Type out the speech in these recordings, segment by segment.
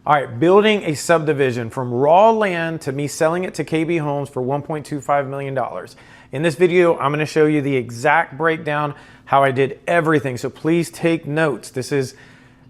All right, building a subdivision from raw land to me selling it to KB Homes for $1.25 million. In this video, I'm gonna show you the exact breakdown, how I did everything. So please take notes.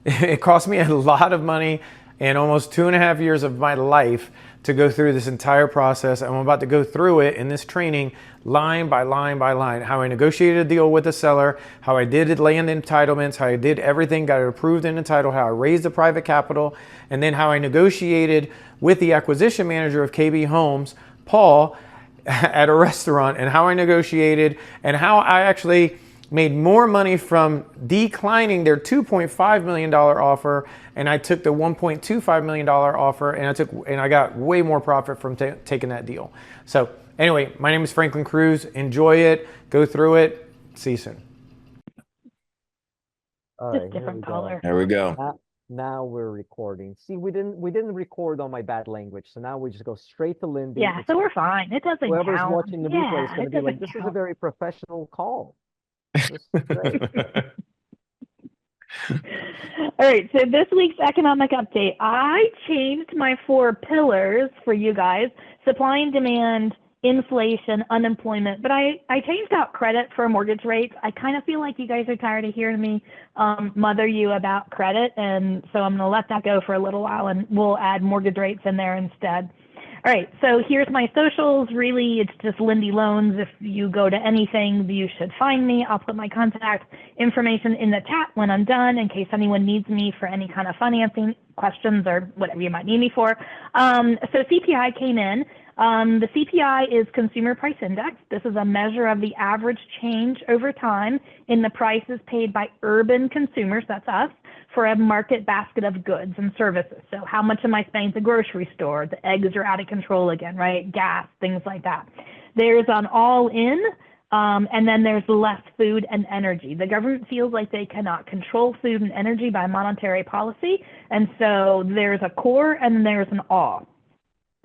It cost me a lot of money and almost 2.5 years of my life to go through this entire process. I'm about to go through it in this training line by line by line, how I negotiated a deal with the seller, how I did land entitlements, how I did everything, got it approved and entitled, how I raised the private capital, and then how I negotiated with the acquisition manager of KB Homes, Paul, at a restaurant, and how I negotiated and how I actually made more money from declining their $2.5 million offer, and I took the $1.25 million offer, and I got way more profit from taking that deal. So anyway, my name is Franklin Cruz. Enjoy it. Go through it. See you soon. All Just right, different color. There we go. Now we're recording. See, we didn't record on my bad language, so now we just go straight to Lindy. Yeah, so we're fine. It doesn't Whoever's count. watching the replay is Yeah, going to it be like, doesn't this is a count. very professional call. This is great. All right, so this week's economic update, I changed my 4 pillars for you guys: supply and demand, inflation, unemployment, but I changed out credit for mortgage rates. I kind of feel like you guys are tired of hearing me mother you about credit, and so I'm going to let that go for a little while, and we'll add mortgage rates in there instead. All right, so here's my socials. Really, it's just Lindy Loans. If you go to anything, you should find me. I'll put my contact information in the chat when I'm done in case anyone needs me for any kind of financing questions or whatever you might need me for. So CPI came in. The CPI is Consumer Price Index. This is a measure of the average change over time in the prices paid by urban consumers, that's us, for a market basket of goods and services. So how much am I spending at the grocery store? The eggs are out of control again, right? Gas, things like that. There's an all-in, and then there's less food and energy. The government feels like they cannot control food and energy by monetary policy, and so there's a core and there's an all.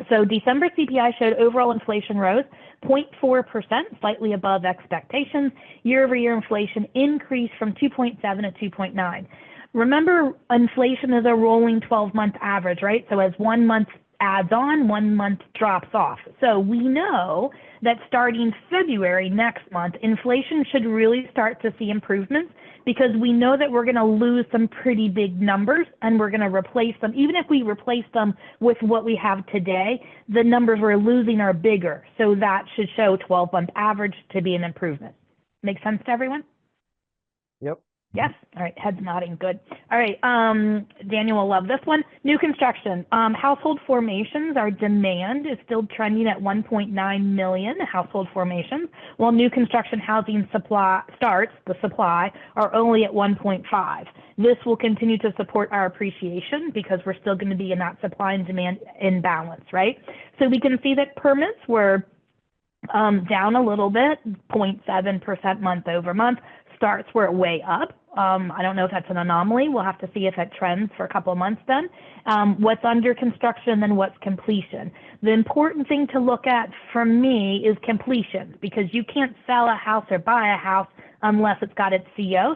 So December CPI showed overall inflation rose 0.4%, slightly above expectations. Year-over-year inflation increased from 2.7 to 2.9. Remember, inflation is a rolling 12-month average, right? So as 1 month adds on, 1 month drops off. So we know that starting February next month, inflation should really start to see improvements, because we know that we're going to lose some pretty big numbers and we're going to replace them. Even if we replace them with what we have today, the numbers we're losing are bigger. So that should show 12-month average to be an improvement. Make sense to everyone? Yep. Yes. All right. Heads nodding. Good. All right. Daniel will love this one. New construction. Household formations, our demand is still trending at 1.9 million household formations, while new construction housing supply starts, the supply, are only at 1.5. This will continue to support our appreciation because we're still going to be in that supply and demand imbalance, right? So we can see that permits were down a little bit, 0.7% month over month. Starts were way up. I don't know if that's an anomaly. We'll have to see if it trends for a couple of months then. What's under construction and what's completion. The important thing to look at for me is completion, because you can't sell a house or buy a house unless it's got its CO,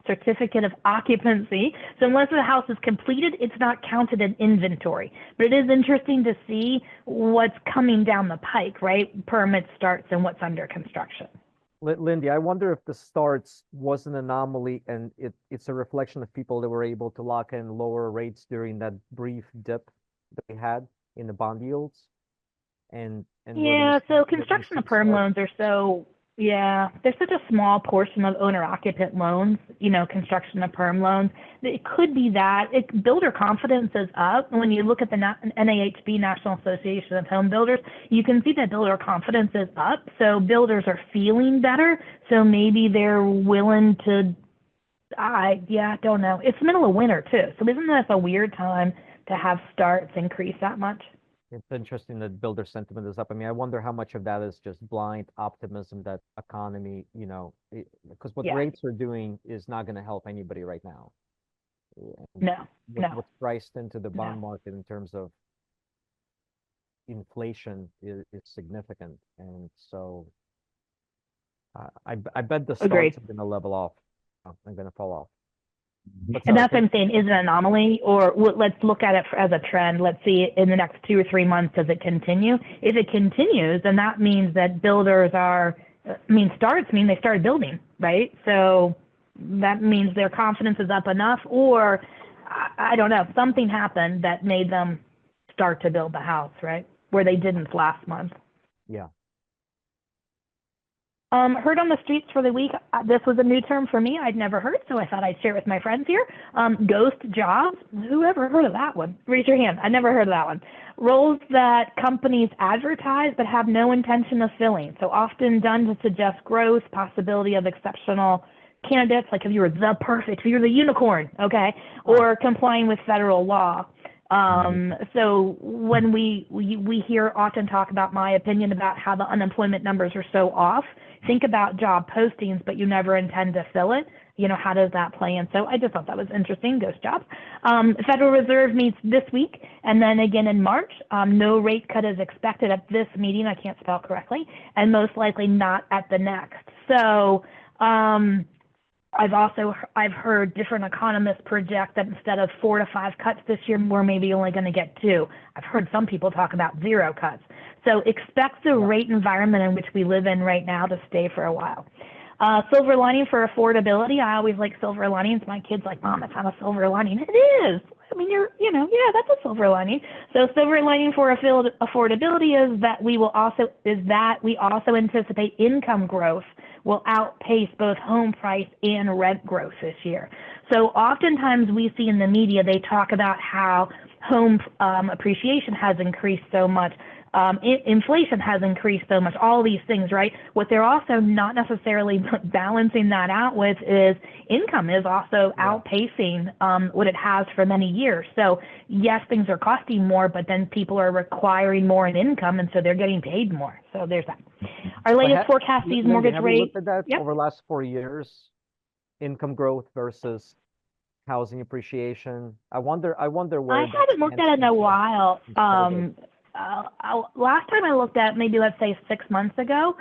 certificate of occupancy. So unless the house is completed, it's not counted in inventory. But it is interesting to see what's coming down the pike, right? Permits, starts, and what's under construction. Lindy, I wonder if the starts was an anomaly and it's a reflection of people that were able to lock in lower rates during that brief dip that we had in the bond yields. And yeah, so construction of perm loans are so, yeah, there's such a small portion of owner-occupant loans, you know, construction of perm loans. It could be that. Builder confidence is up. When you look at the NAHB, National Association of Home Builders, you can see that builder confidence is up. So builders are feeling better. So maybe they're willing to, I don't know. It's the middle of winter too. So isn't this a weird time to have starts increase that much? It's interesting that builder sentiment is up. I mean, I wonder how much of that is just blind optimism that economy, you know, because what rates are doing is not going to help anybody right now. No. What's priced into the bond market in terms of inflation is significant. And so I bet the starts are going to level off. I'm going to fall off. But And sorry, that's what I'm saying, is it an anomaly, or let's look at it as a trend. Let's see in the next 2 or 3 months, does it continue? If it continues, then that means that builders are, starts mean they started building, right? So that means their confidence is up enough, or I don't know, something happened that made them start to build the house, right? Where they didn't last month. yeah. Heard on the streets for the week. This was a new term for me. I'd never heard, so I thought I'd share it with my friends here. Ghost jobs. Who ever heard of that one? Raise your hand. I never heard of that one. Roles that companies advertise but have no intention of filling. So often done to suggest growth, possibility of exceptional candidates, like if you were the perfect, if you're the unicorn, okay, or complying with federal law. So when we hear often talk about my opinion about how the unemployment numbers are so off, think about job postings, but you never intend to fill it. You know, how does that play in? So I just thought that was interesting, ghost jobs. Federal Reserve meets this week and then again in March. No rate cut is expected at this meeting. I can't spell correctly, and most likely not at the next. So I've heard different economists project that instead of 4 to 5 cuts this year, we're maybe only going to get 2. I've heard some people talk about 0 cuts. So expect the rate environment in which we live in right now to stay for a while. Silver lining for affordability. I always like silver linings. My kid's like, Mom, it's not a silver lining. It is. I mean, yeah, that's a silver lining. So silver lining for affordability is that we also anticipate income growth will outpace both home price and rent growth this year. So oftentimes we see in the media, they talk about how home appreciation has increased so much, inflation has increased so much, all these things, right? What they're also not necessarily balancing that out with is income is also outpacing what it has for many years. So yes, things are costing more, but then people are requiring more in income, and so they're getting paid more. So there's that. Our latest forecast sees mortgage have you rate. looked at that over the last 4 years? Income growth versus housing appreciation. I wonder where I haven't looked at it in a while. Last time I looked at, maybe let's say 6 months ago,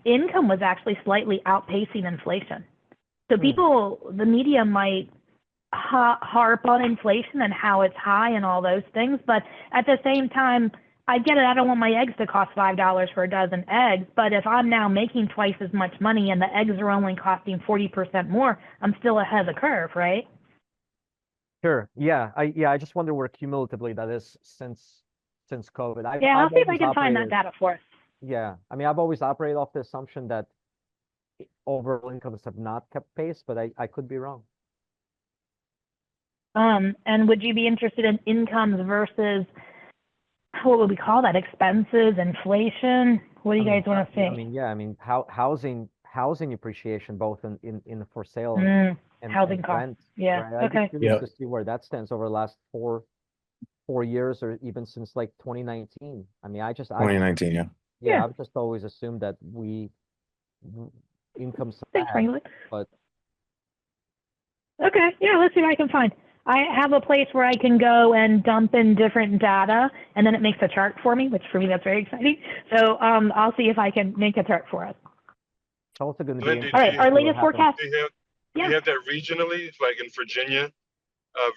income was actually slightly outpacing inflation. So the media might harp on inflation and how it's high and all those things, but at the same time, I get it. I don't want my eggs to cost $5 for a dozen eggs, but if I'm now making twice as much money and the eggs are only costing 40% more, I'm still ahead of the curve, right? Sure. Yeah. I just wonder where cumulatively that is since COVID. I'll see if I can find that data for us. Yeah. I mean, I've always operated off the assumption that overall incomes have not kept pace, but I could be wrong. And would you be interested in incomes versus, what would we call that? Expenses, inflation? What do you guys want to see? I mean, housing appreciation, both in for sale and housing costs. rent. Yeah. Right? I'd be curious to see where that stands over the last four years, or even since like 2019. I mean, 2019, yeah. I've just always assumed that income's Thanks, bad, but okay, yeah, let's see what I can find. I have a place where I can go and dump in different data, and then it makes a chart for me, which for me, that's very exciting. So I'll see if I can make a chart for us. It's also going to be all right. Our latest forecast. Do you have that regionally, like in Virginia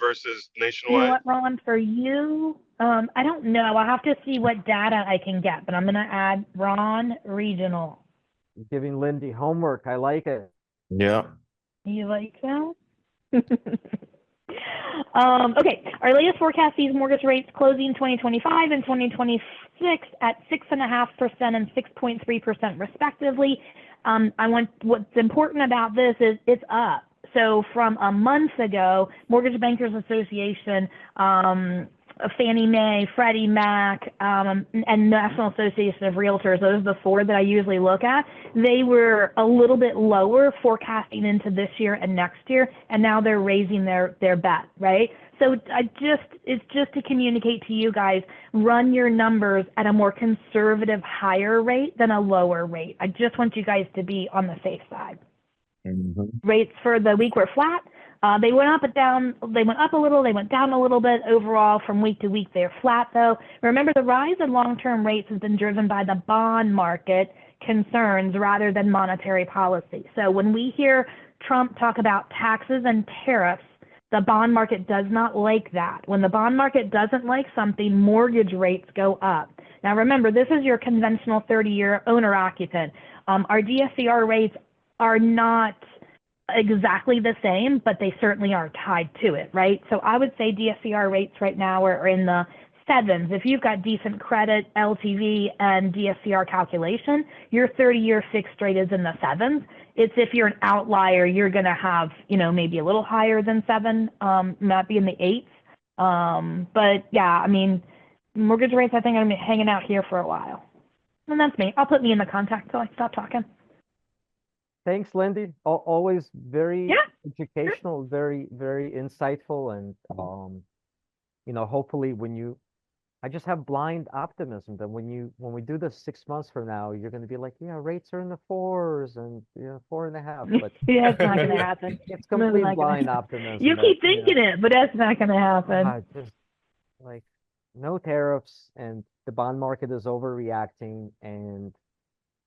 versus nationwide? You know what, Ron? For you, I don't know. I'll have to see what data I can get, but I'm going to add Ron regional. Giving Lindy homework. I like it. Yeah. You like that? Okay, our latest forecast sees mortgage rates closing 2025 and 2026 at 6.5% and 6.3% respectively. What's important about this is it's up. So from a month ago, Mortgage Bankers Association, Fannie Mae, Freddie Mac, and National Association of Realtors, those are the 4 that I usually look at, they were a little bit lower forecasting into this year and next year, and now they're raising their bet, right? So it's just to communicate to you guys, run your numbers at a more conservative higher rate than a lower rate. I just want you guys to be on the safe side. Mm-hmm. Rates for the week were flat. They went up and down. They went up a little. They went down a little bit. Overall, from week to week, they're flat, though. Remember, the rise in long-term rates has been driven by the bond market concerns rather than monetary policy. So when we hear Trump talk about taxes and tariffs, the bond market does not like that. When the bond market doesn't like something, mortgage rates go up. Now remember, this is your conventional 30-year owner-occupant. Our DSCR rates are not exactly the same, but they certainly are tied to it, right? So I would say DSCR rates right now are in the sevens. If you've got decent credit, LTV, and DSCR calculation, your 30-year fixed rate is in the sevens. It's if you're an outlier, you're going to have, you know, maybe a little higher than 7, might be in the 8s. But yeah, I mean, mortgage rates, I think I'm hanging out here for a while. And that's me. I'll put me in the contact until I stop talking. Thanks, Lindy. Always very Yeah. educational, very, very insightful. And, you know, hopefully I just have blind optimism that when we do this 6 months from now, you're going to be like, yeah, rates are in the 4s and, you know, 4.5. But Yeah, it's not going to happen. it's complete blind optimism. You that, keep thinking it, but that's not going to happen. just like no tariffs and the bond market is overreacting and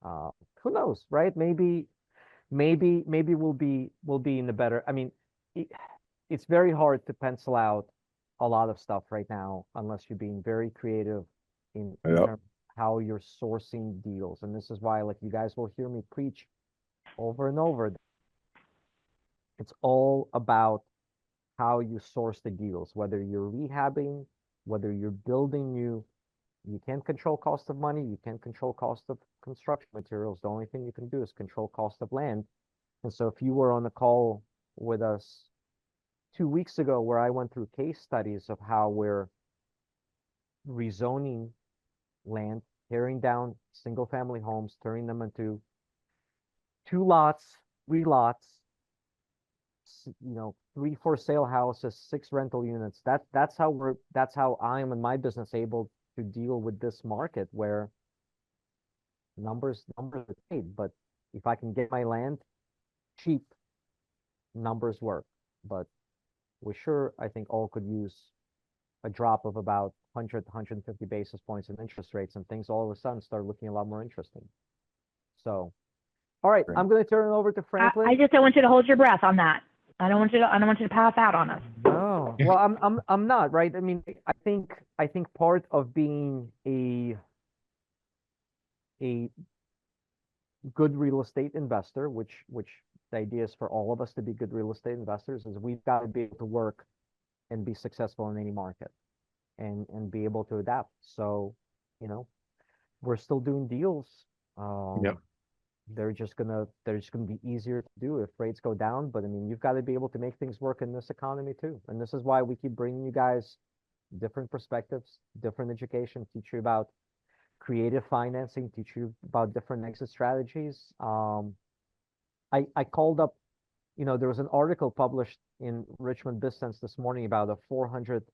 who knows, right? Maybe we'll be in the better. I mean, it's very hard to pencil out a lot of stuff right now unless you're being very creative in Yep. terms of how you're sourcing deals. And this is why, like, you guys will hear me preach over and over. It's all about how you source the deals, whether you're rehabbing, whether you're building new. You can't control cost of money. You can't control cost of construction materials. The only thing you can do is control cost of land. And so if you were on the call with us 2 weeks ago, where I went through case studies of how we're rezoning land, tearing down single family homes, turning them into 2 lots, 3 lots, you know, 3 for sale houses, 6 rental units. That's how I am in my business able to deal with this market where numbers are paid. But if I can get my land cheap, numbers work. But we sure, I think, all could use a drop of about 100 to 150 basis points in interest rates, and things all of a sudden start looking a lot more interesting. So, all right, Great. I'm going to turn it over to Franklin. I just don't want you to hold your breath on that. I don't want you to pass out on us. No, well, I'm not, right. I mean, I think part of being a good real estate investor, which the idea is for all of us to be good real estate investors, is we've got to be able to work and be successful in any market and be able to adapt. So, you know, we're still doing deals. Yep. They're just gonna be easier to do if rates go down. But I mean, you've got to be able to make things work in this economy too. And this is why we keep bringing you guys different perspectives, different education, teach you about creative financing, teach you about different exit strategies. I called up, you know, there was an article published in Richmond BizSense this morning about a 400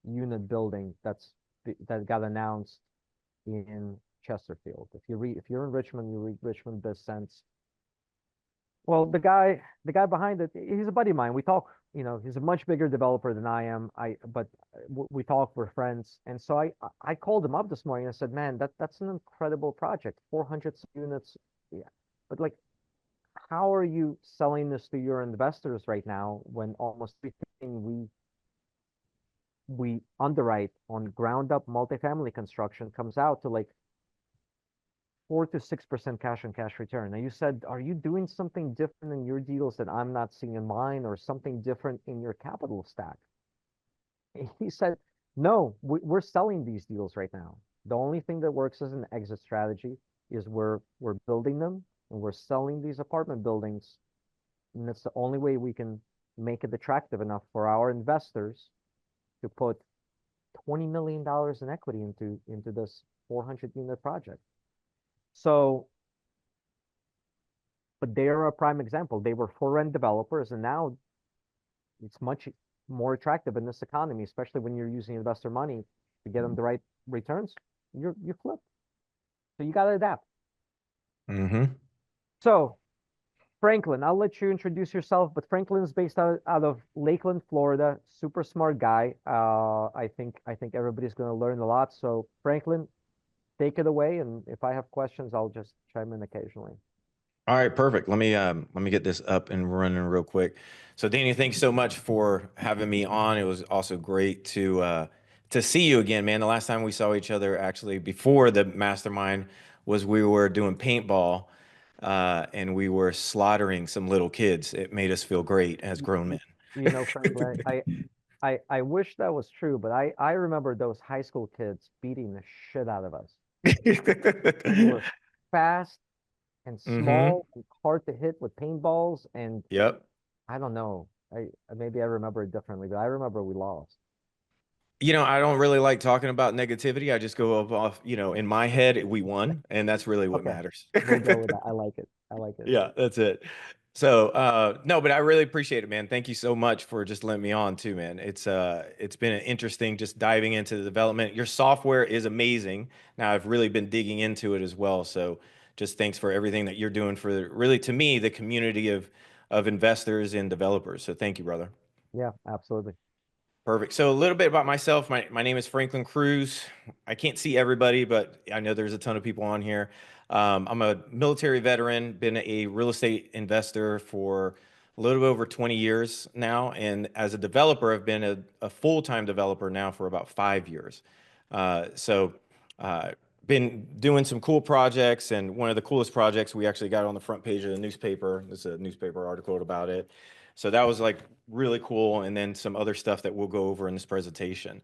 unit building that got announced in Chesterfield. If you're in Richmond, you read Richmond BizSense. Well, the guy behind it, he's a buddy of mine. We talk, you know, he's a much bigger developer than I am. But we talk, we're friends. And so I called him up this morning and I said, man, that's an incredible project, 400 units. Yeah. But like, how are you selling this to your investors right now when almost everything we underwrite on ground up multifamily construction comes out to like 4 to 6% cash on cash return? Now you said, are you doing something different in your deals that I'm not seeing in mine, or something different in your capital stack? He said, no, we're selling these deals right now. The only thing that works as an exit strategy is we're building them and we're selling these apartment buildings. And it's the only way we can make it attractive enough for our investors to put $20 million in equity into this 400 unit project. So, but they're a prime example. They were for rent developers, and now it's much more attractive in this economy, especially when you're using investor money to get them the right returns. You flip. So you got to adapt. Mm-hmm. So, Franklin, I'll let you introduce yourself, but Franklin is based out of Lakeland, Florida. Super smart guy. I think everybody's going to learn a lot. So, Franklin, take it away, and if I have questions, I'll just chime in occasionally. All right, perfect. Let me get this up and running real quick. So Danny, thanks so much for having me on. It was also great to see you again, man. The last time we saw each other actually before the mastermind was we were doing paintball and we were slaughtering some little kids. It made us feel great as Y- grown y- men. Frankly, I wish that was true, but I remember those high school kids beating the shit out of us. They were fast and Mm-hmm. small and hard to hit with paintballs, and Yep. I don't know. Maybe I remember it differently, but I remember we lost. You know, I don't really like talking about negativity. I just go up off, in my head, we won, and that's really what Okay, matters. we'll go with that. I like it. I like it. Yeah, that's it. So, no, but I really appreciate it, man. Thank you so much for just letting me on too, man. It's been an interesting just diving into the development. Your software is amazing. Now I've really been digging into it as well. So just thanks for everything that you're doing for really, to me, the community of investors and developers. So thank you, brother. Yeah, absolutely. Perfect. So a little bit about myself. My name is Franklin Cruz. I can't see everybody, but I know there's a ton of people on here. I'm a military veteran, been a real estate investor for a little over 20 years now. And as a developer, I've been a full-time developer now for about 5 years. So been doing some cool projects. And one of the coolest projects we actually got on the front page of the newspaper. There's a newspaper article about it. So that was like really cool. And then some other stuff that we'll go over in this presentation.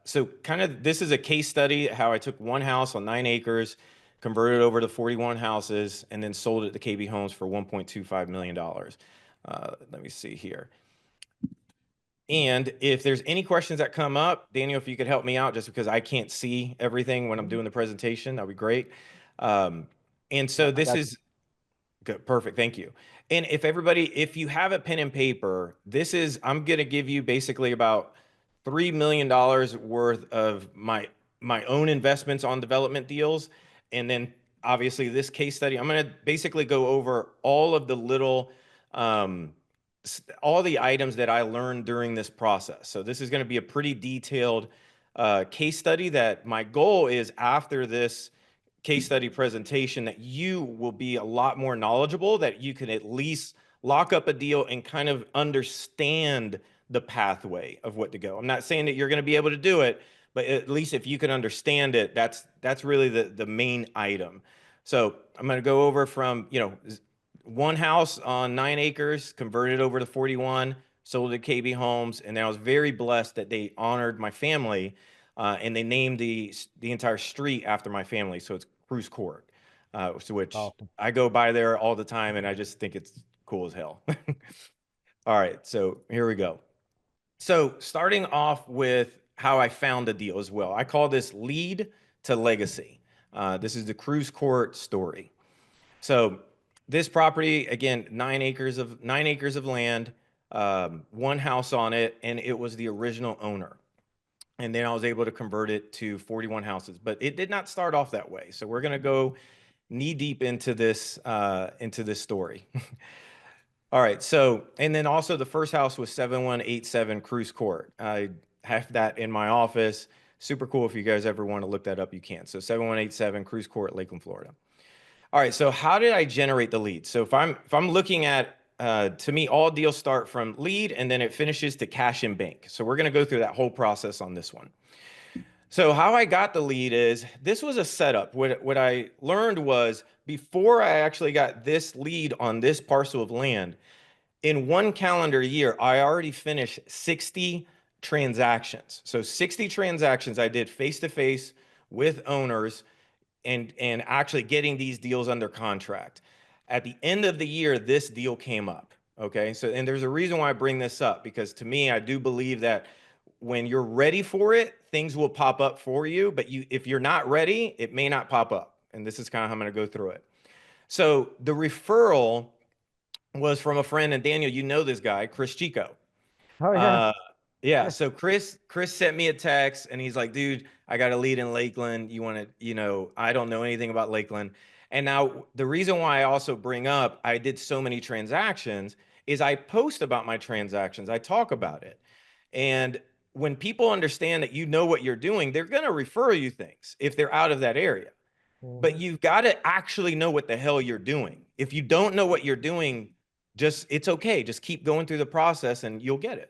So kind of this is a case study how I took one house on 9 acres, converted it over to 41 houses, and then sold it to KB Homes for $1.25 million. Let me see here. And if there's any questions that come up, Daniel, if you could help me out, just because I can't see everything when I'm doing the presentation, that'd be great. And so I this got you. is good. Perfect. Thank you. And if you have a pen and paper, I'm going to give you basically about $3 million worth of my own investments on development deals. And then obviously this case study, I'm going to basically go over all of the little, all the items that I learned during this process. So this is going to be a pretty detailed case study that my goal is after this case study presentation that you will be a lot more knowledgeable, that you can at least lock up a deal and kind of understand the pathway of what to go. I'm not saying that you're going to be able to do it, but at least if you can understand it, that's really the main item. So I'm going to go over from, one house on 9 acres, converted over to 41, sold to KB Homes, and I was very blessed that they honored my family, and they named the entire street after my family. So it's Cruz Court, which Awesome. I go by there all the time, and I just think it's cool as hell. All right, so here we go. So starting off with how I found the deal as well. I call this lead to legacy. This is the Cruz Court story. So this property, again, 9 acres of land, one house on it, and it was the original owner. And then I was able to convert it to 41 houses, but it did not start off that way. So we're going to go knee deep into this story. All right. So, and then also the first house was 7187 Cruz Court. I have that in my office. Super cool. If you guys ever want to look that up, you can. So 7187 Cruz Court, Lakeland, Florida. All right. So how did I generate the lead? So if I'm looking at, to me, all deals start from lead and then it finishes to cash in bank. So we're going to go through that whole process on this one. So how I got the lead is this was a setup. What I learned was before I actually got this lead on this parcel of land, in one calendar year, I already finished 60 transactions. So 60 transactions I did face to face with owners and actually getting these deals under contract. At the end of the year, this deal came up. Okay. So, and there's a reason why I bring this up, because to me, I do believe that when you're ready for it, things will pop up for you. But if you're not ready, it may not pop up. And this is kind of how I'm going to go through it. So the referral was from a friend, and Daniel, you know this guy, Chris Chico. Oh yeah. Uh, yeah. Yeah. So Chris sent me a text and he's like, dude, I got a lead in Lakeland. You want to, I don't know anything about Lakeland. And now the reason why I also bring up, I did so many transactions is I post about my transactions. I talk about it. And when people understand that you know what you're doing, they're going to refer you things if they're out of that area. But Mhm. you've got to actually know what the hell you're doing. If you don't know what you're doing, it's okay. Just keep going through the process and you'll get it.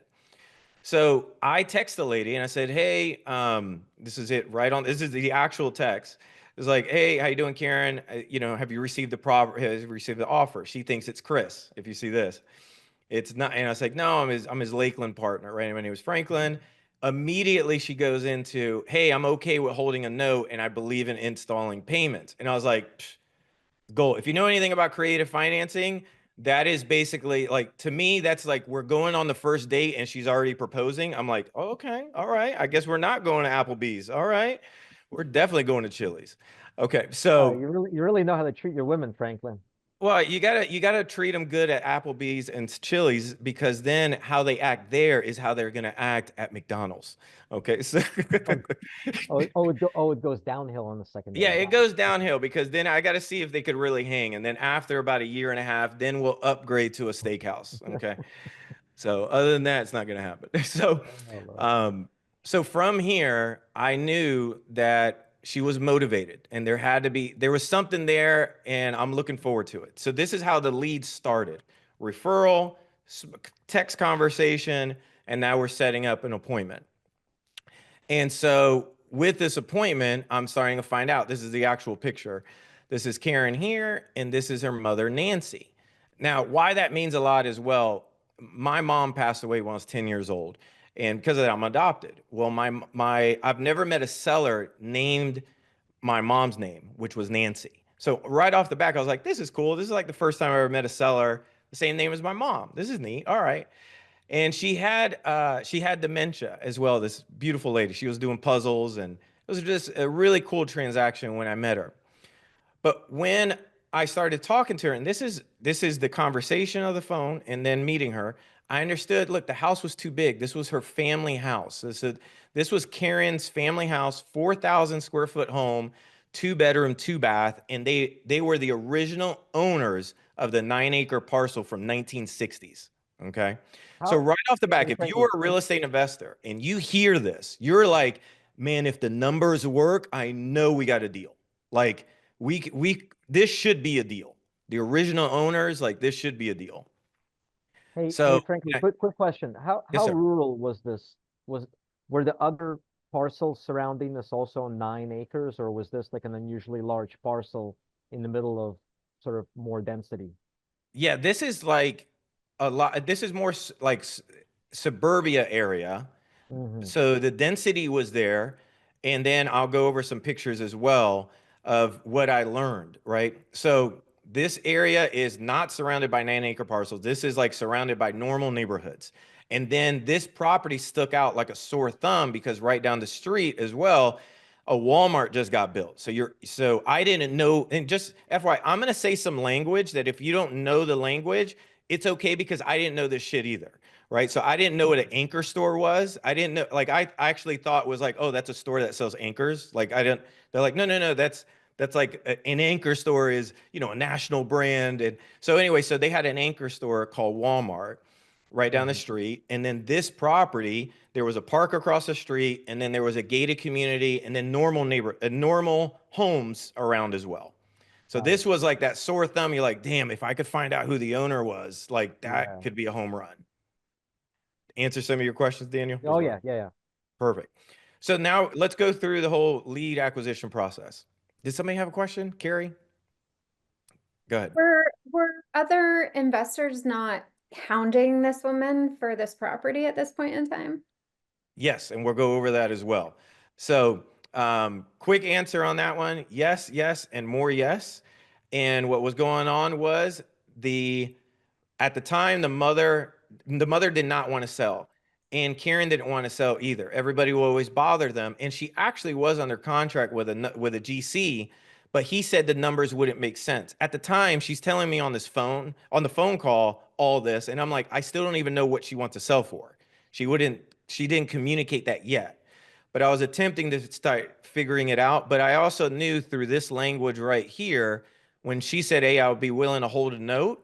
So I text the lady and I said, hey, this is it right on. This is the actual text. It's like, hey, how you doing, Karen? Have you received have you received the offer? She thinks it's Chris. If you see this, it's not. And I was like, no, I'm his Lakeland partner, right? My name was Franklin. Immediately she goes into, hey, I'm okay with holding a note and I believe in installing payments. And I was like, psh, goal. If you know anything about creative financing, that is basically like, to me, that's like we're going on the first date and she's already proposing. I'm like, oh, okay, all right. I guess we're not going to Applebee's. All right. We're definitely going to Chili's. Okay. So, You really know how to treat your women, Franklin. well, you gotta treat them good at Applebee's and Chili's, because then how they act there is how they're gonna act at McDonald's. Okay. So It goes downhill on the second yeah, day. it goes downhill, because then I got to see if they could really hang. And then after about a year and a half, then we'll upgrade to a steakhouse. Okay. So other than that, it's not going to happen. So, Oh, Lord. so from here, I knew that she was motivated and there was something there, and I'm looking forward to it. So this is how the lead started: referral, text conversation, and now we're setting up an appointment. And so with this appointment, I'm starting to find out this is the actual picture. This is Karen here, and this is her mother, Nancy. Now, why that means a lot as well, my mom passed away when I was 10 years old. And because of that, I'm adopted. Well, I've never met a seller named my mom's name, which was Nancy. So right off the back, I was like, this is cool. This is like the first time I ever met a seller the same name as my mom. This is neat. All right. And she had dementia as well. This beautiful lady. She was doing puzzles, and it was just a really cool transaction when I met her. But when I started talking to her, and this is the conversation of the phone, and then meeting her, I understood. Look, the house was too big. This was her family house. This was Karen's family house, 4,000 square foot home, 2 bedroom, 2 bath, and they were the original owners of the 9 acre parcel from 1960s. Okay. So How, right off the back, hey, if you Franklin, are a real estate investor and you hear this, you're like, man, if the numbers work, I know we got a deal. Like this should be a deal. The original owners, like, this should be a deal. hey, So Franklin, quick question. yes, How sir. rural was this? Were the other parcels surrounding this also 9 acres, or was this like an unusually large parcel in the middle of sort of more density? Yeah, this is like a lot. This is more like suburbia area. Hmm. So the density was there. And then I'll go over some pictures as well of what I learned, right? So this area is not surrounded by 9 acre parcels. This is like surrounded by normal neighborhoods. And then this property stuck out like a sore thumb because right down the street as well, a Walmart just got built. So I didn't know. And just FYI, I'm going to say some language that if you don't know the language, it's okay, because I didn't know this shit either. Right. So I didn't know what an anchor store was. I didn't know, like, I actually thought it was like, oh, that's a store that sells anchors. Like, I didn't, they're like, no, no, no, that's like an anchor store is, a national brand. And so anyway, so they had an anchor store called Walmart right down the Hmm. street. And then this property, there was a park across the street, and then there was a gated community, and then normal homes around as well. So Got it. this was like that sore thumb. You're like, damn, if I could find out who the owner was, like, that Yeah. could be a home run. Answer some of your questions, Daniel? Oh yeah, yeah, yeah. Perfect. So now let's go through the whole lead acquisition process. Did somebody have a question? Carrie? Go ahead. Were other investors not hounding this woman for this property at this point in time? Yes, and we'll go over that as well. So, quick answer on that one: yes, yes, and more yes. And what was going on was the at the time the mother did not want to sell, and Karen didn't want to sell either. Everybody will always bother them, and she actually was under contract with a GC, but he said the numbers wouldn't make sense. At the time, she's telling me on the phone call, all this, and I'm like, I still don't even know what she wants to sell for. She didn't communicate that yet. But I was attempting to start figuring it out. But I also knew through this language right here, when she said, hey, I would be willing to hold a note,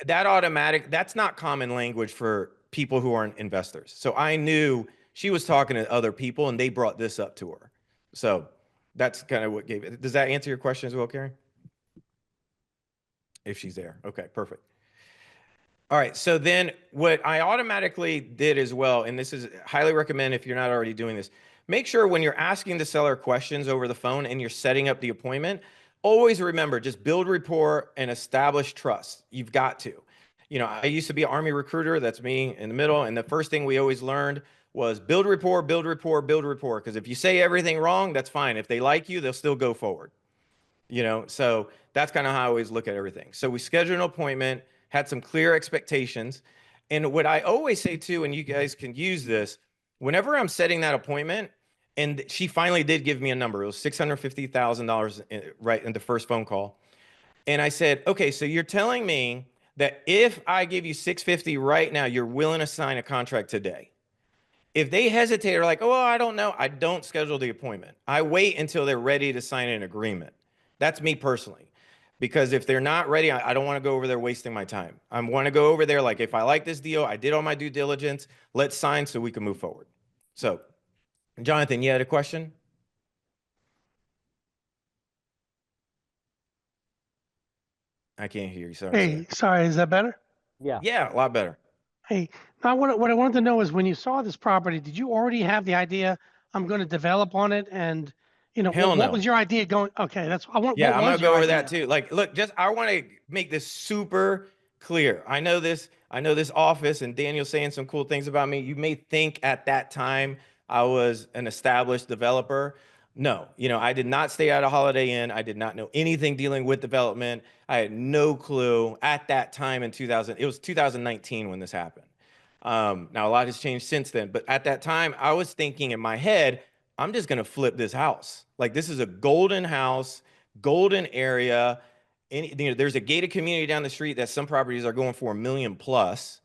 that's not common language for people who aren't investors. So I knew she was talking to other people, and they brought this up to her. So that's kind of what gave it. Does that answer your question as well, Karen? if she's there. Okay, perfect. All right, so then what I automatically did as well, and this is highly recommend if you're not already doing this, make sure when you're asking the seller questions over the phone and you're setting up the appointment, always remember, just build rapport and establish trust. You've got to. You know, I used to be an Army recruiter, that's me in the middle, and the first thing we always learned was build rapport, build rapport, build rapport, because if you say everything wrong, that's fine. If they like you, they'll still go forward. You know, so that's kind of how I always look at everything. So we scheduled an appointment, had some clear expectations. And what I always say too, and you guys can use this, whenever I'm setting that appointment, and she finally did give me a number, it was $650,000 right in the first phone call. And I said, okay, so you're telling me that if I give you 650 right now, you're willing to sign a contract today. If they hesitate or like, oh, I don't know, I don't schedule the appointment. I wait until they're ready to sign an agreement. That's me personally. Because if they're not ready, I don't want to go over there wasting my time. I want to go over there like, if I like this deal, I did all my due diligence, let's sign so we can move forward. So, Jonathan, you had a question? I can't hear you. Sorry. Hey, sorry, is that better? Yeah. Yeah, a lot better. Hey, now what I wanted to know is when you saw this property, did you already have the idea I'm going to develop on it? And, you know, Hell what no. was your idea going? Okay, that's I want. Yeah, What I'm was gonna your go over idea? that too. Like, look, just I want to make this super clear. I know this office, and Daniel's saying some cool things about me. You may think at that time I was an established developer. No, you know, I did not stay at a Holiday Inn. I did not know anything dealing with development. I had no clue at that time in 2000. It was 2019 when this happened. Now a lot has changed since then, but at that time I was thinking in my head, I'm just gonna flip this house. Like, this is a golden house, golden area. You know, there's a gated community down the street that some properties are going for $1 million plus.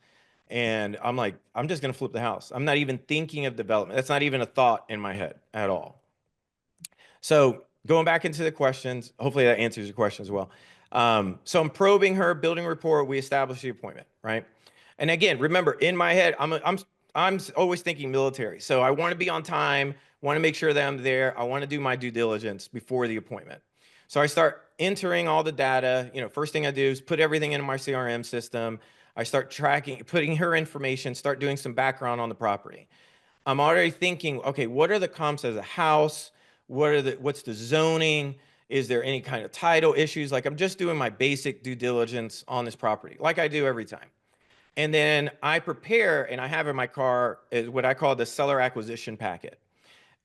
And I'm like, I'm just gonna flip the house. I'm not even thinking of development. That's not even a thought in my head at all. So going back into the questions, hopefully that answers your question as well. So I'm probing her, building rapport. We establish the appointment, right? And again, remember, in my head, I'm always thinking military. So I want to be on time, want to make sure that I'm there. I want to do my due diligence before the appointment. So I start entering all the data. You know, first thing I do is put everything into my CRM system. I start tracking, putting her information, start doing some background on the property. I'm already thinking, okay, what are the comps as a house? What's the zoning? Is there any kind of title issues? Like, I'm just doing my basic due diligence on this property, like I do every time. And then I prepare, and I have in my car is what I call the seller acquisition packet.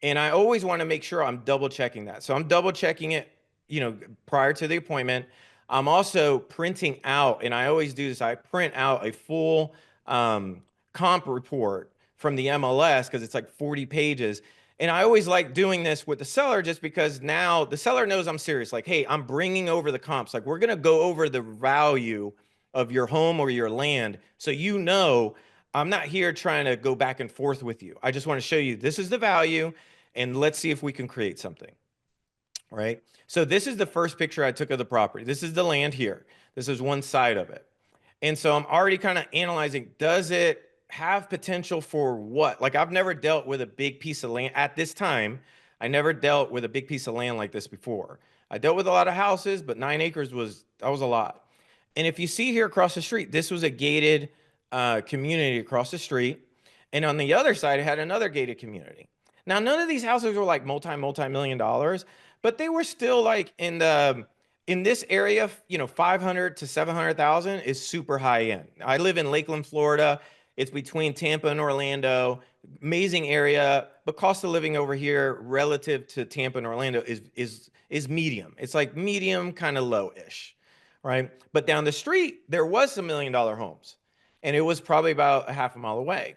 And I always want to make sure I'm double checking that. So I'm double checking it, you know, prior to the appointment. I'm also printing out, and I always do this, I print out a full comp report from the MLS because it's like 40 pages. And I always like doing this with the seller just because now the seller knows I'm serious. Like, hey, I'm bringing over the comps. Like, we're going to go over the value of your home or your land. So, you know, I'm not here trying to go back and forth with you. I just want to show you this is the value, and let's see if we can create something. Right? So this is the first picture I took of the property. This is the land here. This is one side of it. And so I'm already kind of analyzing, does it have potential for what? Like, I've never dealt with a big piece of land at this time. I never dealt with a big piece of land like this before. I dealt with a lot of houses, but 9 acres was a lot. And if you see here across the street, this was a gated community across the street. And on the other side, it had another gated community. Now, none of these houses were like multi-million dollars, but they were still like in this area, you know, 500 to 700,000 is super high end. I live in Lakeland, Florida. It's between Tampa and Orlando. Amazing area, but cost of living over here relative to Tampa and Orlando is medium. It's like medium, kind of low-ish, right? But down the street, there was some $1 million homes, and it was probably about a half a mile away.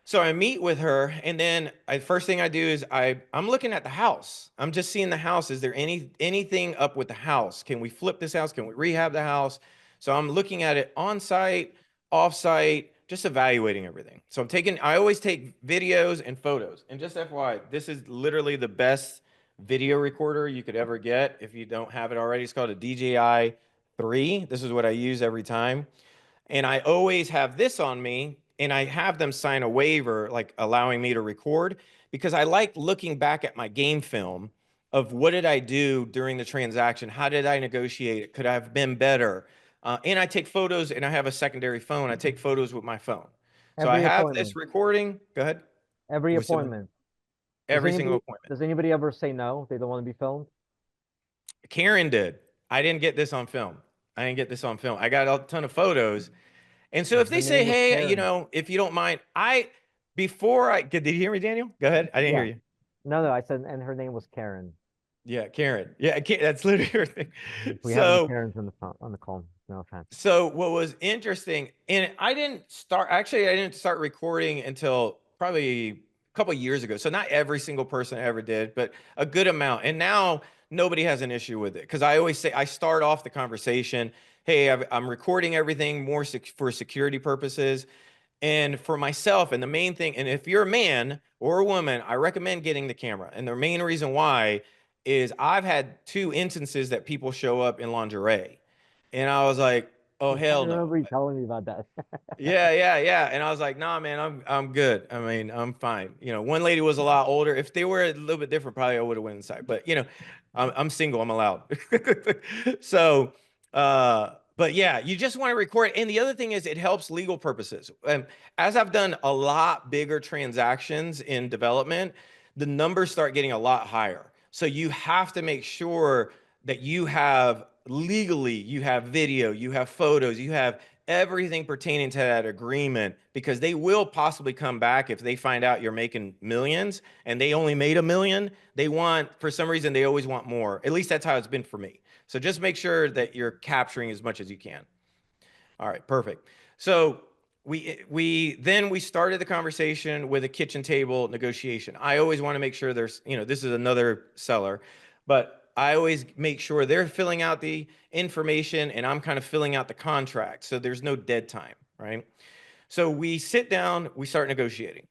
So I meet with her, and then first thing I do is I'm looking at the house. I'm just seeing the house. Is there anything up with the house? Can we flip this house? Can we rehab the house? So I'm looking at it on site, off site, just evaluating everything. So I always take videos and photos. And just FYI, this is literally the best video recorder you could ever get. If you don't have it already, it's called a DJI 3. This is what I use every time. And I always have this on me, and I have them sign a waiver, like allowing me to record, because I like looking back at my game film of what did I do during the transaction? How did I negotiate it? Could I have been better? And I take photos, and I have a secondary phone. I take photos with my phone. So I Every have appointment. this recording. Go ahead. Every We submit appointment. every single appointment. Does anybody ever say no? They don't want to be filmed? Karen did. I didn't get this on film. I didn't get this on film. I got a ton of photos. And so if Her they say, name was hey, you Karen. know, if you don't mind, did you hear me, Daniel? Go ahead. I didn't Yeah. hear you. No, I said, and her name was Karen. Yeah, Karen. Yeah, that's literally her thing. We have any So, Karens on the call. No offense. so what was interesting, and I didn't start recording until probably a couple years ago. So not every single person ever did, but a good amount. And now nobody has an issue with it because I always say I start off the conversation, hey, I'm recording everything more for security purposes. And for myself, and the main thing, and if you're a man or a woman, I recommend getting the camera. And the main reason why is I've had 2 instances that people show up in lingerie. And I was like, oh, I hell no. remember you telling me about that. Yeah. And I was like, nah, man, I'm good. I mean, I'm fine. You know, one lady was a lot older. If they were a little bit different, probably I would have went inside. But you know, I'm single, I'm allowed. So but yeah, you just want to record. And the other thing is it helps legal purposes. As I've done a lot bigger transactions in development, the numbers start getting a lot higher. So you have to make sure that you have legally, you have video, you have photos, you have everything pertaining to that agreement, because they will possibly come back if they find out you're making millions and they only made $1 million. They want, for some reason, they always want more. At least that's how it's been for me. So just make sure that you're capturing as much as you can. All right, perfect. So we started the conversation with a kitchen table negotiation. I always want to make sure there's, you know, this is another seller, but I always make sure they're filling out the information and I'm kind of filling out the contract. So there's no dead time, right? So we sit down, we start negotiating.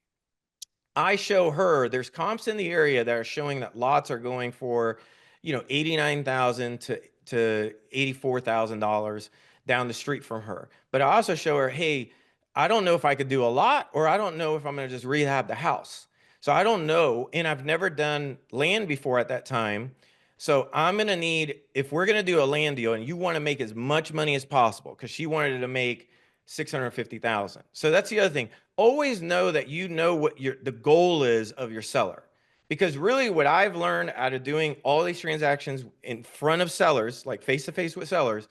I show her there's comps in the area that are showing that lots are going for, you know, $89,000 to $84,000 down the street from her. But I also show her, hey, I don't know if I could do a lot, or I don't know if I'm going to just rehab the house. So I don't know, and I've never done land before at that time. So I'm going to need, if we're going to do a land deal and you want to make as much money as possible, because she wanted to make 650,000. So that's the other thing. Always know that you know what the goal is of your seller. Because really what I've learned out of doing all these transactions in front of sellers, like face to face with sellers,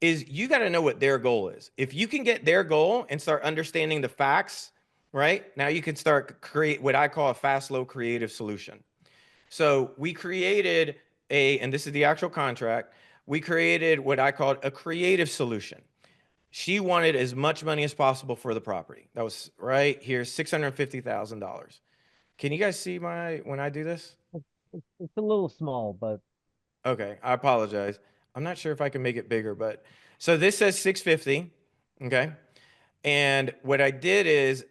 is you got to know what their goal is. If you can get their goal and start understanding the facts, right? Now you can start create what I call a fast, low creative solution. So we created and this is the actual contract, we created what I called a creative solution. She wanted as much money as possible for the property. That was right here, $650,000. Can you guys see when I do this? It's a little small, but Okay, I apologize. I'm not sure if I can make it bigger, but so this says 650, okay? And what I did is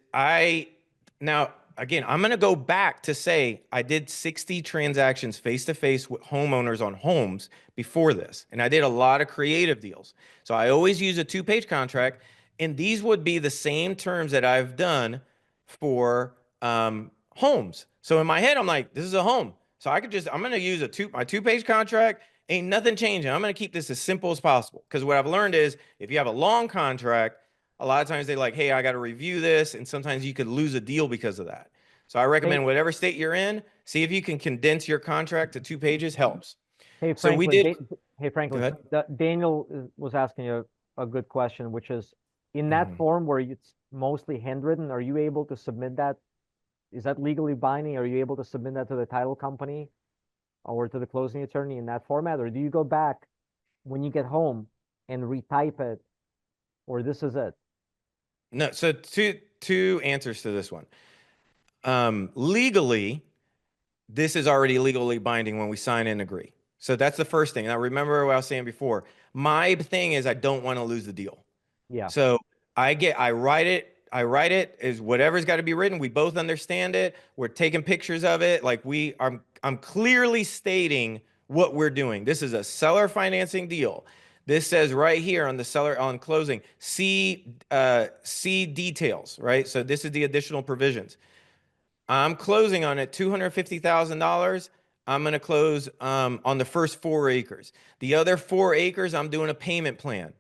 now again, I'm going to go back to say I did 60 transactions face to face with homeowners on homes before this. And I did a lot of creative deals. So I always use a 2-page contract. And these would be the same terms that I've done for homes. So in my head, I'm like, this is a home. So I'm going to use my 2-page contract. Ain't nothing changing. I'm going to keep this as simple as possible. Because what I've learned is if you have a long contract, a lot of times they're like, hey, I got to review this. And sometimes you could lose a deal because of that. So I recommend whatever state you're in, see if you can condense your contract to 2 pages, helps. hey, So we Franklin, did. hey, Franklin, Daniel was asking you a good question, which is in that Mhm. form where it's mostly handwritten, are you able to submit that? Is that legally binding? Are you able to submit that to the title company or to the closing attorney in that format? Or do you go back when you get home and retype it, or this is it? No, so two answers to this one. Legally, this is already legally binding when we sign and agree. So that's the first thing. Now, remember what I was saying before. My thing is I don't want to lose the deal. Yeah. So I write it as whatever's got to be written. We both understand it. We're taking pictures of it. Like I'm clearly stating what we're doing. This is a seller financing deal. This says right here on the seller on closing, see details, right? So this is the additional provisions. I'm closing on it $250,000. I'm going to close on the first 4 acres. The other 4 acres, I'm doing a payment plan.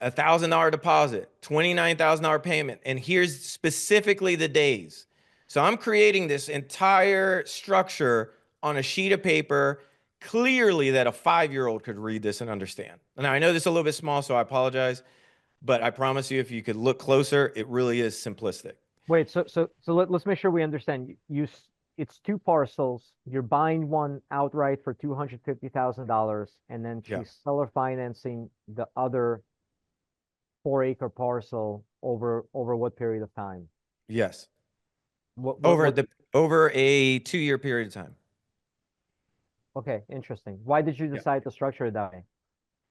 $1,000 deposit, $29,000 payment, and here's specifically the days. So I'm creating this entire structure on a sheet of paper, clearly that a 5-year-old could read this and understand. Now I know this is a little bit small, so I apologize, but I promise you, if you could look closer, it really is simplistic. Wait, let's make sure we understand. It's two parcels. You're buying one outright for $250,000, and then Yeah. she's seller financing the other 4-acre parcel over what period of time? Yes. What, Over a 2-year period of time. okay, interesting. Why did you Yeah. decide to structure it that way?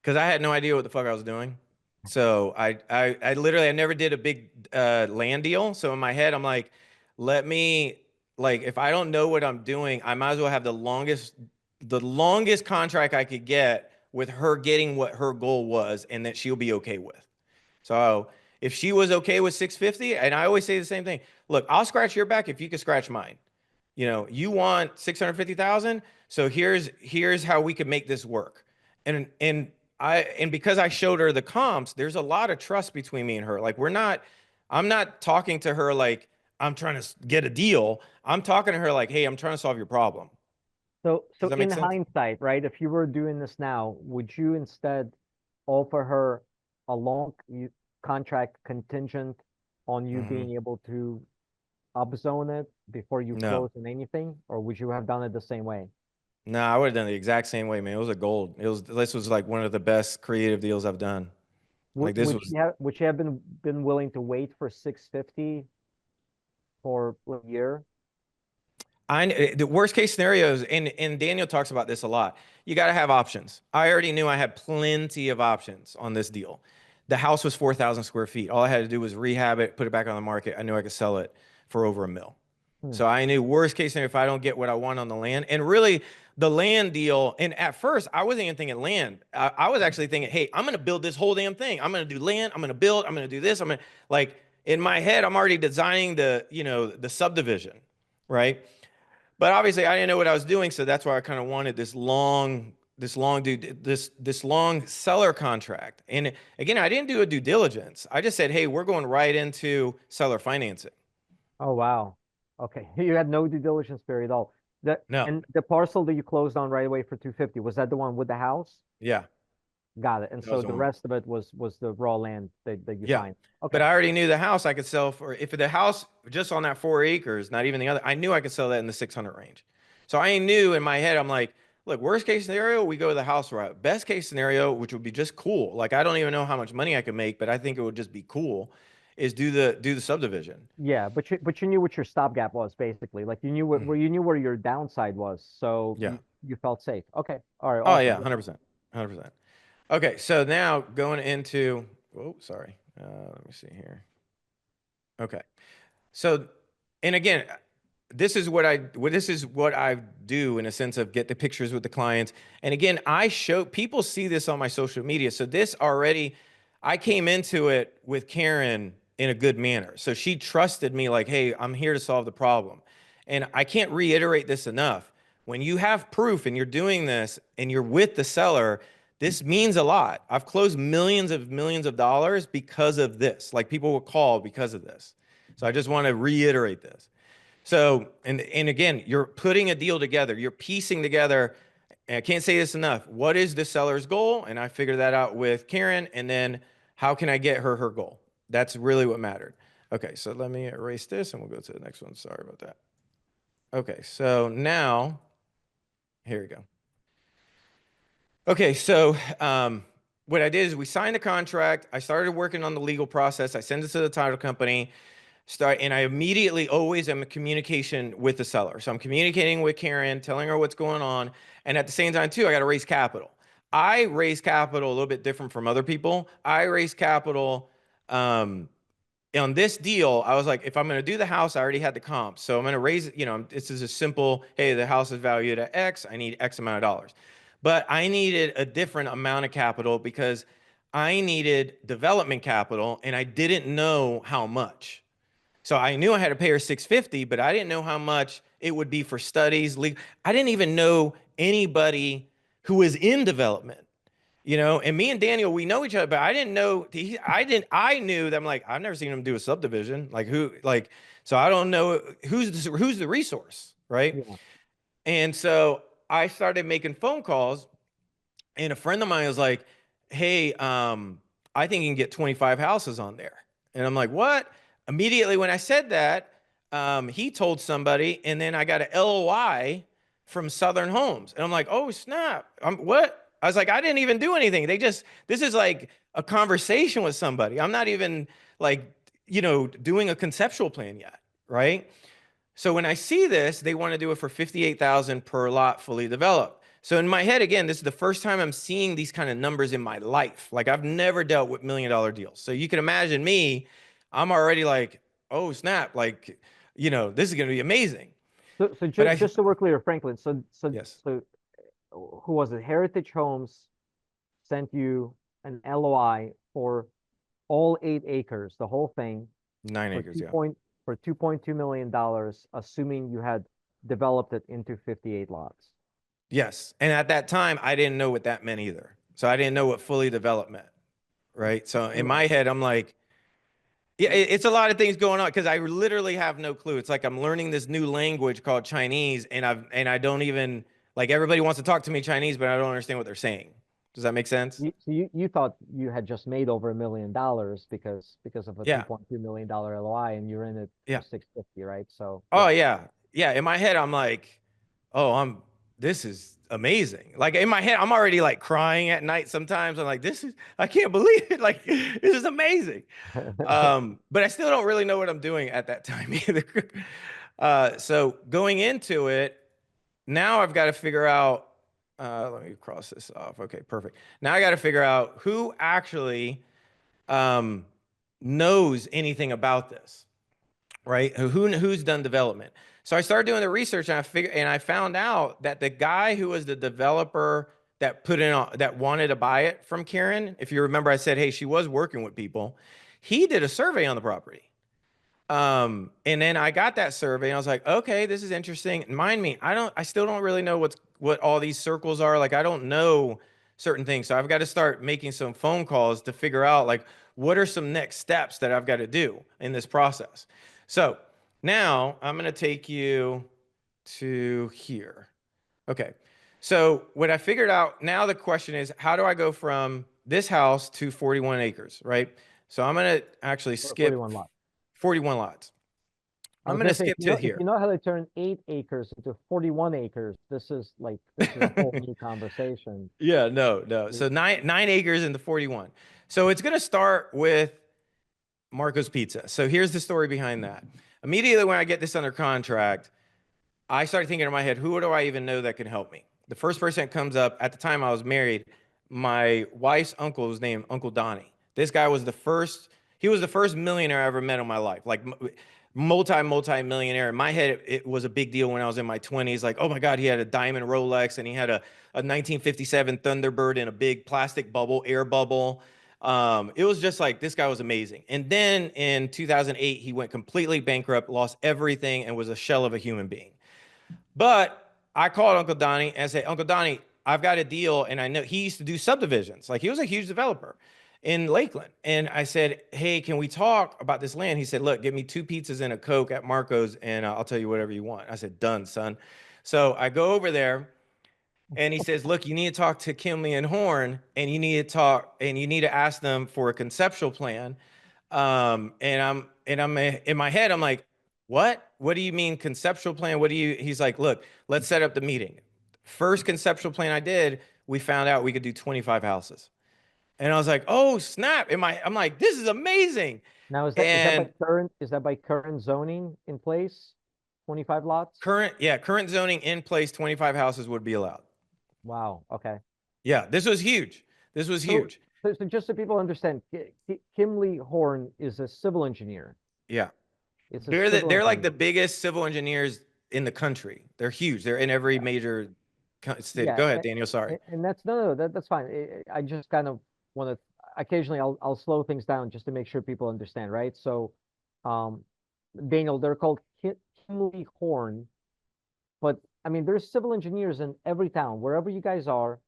Because I had no idea what the fuck I was doing. So I literally, I never did a big land deal. So in my head, I'm like, let me, like, if I don't know what I'm doing, I might as well have the longest contract I could get with her getting what her goal was and that she'll be okay with. So if she was okay with 650, and I always say the same thing, look, I'll scratch your back if you can scratch mine. You know, you want 650,000. So here's how we could make this work. And because I showed her the comps, there's a lot of trust between me and her. Like I'm not talking to her like I'm trying to get a deal. I'm talking to her like, hey, I'm trying to solve your problem. So Does that in make sense? hindsight, right, if you were doing this now, would you instead offer her a contract contingent on you being able to upzone it before you No, close on anything, or would you have done it the same way? no, I would have done the exact same way, man. It was a gold. This was like one of the best creative deals I've done. Like this was, Would you have been willing to wait for 650 for a year? the worst case scenarios, and Daniel talks about this a lot. You got to have options. I already knew I had plenty of options on this deal. The house was 4,000 square feet. All I had to do was rehab it, put it back on the market. I knew I could sell it for over $1 million. So I knew worst case scenario, if I don't get what I want on the land, and really the land deal. And at first I wasn't even thinking land. I was actually thinking, hey, I'm going to build this whole damn thing. I'm going to do land. I'm going to build, I'm going to do this. I'm going to, like, in my head, I'm already designing the subdivision. Right. But obviously I didn't know what I was doing. So that's why I kind of wanted this long seller contract. And again, I didn't do a due diligence. I just said, hey, we're going right into seller financing. Oh, wow. Okay. You had no due diligence period at all. No. And the parcel that you closed on right away for 250, was that the one with the house? Yeah. Got it. And That so was the the one. rest of it was the raw land that you Yeah. find. Okay. But I already knew the house I could sell for, if the house just on that 4 acres, not even the other, I knew I could sell that in the 600 range. So I knew in my head, I'm like, look, worst case scenario, we go the house route. Best case scenario, which would be just cool. Like, I don't even know how much money I could make, but I think it would just be cool, is do the subdivision. Yeah, but you knew what your stopgap was basically. Like you knew where your downside was, so Yeah. you felt safe. Okay. All right. Oh Awesome. yeah, 100%. 100%. Okay. So now going into, oh, sorry. Let me see here. Okay. So, and again, this is what I do in a sense of get the pictures with the clients. And again, I show people see this on my social media. So this already, I came into it with Karen in a good manner. So she trusted me like, hey, I'm here to solve the problem. And I can't reiterate this enough. When you have proof and you're doing this and you're with the seller, this means a lot. I've closed millions of dollars because of this. Like people will call because of this. So I just want to reiterate this. So, and again, you're putting a deal together, you're piecing together, and I can't say this enough. What is the seller's goal? And I figured that out with Karen. And then how can I get her goal? That's really what mattered. Okay, so let me erase this and we'll go to the next one. Sorry about that. Okay, so now, here we go. Okay, so what I did is we signed the contract. I started working on the legal process. I sent it to the title company. And I immediately always am in communication with the seller. So I'm communicating with Karen, telling her what's going on. And at the same time too, I got to raise capital. I raise capital a little bit different from other people. I raise capital on this deal. I was like, if I'm going to do the house, I already had the comp. So I'm going to raise it. This is a simple, hey, the house is valued at X. I need X amount of dollars. But I needed a different amount of capital because I needed development capital and I didn't know how much. So I knew I had to pay her $650, but I didn't know how much it would be for studies. I didn't even know anybody who was in development. you know, and me and Daniel, we know each other, but I didn't know I knew that I'm like, I've never seen him do a subdivision. Like who, like, so I don't know who's the resource, right? Yeah. And so I started making phone calls, and a friend of mine was like, hey, I think you can get 25 houses on there. And I'm like, what? Immediately when I said that, he told somebody, and then I got an LOI from Southern Homes. And I'm like, oh, snap. What? I was like, I didn't even do anything. This is like a conversation with somebody. I'm not even like, doing a conceptual plan yet. Right. So when I see this, they want to do it for 58,000 per lot fully developed. So in my head, again, this is the first time I'm seeing these kind of numbers in my life. Like I've never dealt with $1 million deals. So you can imagine me, I'm already like, oh snap, like, this is going to be amazing. So But I, just so we're clear, Franklin, yes, who was it? Heritage Homes sent you an LOI for all 8 acres, the whole thing, 9 acres, yeah. for $2.2 million, assuming you had developed it into 58 lots. Yes. And at that time, I didn't know what that meant either. So I didn't know what fully developed meant. Right. So in my head, I'm like, yeah, it's a lot of things going on because I literally have no clue. It's like I'm learning this new language called Chinese, and I don't even like everybody wants to talk to me Chinese, but I don't understand what they're saying. Does that make sense? You thought you had just made over $1 million because of a Yeah. $2.2 million LOI, and you're in it Yeah. for 650, right? So Oh yeah. Yeah. In my head, I'm like, oh, this is amazing. Like in my head, I'm already like crying at night sometimes. I'm like, I can't believe it. Like, this is amazing. But I still don't really know what I'm doing at that time either. So going into it, now I've got to figure out, let me cross this off. Okay, perfect. Now I got to figure out who actually um, knows anything about this, right? Who's done development. So I started doing the research, and I found out that the guy who was the developer that that wanted to buy it from Karen, if you remember, I said, hey, she was working with people. He did a survey on the property. And then I got that survey and I was like, okay, this is interesting. Mind me, I still don't really know what all these circles are. Like, I don't know certain things. So I've got to start making some phone calls to figure out like, what are some next steps that I've got to do in this process? So now I'm going to take you to here. Okay. So what I figured out now, the question is, how do I go from this house to 41 acres, right? So I'm going to actually skip 41 lots. 41 lots. I I'm was going to gonna say, skip to if here. you know how to turn 8 acres into 41 acres, this is a whole new conversation. Yeah, no. So nine acres into 41. So it's going to start with Marco's Pizza. So here's the story behind that. Immediately when I get this under contract, I started thinking in my head, who do I even know that can help me? The first person that comes up, at the time I was married, my wife's uncle was named Uncle Donnie. This guy was he was the first millionaire I ever met in my life. Like multi-millionaire. In my head, it was a big deal when I was in my 20s. Like, oh my God, he had a diamond Rolex and he had a 1957 Thunderbird in a big plastic bubble, air bubble. It was just like, this guy was amazing. And then in 2008, he went completely bankrupt, lost everything, and was a shell of a human being. But I called Uncle Donnie and said, Uncle Donnie, I've got a deal. And I know he used to do subdivisions. Like he was a huge developer in Lakeland. And I said, hey, can we talk about this land? He said, look, give me 2 pizzas and a Coke at Marco's and I'll tell you whatever you want. I said, done, son. So I go over there and he says, look, you need to talk to Kimley and Horn and you need to ask them for a conceptual plan. And I'm in my head, I'm like, what do you mean conceptual plan? He's like, look, let's set up the meeting. First conceptual plan I did, we found out we could do 25 houses. And I was like, oh snap. I'm like, this is amazing. Now, is And that by current zoning in place? 25 lots? current zoning in place, 25 houses would be allowed. Wow. Okay. Yeah, this was huge. This was huge. So just so people understand, Kimley Horn is a civil engineer. Yeah. It's a They're like the engineer. biggest civil engineers in the country. They're huge. They're in every major state. Yeah, Go ahead, Daniel. Sorry. and that's that's fine. I just kind of want to occasionally I'll slow things down just to make sure people understand, right? So, Daniel, they're called Kimley Horn, but I mean there's civil engineers in every town, wherever you guys are.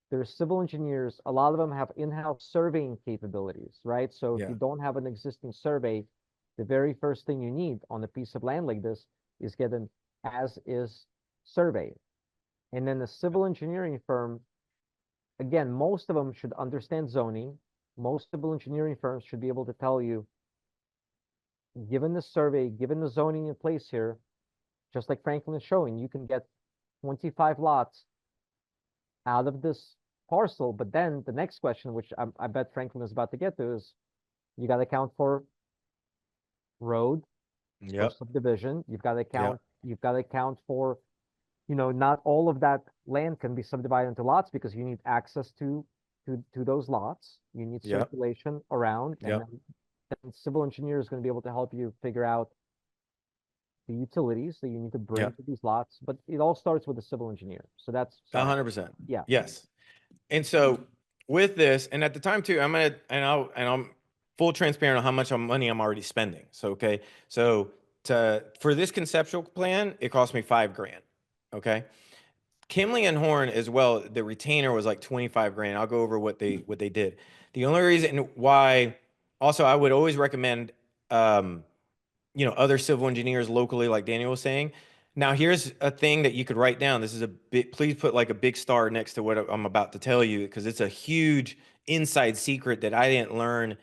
there's civil engineers, a lot of them have in-house surveying capabilities, right? So if Yeah. you don't have an existing survey, the very first thing you need on a piece of land like this is get an as-is survey. And then the civil engineering firm, again, most of them should understand zoning. Most civil engineering firms should be able to tell you, given the survey, given the zoning in place here, just like Franklin is showing, you can get 25 lots out of this parcel. But then the next question, which I bet Franklin is about to get to, is you got to account for road, for Yep. subdivision. You've got to account for, not all of that land can be subdivided into lots because you need access to those lots. You need Yep. circulation around, and Yep. then civil engineer is going to be able to help you figure out the utilities that you need to bring Yep. to these lots. But it all starts with a civil engineer. So that's 100%. Yeah. Yes. And so with this, and at the time too, I'm full transparent on how much money I'm already spending. So, okay. So for this conceptual plan, it cost me $5,000. Okay. Kimley and Horn as well, the retainer was like 25 grand. I'll go over what they did. The only reason why, also, I would always recommend, other civil engineers locally, like Daniel was saying. Now, here's a thing that you could write down. This is a bit, please put like a big star next to what I'm about to tell you, because it's a huge inside secret that I didn't learn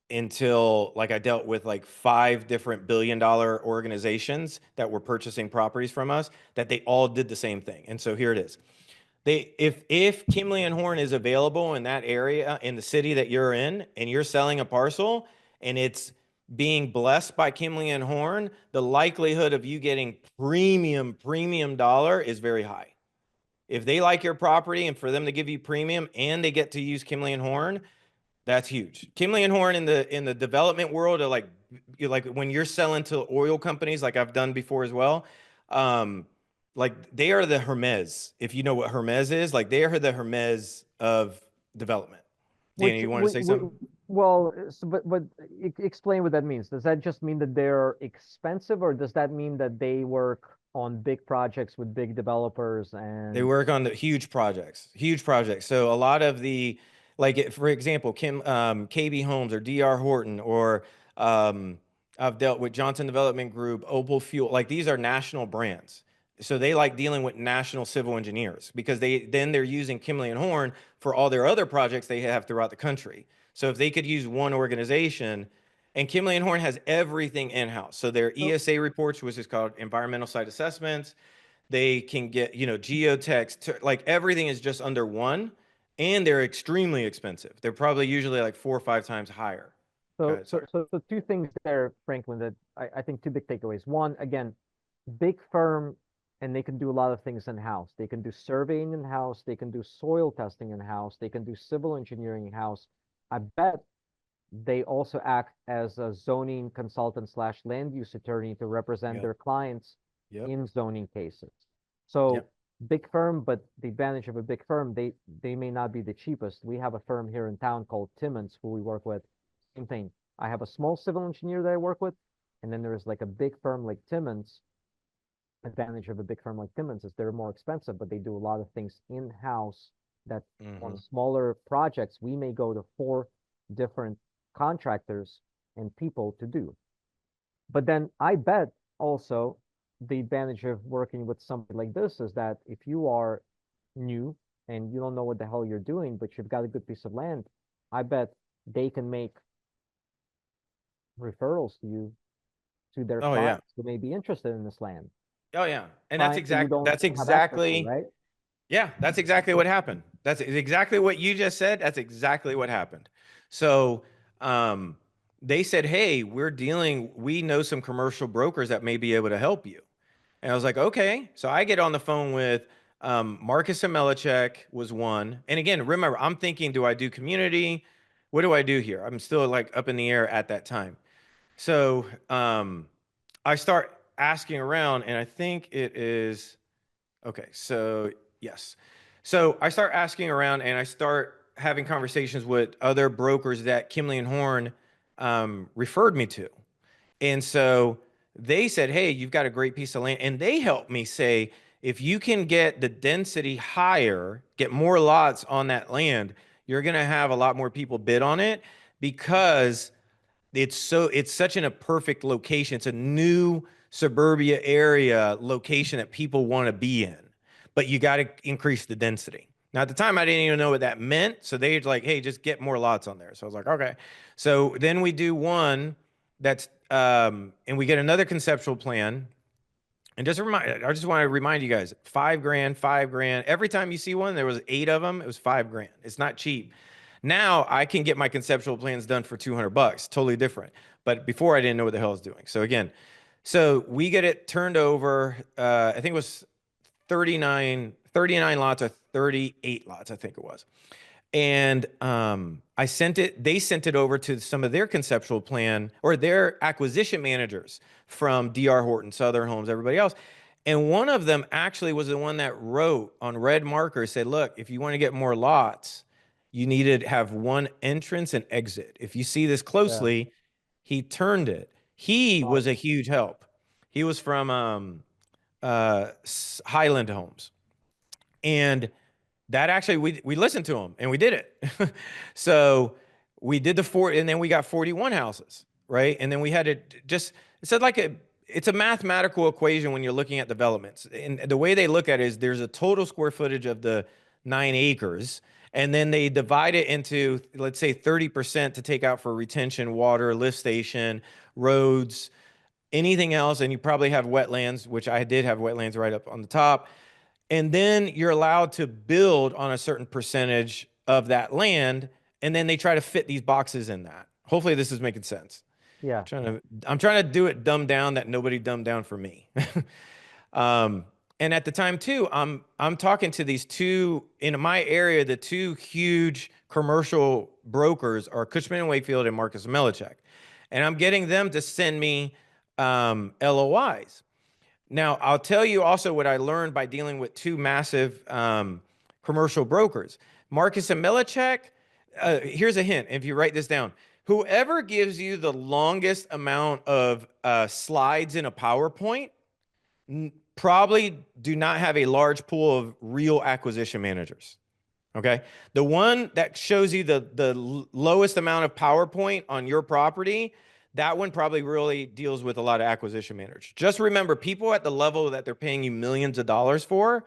until like I dealt with like 5 different billion-dollar organizations that were purchasing properties from us, that they all did the same thing. And so here it is. If Kimley and Horn is available in that area, in the city that you're in, and you're selling a parcel and it's being blessed by Kimley and Horn, the likelihood of you getting premium dollar is very high. If they like your property and for them to give you premium and they get to use Kimley and Horn, that's huge. Kimley and Horn in the development world are like when you're selling to oil companies, like I've done before as well. Like they are the Hermes. If you know what Hermes is, like they are the Hermes of development. Danny, you want to say something? Well, but explain what that means. Does that just mean that they're expensive, or does that mean that they work on big projects with big developers They and work on the huge projects, huge projects. So a lot of the, like, for example, KB Homes or DR Horton, or I've dealt with Johnson Development Group, Opal Fuel. Like these are national brands. So they like dealing with national civil engineers because they're using Kimley and Horn for all their other projects they have throughout the country. So if they could use one organization, and Kimley and Horn has everything in-house. So their ESA reports, which is called environmental site assessments, they can get, geotechs, like everything is just under one, and they're extremely expensive. They're probably usually like 4 or 5 times higher. Go so ahead, so sorry. so, so two things there, Franklin, that I think two big takeaways. One, again, big firm, and they can do a lot of things in-house. They can do surveying in-house, they can do soil testing in-house, they can do civil engineering in-house. I bet they also act as a zoning consultant slash land use attorney to represent Yep. their clients Yep. in zoning cases. So Yep. big firm, but the advantage of a big firm, they may not be the cheapest. We have a firm here in town called Timmons who we work with. Same thing. I have a small civil engineer that I work with, and then there's like a big firm like Timmons. Advantage of a big firm like Timmons is they're more expensive, but they do a lot of things in-house that on Mhm. smaller projects, we may go to 4 different contractors and people to do. But then I bet also the advantage of working with somebody like this is that if you are new and you don't know what the hell you're doing, but you've got a good piece of land, I bet they can make referrals to you, to their Oh, yeah. clients who may be interested in this land. Oh, yeah. And Clients that you don't that's have access to, exactly, right? yeah, that's exactly what happened. That's exactly what you just said. That's exactly what happened. So, they said, hey, we know some commercial brokers that may be able to help you. And I was like, okay. So I get on the phone with Marcus and Melichek was one. And again, remember, I'm thinking, do I do community? What do I do here? I'm still like up in the air at that time. So I start asking around, and I think it is, okay, so yes. So I start asking around and I start having conversations with other brokers that Kimley and Horn referred me to. And so they said, hey, you've got a great piece of land. And they helped me say, If you can get the density higher, get more lots on that land, you're going to have a lot more people bid on it because it's such a perfect location. It's a new suburbia area location that people want to be in, but you got to increase the density. Now, at the time, I didn't even know what that meant. So they're like, hey, just get more lots on there. So I was like, okay. So then we do one that's, and we get another conceptual plan. And I just want to remind you guys, 5 grand, 5 grand. Every time you see one, there was 8 of them. It was 5 grand. It's not cheap. Now I can get my conceptual plans done for 200 bucks, totally different. But before I didn't know what the hell I was doing. So again, so we get it turned over. I think it was 39 lots or 38 lots, I think it was. And they sent it over to some of their conceptual plan or their acquisition managers from DR Horton, Southern Homes, everybody else. And one of them actually was the one that wrote on red marker, said, look, if you want to get more lots, you need to have one entrance and exit. If you see this closely, he turned it. He was a huge help. He was from Highland Homes. And that actually, we listened to him and we did it. So we did and then we got 41 houses, right? And then we had it said it's a mathematical equation when you're looking at developments. And the way they look at it is there's a total square footage of the 9 acres. And then they divide it into, let's say 30% to take out for retention, water, lift station, roads, anything else. And you probably have wetlands, which I did have wetlands right up on the top. And then you're allowed to build on a certain percentage of that land. And then they try to fit these boxes in that. Hopefully this is making sense. Yeah. I'm trying to do it dumbed down that nobody dumbed down for me. And at the time too, I'm talking to these two in my area, the two huge commercial brokers are Cushman & Wakefield and Marcus & Millichek. And I'm getting them to send me LOIs. Now, I'll tell you also what I learned by dealing with two massive commercial brokers. Marcus & Millichek, here's a hint, if you write this down. Whoever gives you the longest amount of slides in a PowerPoint probably do not have a large pool of real acquisition managers, okay? The one that shows you the lowest amount of PowerPoint on your property, that one probably really deals with a lot of acquisition managers. Just remember, people at the level that they're paying you millions of dollars for,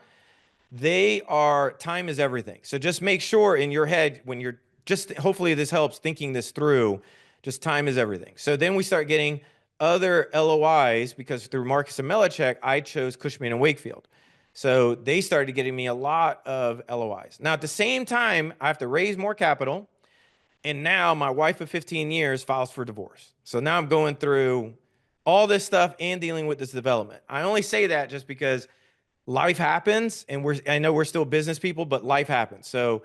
time is everything. So just make sure in your head when you're hopefully this helps thinking this through, just time is everything. So then we start getting other LOIs because through Marcus & Millichek, I chose Cushman & Wakefield. So they started getting me a lot of LOIs. Now at the same time, I have to raise more capital. And now my wife of 15 years files for divorce. So now I'm going through all this stuff and dealing with this development. I only say that just because life happens and I know we're still business people, but life happens. So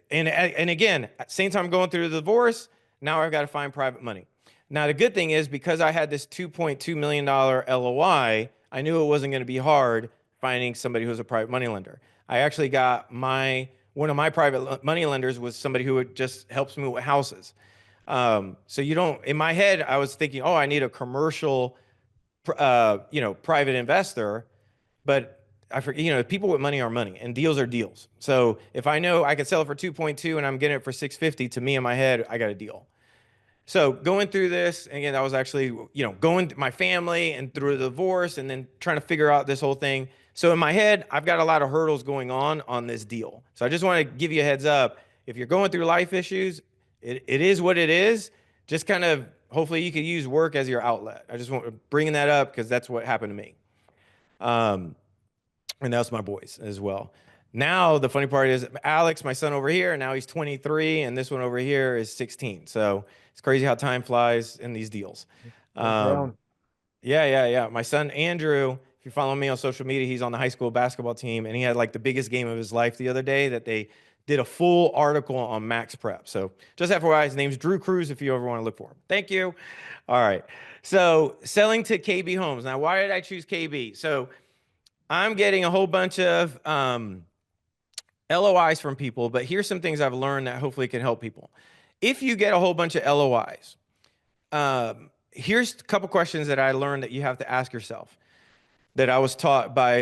and again, at the same time I'm going through the divorce, now I've got to find private money. Now, the good thing is because I had this $2.2 million LOI, I knew it wasn't going to be hard finding somebody who's a private money lender. I actually got one of my private money lenders was somebody who just helps me with houses. So in my head, I was thinking, oh, I need a commercial, private investor, but I forget, people with money are money and deals are deals. So if I know I could sell it for 2.2 and I'm getting it for 650, to me in my head, I got a deal. So going through this, again, I was actually, going to my family and through the divorce and then trying to figure out this whole thing. So in my head, I've got a lot of hurdles going on this deal. So I just want to give you a heads up. If you're going through life issues, it is what it is. Just kind of, hopefully you could use work as your outlet. I just want to bring that up because that's what happened to me. And that's my boys as well. Now, the funny part is Alex, my son over here, now he's 23, and this one over here is 16. So it's crazy how time flies in these deals. Yeah. My son, Andrew, if you follow me on social media, he's on the high school basketball team, and he had like the biggest game of his life the other day that they did a full article on Max Prep. So just FYI, his name's Drew Cruz if you ever want to look for him. Thank you. All right. So selling to KB Homes. Now, why did I choose KB? So I'm getting a whole bunch of LOIs from people, but here's some things I've learned that hopefully can help people. If you get a whole bunch of LOIs, here's a couple questions that I learned that you have to ask yourself. that I was taught by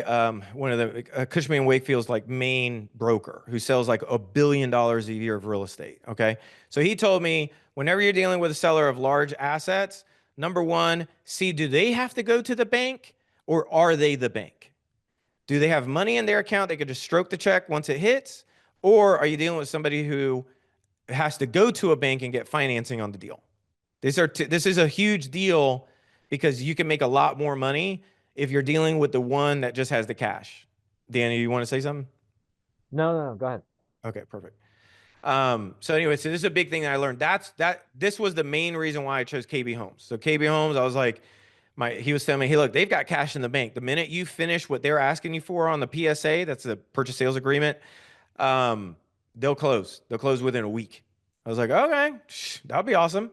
one of the Cushman & Wakefield's like main broker who sells like $1 billion a year of real estate. Okay. So he told me whenever you're dealing with a seller of large assets, number one, see, do they have to go to the bank or are they the bank? Do they have money in their account? They could just stroke the check once it hits. Or are you dealing with somebody who has to go to a bank and get financing on the deal? This is a huge deal because you can make a lot more money if you're dealing with the one that just has the cash. Danny, you want to say something? No, go ahead. Okay, perfect. So anyway, so this is a big thing that I learned. This was the main reason why I chose KB Homes. So KB Homes, I was like, he was telling me, hey, look, they've got cash in the bank. The minute you finish what they're asking you for on the PSA, that's the purchase sales agreement, they'll close. They'll close within a week. I was like, okay, that'll be awesome.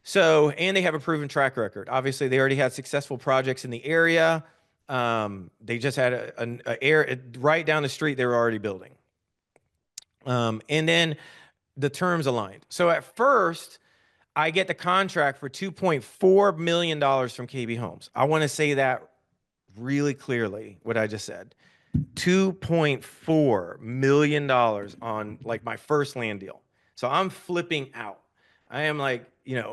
So, and they have a proven track record. Obviously, they already had successful projects in the area. They just had a air right down the street. They were already building. And then the terms aligned. So at first, I get the contract for $2.4 million from KB Homes. I want to say that really clearly, what I just said. $2.4 million on like my first land deal. So I'm flipping out. I am like,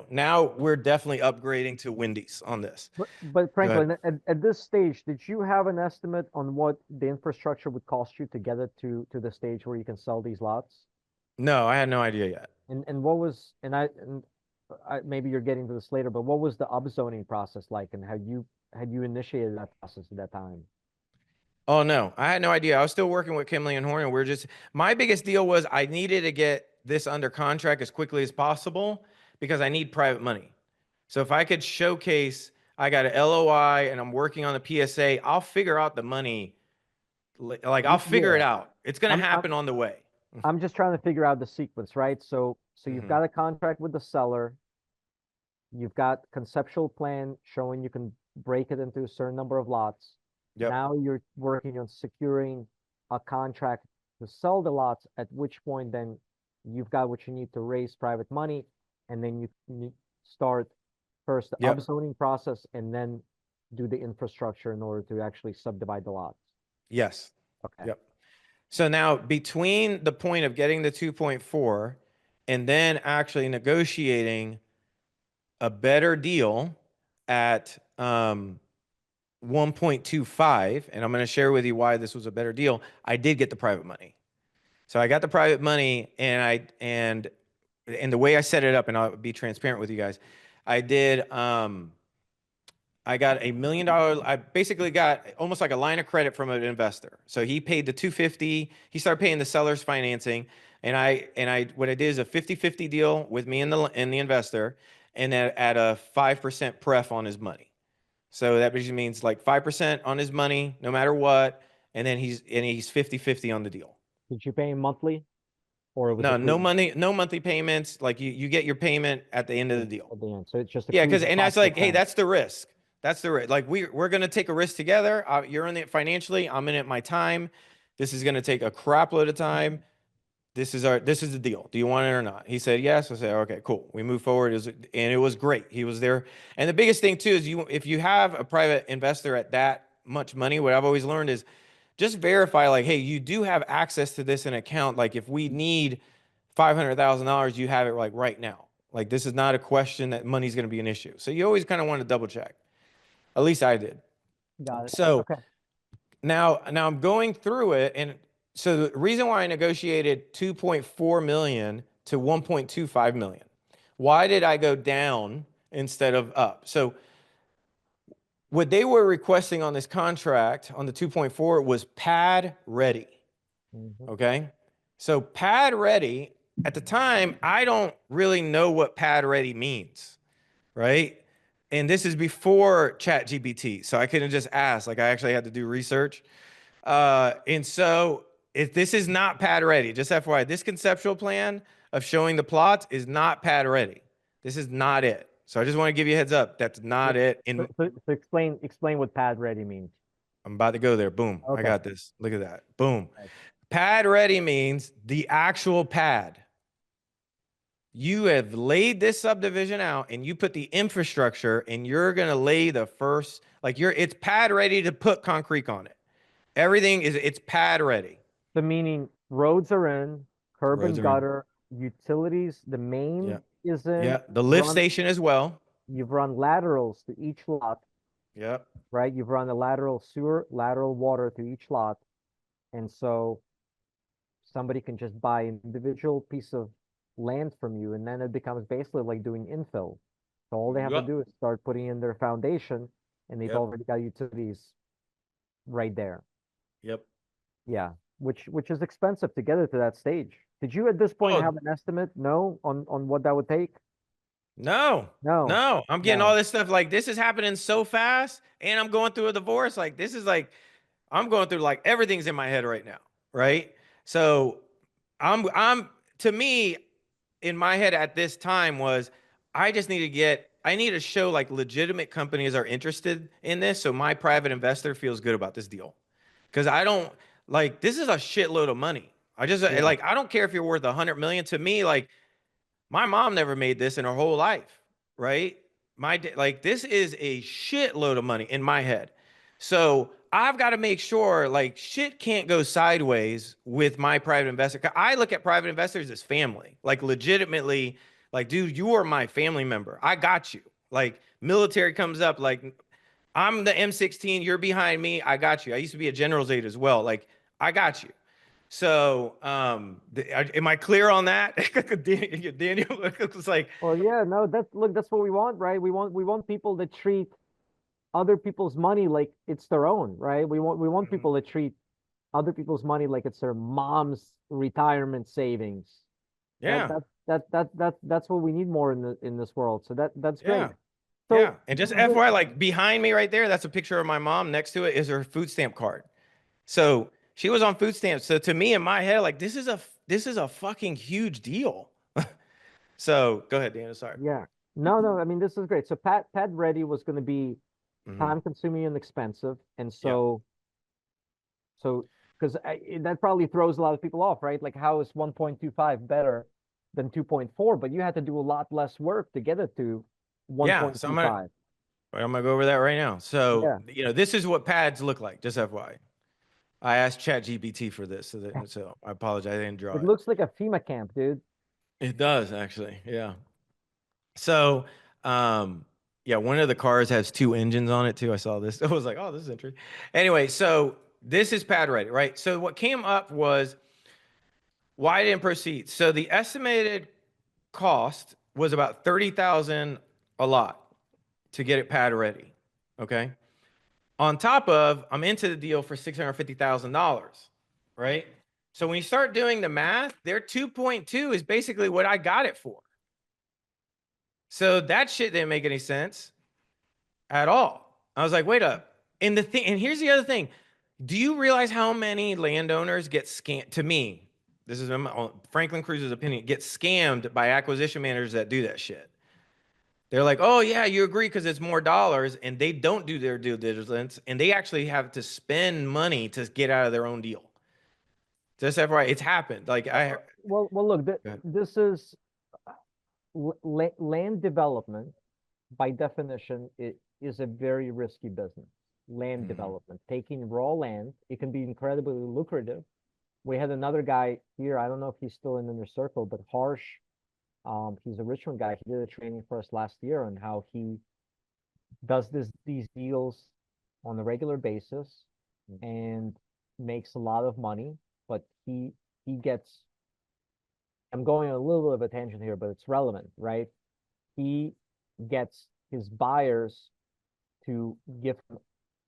now we're definitely upgrading to Wendy's on this. But Franklin, at this stage, did you have an estimate on what the infrastructure would cost you to get it to the stage where you can sell these lots? No, I had no idea yet. And what was, maybe you're getting to this later, but what was the upzoning process like, and had you initiated that process at that time? Oh no, I had no idea. I was still working with Kimley and Horn, and my biggest deal was I needed to get this under contract as quickly as possible because I need private money. So if I could showcase, I got an LOI and I'm working on the PSA, I'll figure out the money. Like I'll figure it out. It's going to happen on the way. I'm just trying to figure out the sequence, right? So you've got a contract with the seller. You've got conceptual plan showing you can break it into a certain number of lots. Yep. Now you're working on securing a contract to sell the lots, at which point then you've got what you need to raise private money, and then you start first the upzoning process and then do the infrastructure in order to actually subdivide the lots. Yes. Okay. Yep. So now between the point of getting the 2.4 and then actually negotiating a better deal at 1.25, and I'm going to share with you why this was a better deal. I did get the private money. So I got the private money, and the way I set it up, and I'll be transparent with you guys, I did I got $1 million. I basically got almost like a line of credit from an investor. So he paid the 250. He started paying the seller's financing, and I what I did is a 50-50 deal with me and the investor, and then at a 5% pref on his money. So that basically means like 5% on his money, no matter what, and then he's 50-50 on the deal. Did you pay him monthly, or was no monthly payments. Like you get your payment at the end of the deal. at the end? So it's just because and that's like, hey, that's the risk. That's the risk. Like we're gonna take a risk together. You're in it financially. I'm in it my time. This is gonna take a crap load of time. This is the deal. Do you want it or not? He said yes. I said okay, cool. We move forward. And it was great. He was there. And the biggest thing too is if you have a private investor at that much money, what I've always learned is just verify like, hey, you do have access to this in account. Like if we need $500,000, you have it like right now. Like this is not a question that money's going to be an issue. So you always kind of want to double check. At least I did. Got it. So okay. now I'm going through it. And so the reason why I negotiated 2.4 million to 1.25 million, why did I go down instead of up? So what they were requesting on this contract on the 2.4 was pad ready. Mhm. Okay. So pad ready at the time, I don't really know what pad ready means. Right. And this is before ChatGPT. So I couldn't just ask, like I actually had to do research. And so if this is not pad ready, just FYI, this conceptual plan of showing the plots is not pad ready. This is not it. So I just want to give you a heads up. That's not it. So explain what pad ready means. I'm about to go there. Boom. Okay. I got this. Look at that. Boom. Right. Pad ready means the actual pad. you have laid this subdivision out and you put the infrastructure and you're going to lay the first, like it's pad ready to put concrete on it. Everything it's pad ready. The meaning roads are in, curb Roads and are in. gutter, utilities, the main Yeah. is in. Yeah. The lift run- station as well. You've run laterals to each lot, Yep. right? You've run a lateral sewer, lateral water to each lot. And so somebody can just buy an individual piece of land from you, and then it becomes basically like doing infill. So all they have to Yep. do is start putting in their foundation, and they've Yep. already got utilities right there. Yep. Yeah, which is expensive to get it to that stage. Did you at this point Oh. have an estimate? No, on what that would take? No, No, no, I'm getting no. all this stuff. Like, this is happening so fast, and I'm going through a divorce. Like, this is like, I'm going through like everything's in my head right now, right? So, I'm to me, in my head at this time was, I just need to I need to show like legitimate companies are interested in this, so my private investor feels good about this deal, because I don't like this is a shitload of money. I just Yeah. like I don't care if you're worth 100 million. To me, like my mom never made this in her whole life, right? Like this is a shitload of money in my head. So I've got to make sure like shit can't go sideways with my private investor. 'Cause I look at private investors as family, like legitimately, like, dude, you are my family member. I got you. Like military comes up, like I'm the M16, you're behind me. I got you. I used to be a general's aide as well. Like I got you. So, am I clear on that? Daniel was like, Well, yeah, no, that's what we want, right? We want people that treat other people's money like it's their own, right? We want people that treat other people's money like it's their mom's retirement savings. yeah, That's what we need more in this world. So that's great. yeah, So yeah. And just FYI, like behind me right there, that's a picture of my mom. Next to it is her food stamp card. So she was on food stamps. So to me, in my head, like this is a fucking huge deal. So go ahead, Daniel. Sorry. yeah, no, I mean this is great. So pad ready was going to be Mhm. time consuming and expensive, and Yeah. so because that probably throws a lot of people off, right? Like how is 1.25 better than 2.4? But you had to do a lot less work to get it to Yeah. So 1.25. I'm gonna go over that right now. So Yeah. this is what pads look like. Just FYI. I asked ChatGPT for this, so I apologize. I didn't draw It it. looks like a FEMA camp, dude. It does actually, yeah. So, yeah, one of the cars has 2 engines on it too. I saw this. I was like, oh, this is interesting. Anyway, so this is pad ready, right? So what came up was why I didn't proceed. So the estimated cost was about 30,000 a lot to get it pad ready. Okay. On top of, I'm into the deal for $650,000, right? So when you start doing the math, their 2.2 is basically what I got it for. So that shit didn't make any sense at all. I was like, wait up. And here's the other thing. Do you realize how many landowners get scammed? To me, this is Franklin Cruz's opinion, get scammed by acquisition managers that do that shit. They're like, oh yeah, you agree because it's more dollars, and they don't do their due diligence, and they actually have to spend money to get out of their own deal. Just FYI, it's happened. Like Well, look, Go ahead. this is land development by definition. It is a very risky business. Land Mhm. development, taking raw land, it can be incredibly lucrative. We had another guy here. I don't know if he's still in the inner circle, but Harsh, he's a Richmond guy. He did a training for us last year on how he does these deals on a regular basis and makes a lot of money, but he gets, I'm going on a little bit of a tangent here, but it's relevant, right? He gets his buyers to give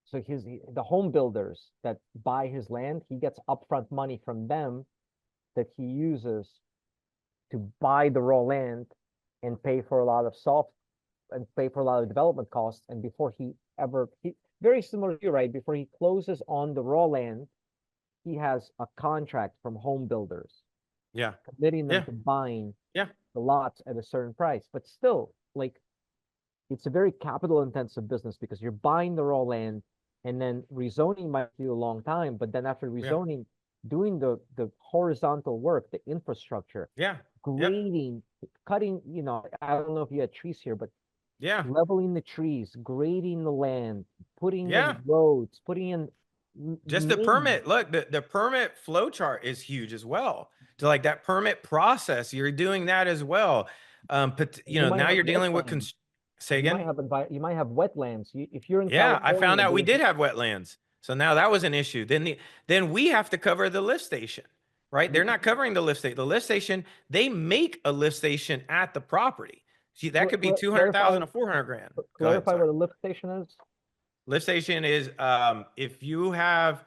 so the home builders that buy his land, he gets upfront money from them that he uses to buy the raw land and pay for a lot of development costs. And before he very similar to you, right? Before he closes on the raw land, he has a contract from home builders Yeah. committing them Yeah. to buying Yeah. the lots at a certain price. But still, like, it's a very capital intensive business because you're buying the raw land and then rezoning might take you a long time. But then after rezoning, doing the horizontal work, the infrastructure, Yeah. Yep. grading cutting, you know, I don't know if you had trees here, but Yeah. leveling the trees, grading the land, putting Yeah. in roads, putting in Just the permit. Look, the permit flow chart is huge as well. To like that permit process, you're doing that as well. But you you know, might now have you're dealing with wetlands. say You might again? have you might have wetlands. If you're in Yeah, I found California, out we there's did have wetlands. So now that was an issue. Then we have to cover the lift station, right? They're not covering the lift station. The lift station, they make a lift station at the property. See, that could be 200,000 or 400 grand. Go ahead, clarify sorry. what a lift station is. Lift station is if you have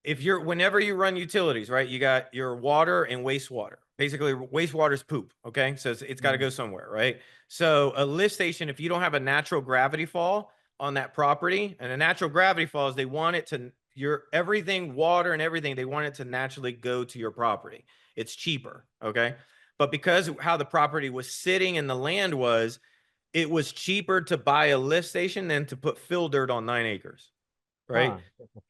if you're whenever you run utilities, right? You got your water and wastewater. Basically, wastewater is poop. Okay, so it's got to go somewhere, right? So a lift station, if you don't have a natural gravity fall on that property, and a natural gravity fall is they want it to your everything, water and everything, they want it to naturally go to your property. It's cheaper, okay? But because how the property was sitting and the land was, it was cheaper to buy a lift station than to put fill dirt on 9 acres, right?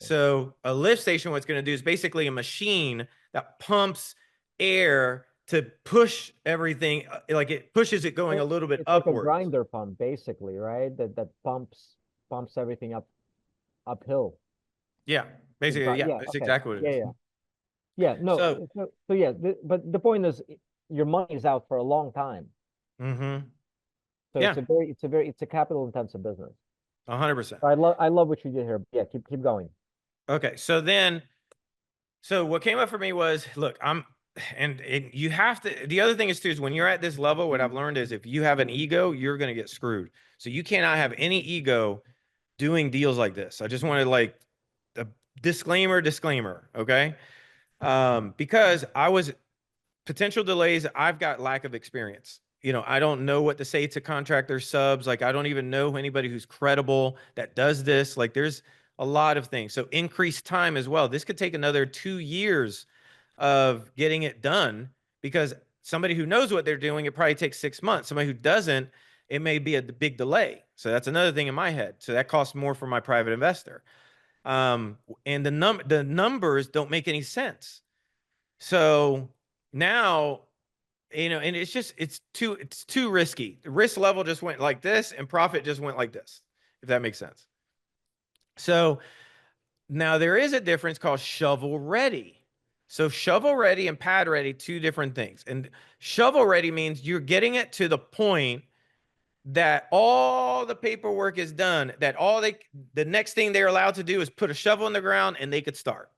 So a lift station, what's going to do is basically a machine that pumps air to push everything, like it pushes it going a little bit It's like a upwards. grinder pump, basically, right? That pumps everything uphill. Yeah, basically, yeah, that's okay. exactly what it is. Yeah, no, So, so yeah, but the point is, your money is out for a long time. mm-hmm, So yeah, it's a capital intensive business. 100%. I love what you did here. Yeah, keep going. Okay, so what came up for me was, look, and you have to, the other thing is too, is when you're at this level, what I've learned is if you have an ego, you're going to get screwed. So you cannot have any ego doing deals like this. I just wanted like a disclaimer. Okay. Because I was potential delays. I've got lack of experience. You know, I don't know what to say to contractor subs. Like, I don't even know anybody who's credible that does this. Like, there's a lot of things. So increased time as well. This could take another 2 years of getting it done because somebody who knows what they're doing, it probably takes 6 months. Somebody who doesn't, it may be a big delay. So that's another thing in my head. So that costs more for my private investor. And the numbers don't make any sense. So now, you know, and it's too risky. The risk level just went like this and profit just went like this, if that makes sense. So now there is a difference called shovel ready. So shovel ready and pad ready, two different things. And shovel ready means you're getting it to the point that all the paperwork is done, that the next thing they're allowed to do is put a shovel in the ground and they could start.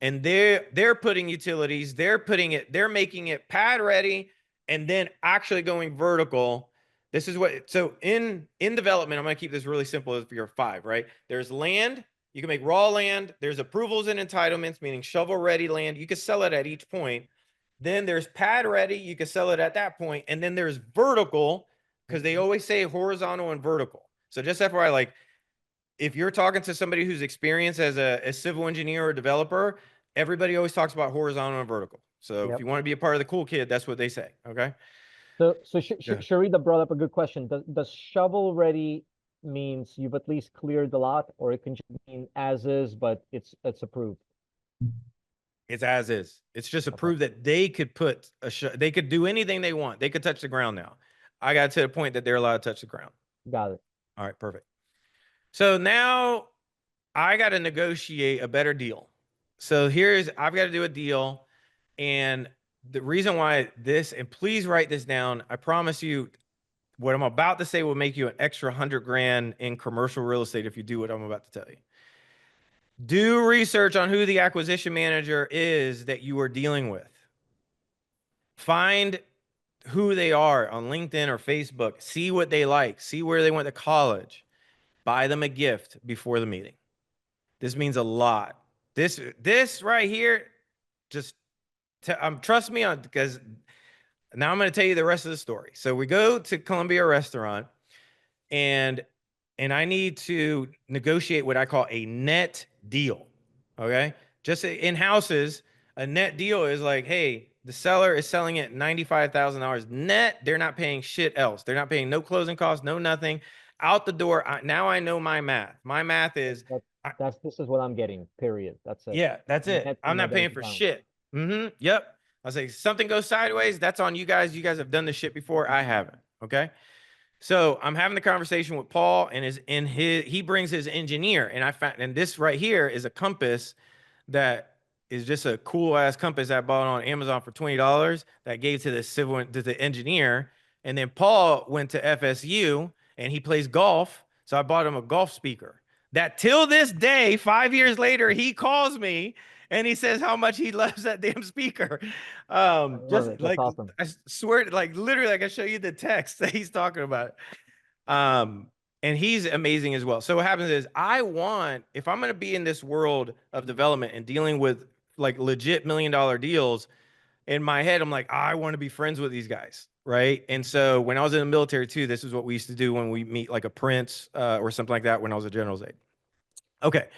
And they're putting utilities, they're making it pad ready and then actually going vertical. This is what, so in development, I'm going to keep this really simple for your 5, right? There's land, you can make raw land, there's approvals and entitlements, meaning shovel ready land. You can sell it at each point. Then there's pad ready, you can sell it at that point. And then there's vertical, because they always say horizontal and vertical. So just FYI, like, if you're talking to somebody who's experienced as a civil engineer or developer, everybody always talks about horizontal and vertical. So if you want to be a part of the cool kid, that's what they say. Okay. So Sharita brought up a good question. Does shovel ready means you've at least cleared the lot, or it can just mean as is, but it's approved? It's as is. It's just approved that they could put they could do anything they want. They could touch the ground now. I got to the point that they're allowed to touch the ground. Got it. All right, perfect. So now I got to negotiate a better deal. So I've got to do a deal. And the reason why and please write this down. I promise you what I'm about to say will make you an extra 100 grand in commercial real estate if you do what I'm about to tell you. Do research on who the acquisition manager is that you are dealing with. Find who they are on LinkedIn or Facebook. See what they like. See where they went to college. Buy them a gift before the meeting. This means a lot. This right here, just trust me on, because now I'm going to tell you the rest of the story. So we go to Columbia Restaurant, and I need to negotiate what I call a net deal. Okay, just in houses, a net deal is like, hey, the seller is selling it $95,000 net. They're not paying shit else. They're not paying no closing costs, no nothing. Out the door. Now I know my math. My math is this is what I'm getting. Period. That's it. Yeah, that's it. Net I'm in my not paying bank for account. shit. Yep. I was like, something goes sideways, that's on you guys. You guys have done this shit before. I haven't. Okay. So I'm having the conversation with Paul, and he brings his engineer, and I found, and this right here is a compass that is just a cool ass compass I bought on Amazon for $20 that gave to the engineer. And then Paul went to FSU and he plays golf. So I bought him a golf speaker that till this day, 5 years later, he calls me and he says how much he loves that damn speaker. love Just it. That's like, awesome. I swear, like literally, I can show you the text that he's talking about. And he's amazing as well. So what happens is if I'm going to be in this world of development and dealing with like legit $1 million deals, in my head, I'm like, I want to be friends with these guys. Right. And so when I was in the military too, this is what we used to do when we meet like a prince or something like that when I was a general's aide. Okay.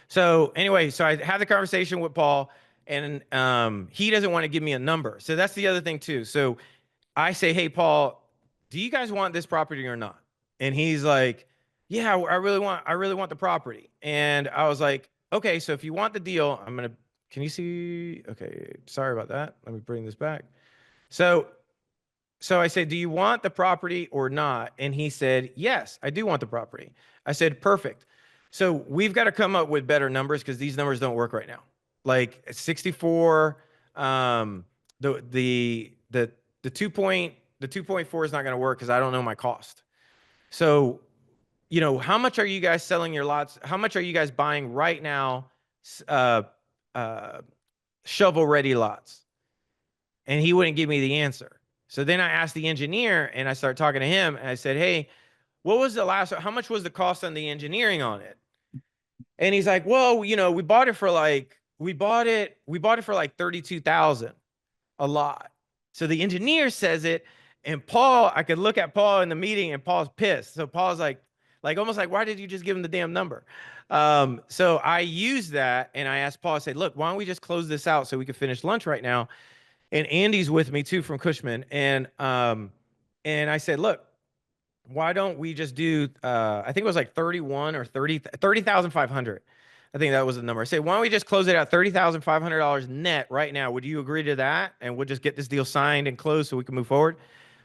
So anyway, so I had the conversation with Paul, and he doesn't want to give me a number. So that's the other thing too. So I say, hey, Paul, do you guys want this property or not? And he's like, yeah, I really want the property. And I was like, okay, so if you want the deal, can you see? Okay, sorry about that. Let me bring this back. So I said, do you want the property or not? And he said, yes, I do want the property. I said, perfect. So we've got to come up with better numbers because these numbers don't work right now. Like 64, the 2.4 is not going to work because I don't know my cost. So, how much are you guys selling your lots? How much are you guys buying right now? Shovel ready lots. And he wouldn't give me the answer. So then I asked the engineer and I started talking to him and I said, hey, how much was the cost on the engineering on it? And he's like, well, we bought it for like 32,000 a lot. So the engineer says it, and Paul, I could look at Paul in the meeting and Paul's pissed. So Paul's like almost like, why did you just give him the damn number? So I used that and I asked Paul, I said, look, why don't we just close this out so we can finish lunch right now? And Andy's with me too from Cushman. And I said, look, why don't we just do, I think it was like 31 or 30,500. I think that was the number. I said, why don't we just close it at $30,500 net right now? Would you agree to that? And we'll just get this deal signed and closed so we can move forward.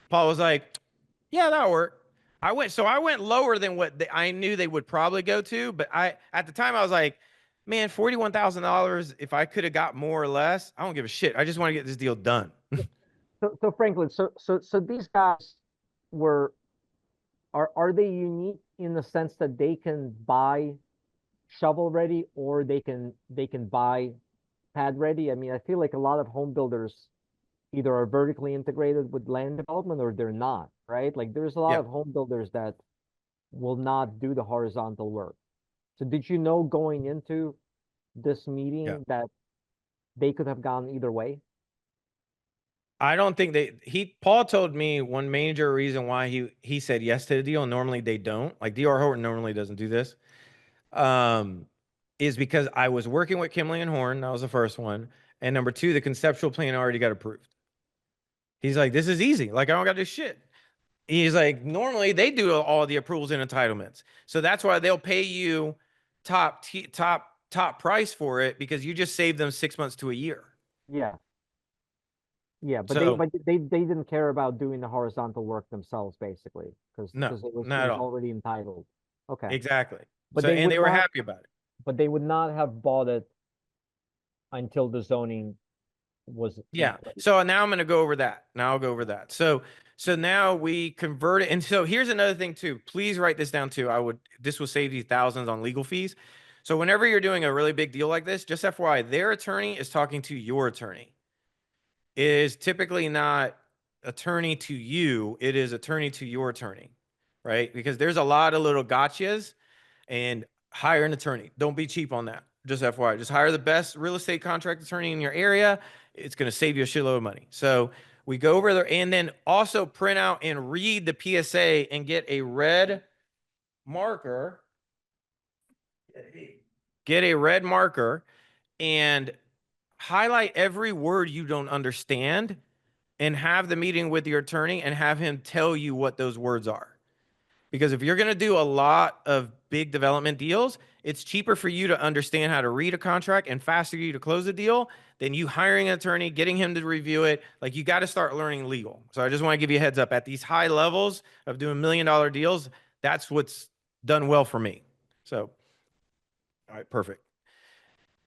Paul was like, yeah, that'll work. I went lower than what I knew they would probably go to. But at the time I was like, man, $41,000. If I could have got more or less, I don't give a shit. I just want to get this deal done. So Franklin, so these guys are they unique in the sense that they can buy shovel ready or they can buy pad ready? I mean, I feel like a lot of home builders either are vertically integrated with land development or they're not, right? Like there's a lot Yeah. of home builders that will not do the horizontal work. So did you know going into this meeting that they could have gone either way? I don't think Paul told me one major reason why he said yes to the deal. Normally they don't. Like D.R. Horton normally doesn't do this. Is because I was working with Kimley and Horn. That was the first one. And number two, the conceptual plan already got approved. He's like, this is easy. Like, I don't got to do shit. He's like, normally they do all the approvals and entitlements. So that's why they'll pay you top price for it because you just saved them 6 months to a year. Yeah. Yeah, but So- they didn't care about doing the horizontal work themselves, basically, because No, it was not at all. already entitled. Okay, Exactly. But So, they and would they were not- happy about it. but they would not have bought it until the zoning was in Yeah. place. So now I'm going to go over that. Now I'll go over that. So now we convert it. And so here's another thing too. Please write this down too. This will save you thousands on legal fees. So whenever you're doing a really big deal like this, just FYI, their attorney is talking to your attorney. It is typically not attorney to you. It is attorney to your attorney, right? Because there's a lot of little gotchas, and hire an attorney. Don't be cheap on that. Just FYI, just hire the best real estate contract attorney in your area. It's going to save you a shitload of money. So we go over there and then also print out and read the PSA and get a red marker. Get a red marker and highlight every word you don't understand and have the meeting with your attorney and have him tell you what those words are. Because if you're going to do a lot of big development deals, it's cheaper for you to understand how to read a contract and faster you to close a deal than you hiring an attorney, getting him to review it. Like you got to start learning legal. So I just want to give you a heads up at these high levels of doing $1 million deals. That's what's done well for me. So, all right, perfect.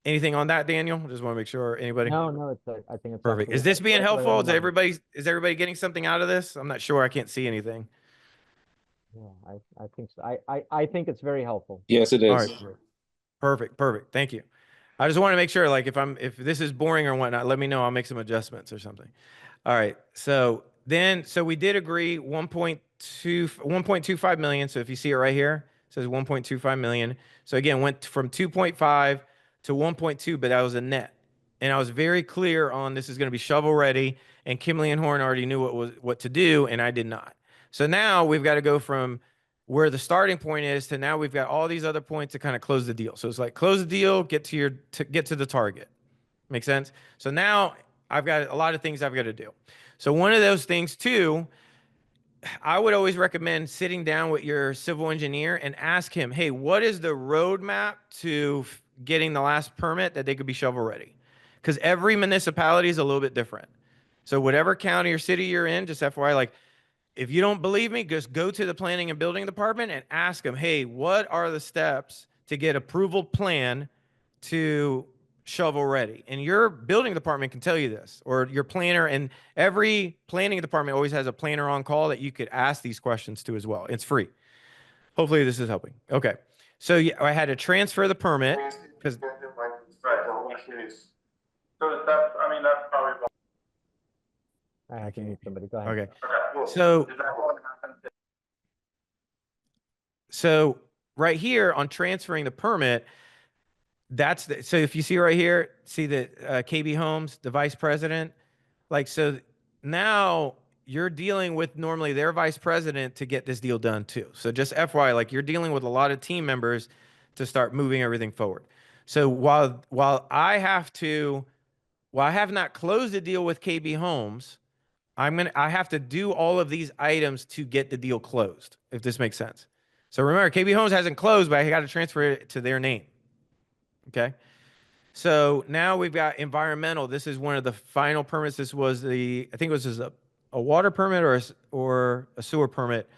Anything on that, Daniel? Just want to make sure anybody. No, it's I think it's Perfect. Is absolutely this being right helpful? on Is the money. everybody getting something out of this? I'm not sure. I can't see anything. Yeah, I think so. I think it's very helpful. Yes, it All is. right. Perfect. Thank you. I just want to make sure, like, if this is boring or whatnot, let me know. I'll make some adjustments or something. All right. So we did agree 1.25 million. So if you see it right here, it says 1.25 million. So again, went from 2.5 to 1.2, but that was a net. And I was very clear on this is going to be shovel ready. And Kimley and Horn already knew what to do, and I did not. So now we've got to go from where the starting point is to now we've got all these other points to kind of close the deal. So it's like close the deal, get to the target. Make sense? So now I've got a lot of things I've got to do. So one of those things too, I would always recommend sitting down with your civil engineer and ask him, hey, what is the roadmap to getting the last permit that they could be shovel ready? Because every municipality is a little bit different. So whatever county or city you're in, just FYI, like if you don't believe me, just go to the planning and building department and ask them, hey, what are the steps to get approval plan to shovel ready? And your building department can tell you this, or your planner, and every planning department always has a planner on call that you could ask these questions to as well. It's free. Hopefully this is helping. Okay. So yeah, I had to transfer the permit because So that's, I mean, that's probably. I have to mute somebody. Go ahead. okay. So right here on transferring the permit, so if you see right here, see that KB Holmes, the vice president, like, so now you're dealing with normally their vice president to get this deal done too. So just FYI, like you're dealing with a lot of team members to start moving everything forward. So while I have not closed the deal with KB Holmes, I have to do all of these items to get the deal closed, if this makes sense. So remember, KB Homes hasn't closed, but I got to transfer it to their name. Okay. So now we've got environmental. This is one of the final permits. This was I think it was a water permit or a sewer permit.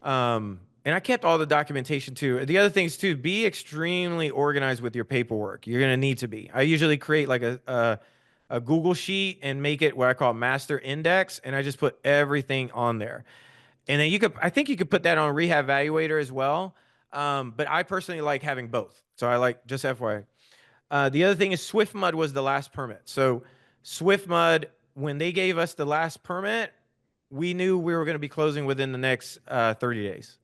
And I kept all the documentation too. The other things too, be extremely organized with your paperwork. You're going to need to be. I usually create like a Google sheet and make it what I call master index. And I just put everything on there. And then I think you could put that on Rehab Evaluator as well. But I personally like having both. So I like, just FYI. The other thing is Swift Mud was the last permit. So Swift Mud, when they gave us the last permit, we knew we were going to be closing within the next 30 days.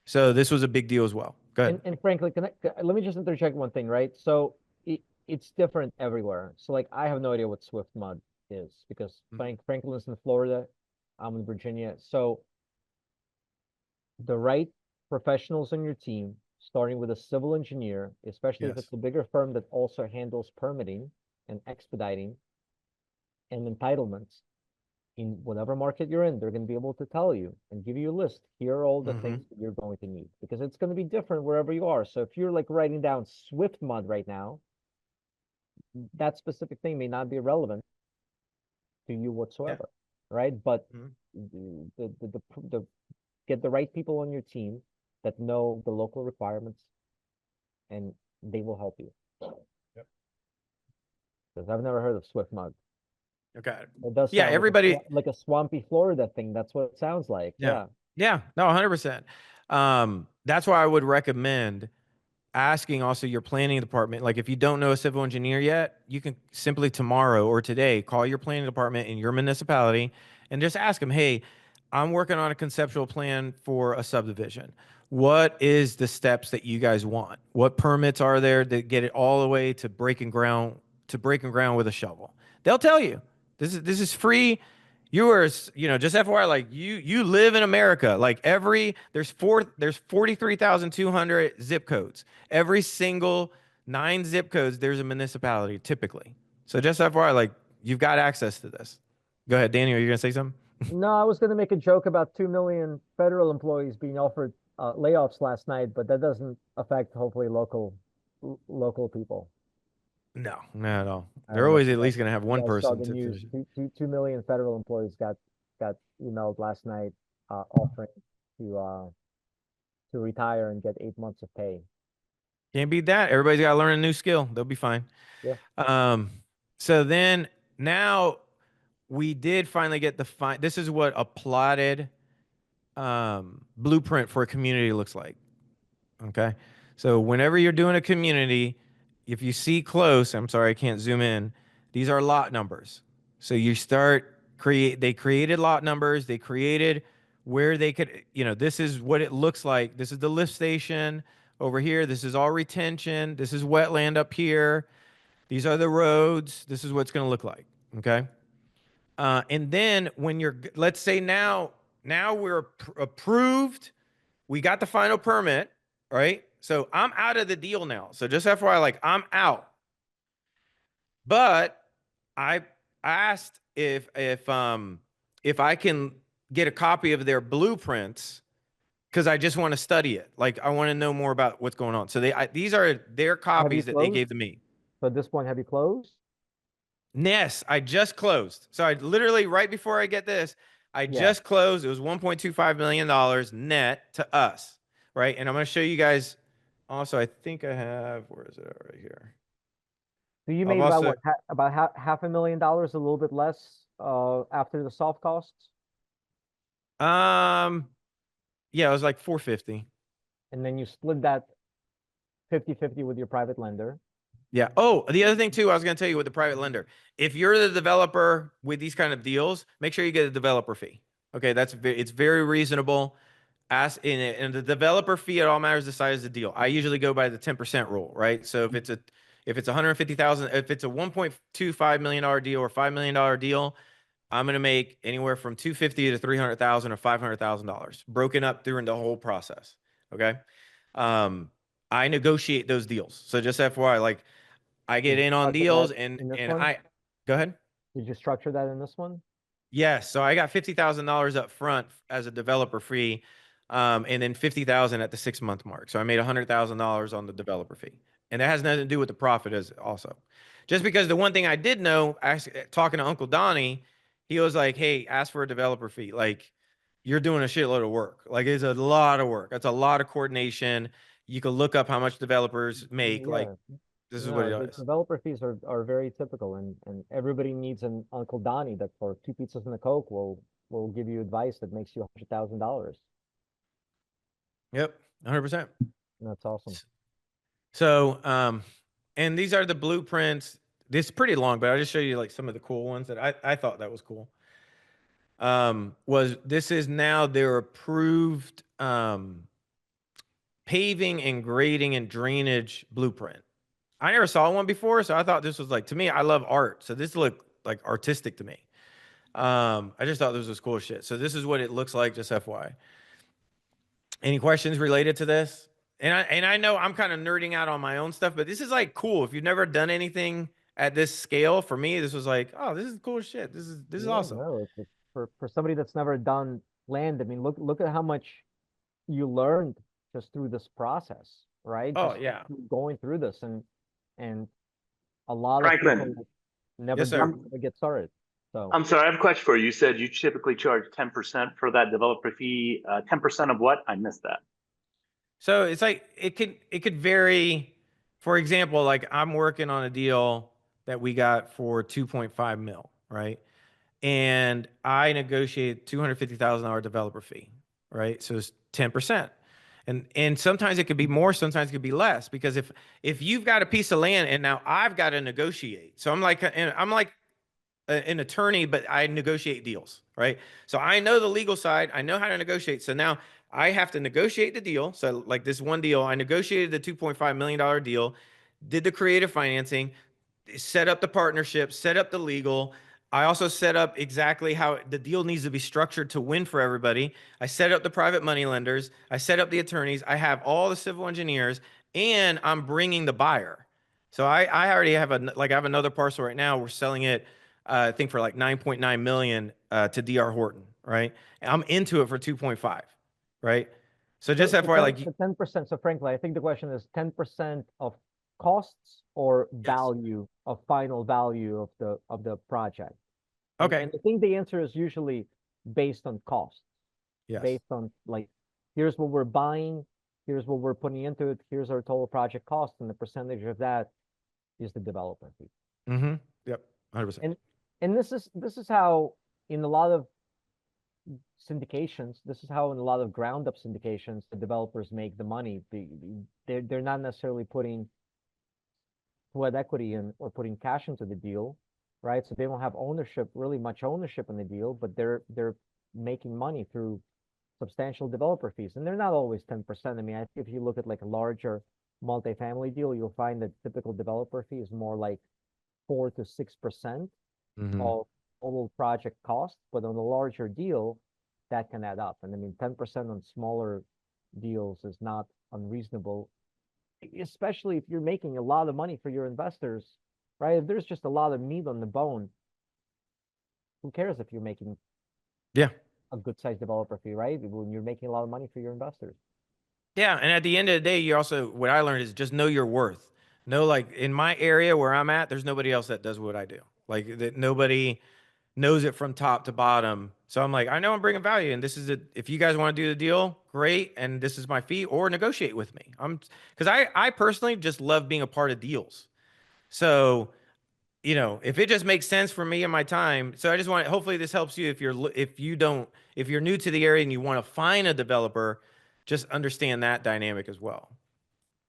So this was a big deal as well. Go ahead. And frankly, let me just interject one thing, right? So it's different everywhere. So like, I have no idea what Swift Mud is because Franklin's in Florida, I'm in Virginia. So the right professionals on your team, starting with a civil engineer, especially if Yes. it's a bigger firm that also handles permitting and expediting and entitlements, in whatever market you're in, they're going to be able to tell you and give you a list. Here are all the things that you're going to need because it's going to be different wherever you are. So if you're like writing down Swift Mud right now, that specific thing may not be relevant to you whatsoever, right? But the get the right people on your team that know the local requirements, and they will help you. Because I've never heard of Swift Mud. Okay. It does Yeah, sound everybody. like a swampy Florida thing. That's what it sounds like. Yeah. Yeah. No, 100%. That's why I would recommend asking also your planning department. Like if you don't know a civil engineer yet, you can simply tomorrow or today call your planning department in your municipality and just ask them, hey, I'm working on a conceptual plan for a subdivision. What is the steps that you guys want? What permits are there that get it all the way to breaking ground with a shovel? They'll tell you. This is free. Just FYI, like you live in America. Like there's 43,200 zip codes. Every single 9 zip codes, there's a municipality typically. So just FYI, like you've got access to this. Go ahead, Daniel. You're gonna say something? No, I was going to make a joke about 2 million federal employees being offered layoffs last night, but that doesn't affect hopefully local people. No, not at all. I They're don't know always if at least going to have you one guys saw person the to news. finish it. 2 million federal employees got emailed last night offering to retire and get 8 months of pay. Can't beat that. Everybody's got to learn a new skill. They'll be fine. Yeah. Um, so then now we did finally get the this is what a plotted blueprint for a community looks like. Okay. So whenever you're doing a community, if you see close, I'm sorry, I can't zoom in. These are lot numbers. So you they created lot numbers. They created where they could, this is what it looks like. This is the lift station over here. This is all retention. This is wetland up here. These are the roads. This is what it's going to look like. Okay. And then when let's say now we're approved, we got the final permit, right? So I'm out of the deal now. So just FYI, like I'm out. But I asked if I can get a copy of their blueprints because I just want to study it. Like I want to know more about what's going on. So these are their Have you copies that they closed? gave to me. So at this point, have you closed? Yes, I just closed. So I literally right before I get this, I Yeah. just closed. It was $1.25 million net to us, right? And I'm going to show you guys. Also, I think I have. Where is it right here? So you I've made about also- what? About $500,000, a little bit less after the soft costs, Yeah, it was like 450. and then you split that 50-50 with your private lender. Yeah. Oh, the other thing too, I was going to tell you with the private lender, if you're the developer with these kind of deals, make sure you get a developer fee. Okay, it's very reasonable. In the developer fee, it all matters the size of the deal. I usually go by the 10% rule, right? So if it's 150,000, if it's a $1.25 million deal or $5 million deal, I'm going to make anywhere from 250 to 300,000 or $500,000 broken up during the whole process. Okay. I negotiate those deals. So just FYI, like I get Did you in on structure deals that and in this and one? I go ahead. Did you structure that in this one? Yes. So I got $50,000 up front as a developer fee, and then 50,000 at the 6 month mark. So I made $100,000 on the developer fee, and that has nothing to do with the profit as also. Just because the one thing I did know, talking to Uncle Donnie, he was like, "Hey, ask for a developer fee. Like, you're doing a shitload of work. Like, it's a lot of work. It's a lot of coordination. You can look up how much developers make. Like, Yeah. this is what it No, the is." developer fees are very typical, and everybody needs an Uncle Donnie that for 2 pizzas and a Coke will give you advice that makes you $100,000. Yep, 100%. That's awesome. So, and these are the blueprints. This is pretty long, but I'll just show you like some of the cool ones that I thought that was cool. This is now their approved paving and grading and drainage blueprint. I never saw one before, so I thought this was like, to me, I love art. So this looked like artistic to me. I just thought this was cool shit. So this is what it looks like, just FYI. Any questions related to this? And I know I'm kind of nerding out on my own stuff, but this is like cool. If you've never done anything at this scale, for me, this was like, oh, this is cool shit. This is Yeah, awesome. no, it's for somebody that's never done land. I mean, look at how much you learned just through this process, right? Oh Just yeah. through going through this, and a lot of Franklin. people never Yes, sir. get started. So I'm sorry, I have a question for you. You said you typically charge 10% for that developer fee. 10% of what? I missed that. So it's like it could vary. For example, like I'm working on a deal that we got for 2.5 mil, right? And I negotiate $250,000 developer fee, right? So it's 10%. And sometimes it could be more, sometimes it could be less, because if you've got a piece of land and now I've got to negotiate. So I'm like an attorney, but I negotiate deals, right? So I know the legal side, I know how to negotiate. So now I have to negotiate the deal. So like this one deal, I negotiated the $2.5 million deal, did the creative financing, set up the partnership, set up the legal. I also set up exactly how the deal needs to be structured to win for everybody. I set up the private money lenders. I set up the attorneys. I have all the civil engineers, and I'm bringing the buyer. So I already have I have another parcel right now. We're selling it I think for like 9.9 million to DR Horton, right? And I'm into it for 2.5, right? So just FYI, like, the 10%. So frankly, I think the question is 10% of costs or yes. value of final value of the project. Okay. And I think the answer is usually based on costs. Yes. Based on like, here's what we're buying, here's what we're putting into it, here's our total project cost, and the percentage of that is the development fee. Mm-hmm. Yep. 100%. And this is how in a lot of syndications, this is how in a lot of ground up syndications, the developers make the money. They're not necessarily putting sweat equity in or putting cash into the deal, right? So they don't have ownership, really much ownership in the deal, but they're making money through substantial developer fees. And they're not always 10%. I mean, if you look at like a larger multifamily deal, you'll find that typical developer fee is more like 4 to 6% Mm-hmm. of total project cost. But on a larger deal, that can add up. And I mean, 10% on smaller deals is not unreasonable, especially if you're making a lot of money for your investors, right? If there's just a lot of meat on the bone, who cares if you're making Yeah. a good sized developer fee, right? When you're making a lot of money for your investors. Yeah. And at the end of the day, you also, what I learned is just know your worth. Know, like, in my area where I'm at, there's nobody else that does what I do. Like, that nobody knows it from top to bottom. So I'm like, I know I'm bringing value, and this is it. If you guys want to do the deal, great, and this is my fee, or negotiate with me. Because I personally just love being a part of deals. So, you know, if it just makes sense for me and my time. So I just want, hopefully this helps you if you're new to the area and you want to find a developer, just understand that dynamic as well.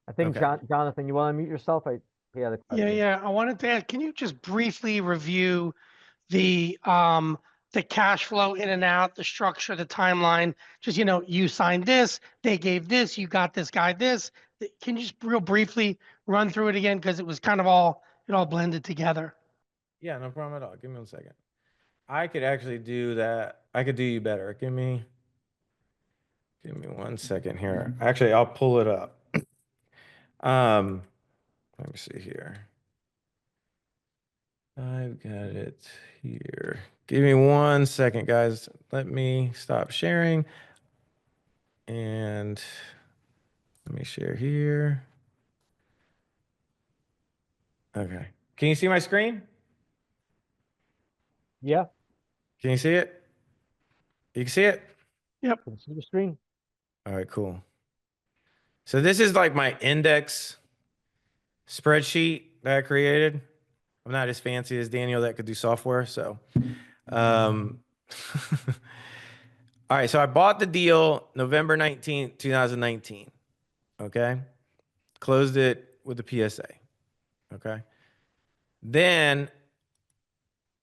I think Okay. Jonathan, you want to mute yourself? Yeah, the question. Yeah. I wanted to ask, can you just briefly review the cash flow in and out, the structure, the timeline? Just, you signed this, they gave this, you got this guy this. Can you just real briefly run through it again? Because it was kind of it all blended together. Yeah, no problem at all. Give me 1 second. I could actually do that. I could do you better. Give me 1 second here. Actually, I'll pull it up. Let me see here. I've got it here. Give me 1 second, guys. Let me stop sharing. And let me share here. Okay. Can you see my screen? Yeah, Can you see it? You can see it? Yep. can you see your screen? All right, cool. So this is like my index spreadsheet that I created. I'm not as fancy as Daniel that could do software. So, all right. So I bought the deal November 19th, 2019. Okay. Closed it with the PSA. Okay. Then,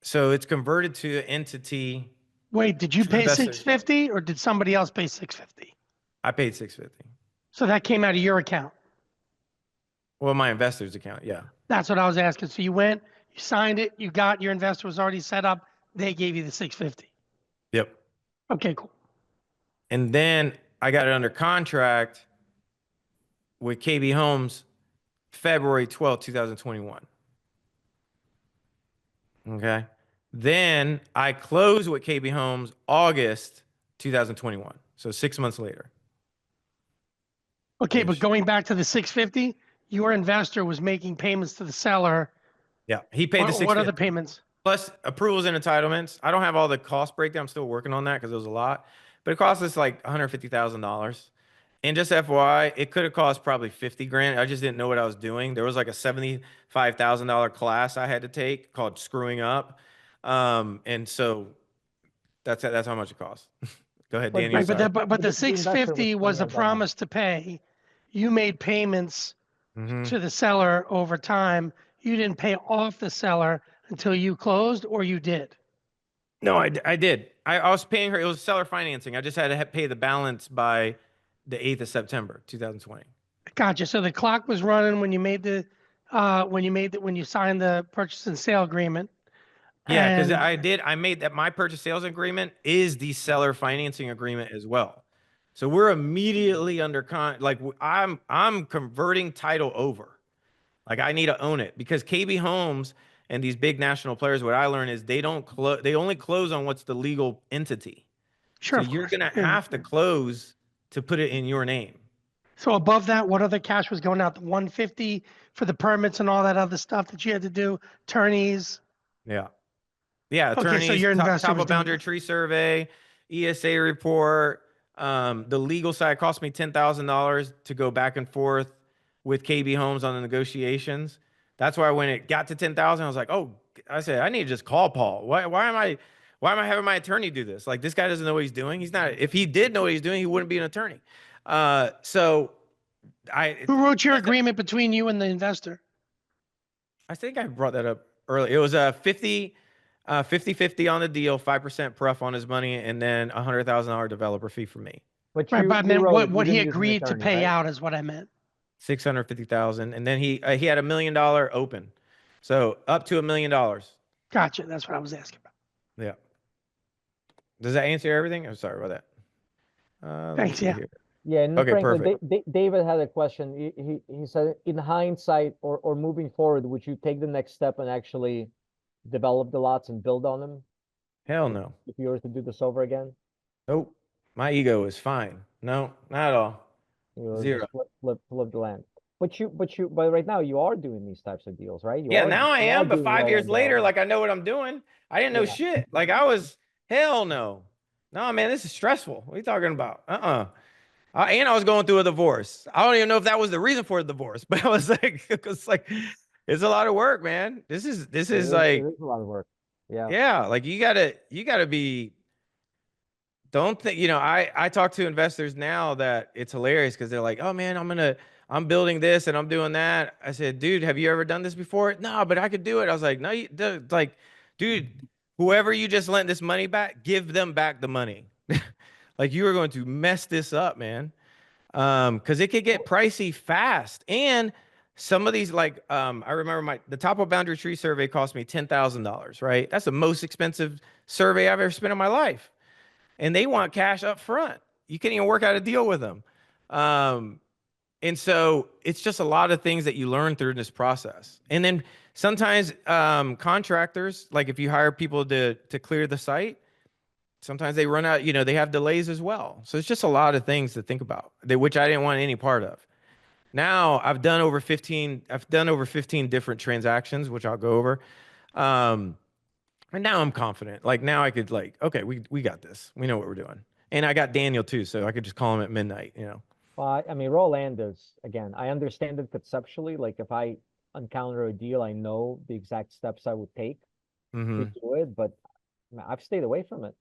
so it's converted to an entity. Wait, did you True pay investors. 650 or did somebody else pay 650? I paid 650. So that came out of your account. Well, my investor's account. Yeah. That's what I was asking. So you went, you signed it, you got your investor was already set up. They gave you the 650. Yep. Okay, cool. And then I got it under contract with KB Homes February 12th, 2021. Okay. Then I closed with KB Homes August 2021. So 6 months later. Okay, but Ish. going back to the 650, your investor was making payments to the seller. Yeah. He paid the What are the 650 payments? plus approvals and entitlements. I don't have all the cost breakdown. I'm still working on that because it was a lot, but it cost us like $150,000. And just FYI, it could have cost probably 50 grand. I just didn't know what I was doing. There was like a $75,000 class I had to take called Screwing Up. And so that's how much it costs. Go ahead, But Daniel. Right, Sorry. but the the investor 650 was a paying that money. promise to pay. You made payments Mhm. to the seller over time. You didn't pay off the seller until you closed, or you did? No, I did. I was paying her. It was seller financing. I just had to pay the balance by the 8th of September, 2020. Gotcha. So the clock was running when you made when you signed the purchase and sale agreement. Yeah, because And I made that my purchase sales agreement is the seller financing agreement as well. So we're immediately under I'm converting title over. Like I need to own it because KB Homes and these big national players, what I learned is they don't close. They only close on what's the legal entity. Sure, So of you're course. gonna Yeah. have to close to put it in your name. So above that, what other cash was going out? The 150 for the permits and all that other stuff that you had to do, attorneys. Yeah. Yeah, Okay, so attorneys, your investor top was of doing boundary that. tree survey, ESA report. The legal side cost me $10,000 to go back and forth with KB Homes on the negotiations. That's why when it got to 10,000, I was like, oh, I said I need to just call Paul. Why am I having my attorney do this? Like this guy doesn't know what he's doing. He's not. If he did know what he's doing, he wouldn't be an attorney. So Who wrote your agreement between you and the investor? I think I brought that up early. It was a 50 on the deal, 5% pref on his money, and then $100,000 developer fee for me. But Right, but I you meant wrote it. You what he didn't use an agreed to attorney, pay right? out is what I meant. 650,000, and then he had $1 million open, so up to $1 million. Gotcha. That's what I was asking about. Yeah. Does that answer everything? I'm sorry about that. Let me Thanks. see Yeah. here. Yeah, and Okay, frankly, perfect. David had a question. He said, in hindsight or moving forward, would you take the next step and actually develop the lots and build on them Hell no. if you were to do this over again? Nope. My ego is fine. No, not at all. You know, Zero. just flip the land. But right now you are doing these types of deals, right? Yeah, now I you are am, but doing 5 roll years and later, down. like I know what I'm doing. I didn't know Yeah. shit. Like I was, hell no. No, man, this is stressful. What are you talking about? And I was going through a divorce. I don't even know if that was the reason for the divorce, but I was like, it's like, it's a lot of work, man. This is It like, is a lot of work. Yeah. yeah, like you gotta be, don't think, I talk to investors now that it's hilarious because they're like, oh man, I'm building this and I'm doing that. I said, dude, have you ever done this before? No, but I could do it. I was like, no, dude, whoever you just lent this money back, give them back the money. Like you are going to mess this up, man. Because it could get pricey fast. And some of these, like, I remember the top of boundary tree survey cost me $10,000, right? That's the most expensive survey I've ever spent in my life. And they want cash up front. You can't even work out a deal with them. And so it's just a lot of things that you learn through this process. And then sometimes contractors, like if you hire people to clear the site, sometimes they run out, they have delays as well. So it's just a lot of things to think about, which I didn't want any part of. Now I've done over 15 different transactions, which I'll go over. And now I'm confident. Like now I could okay, we got this. We know what we're doing. And I got Daniel too, so I could just call him at midnight. Well, I mean, raw land is, again, I understand it conceptually. Like if I encounter a deal, I know the exact steps I would take to do it, but I've stayed away from it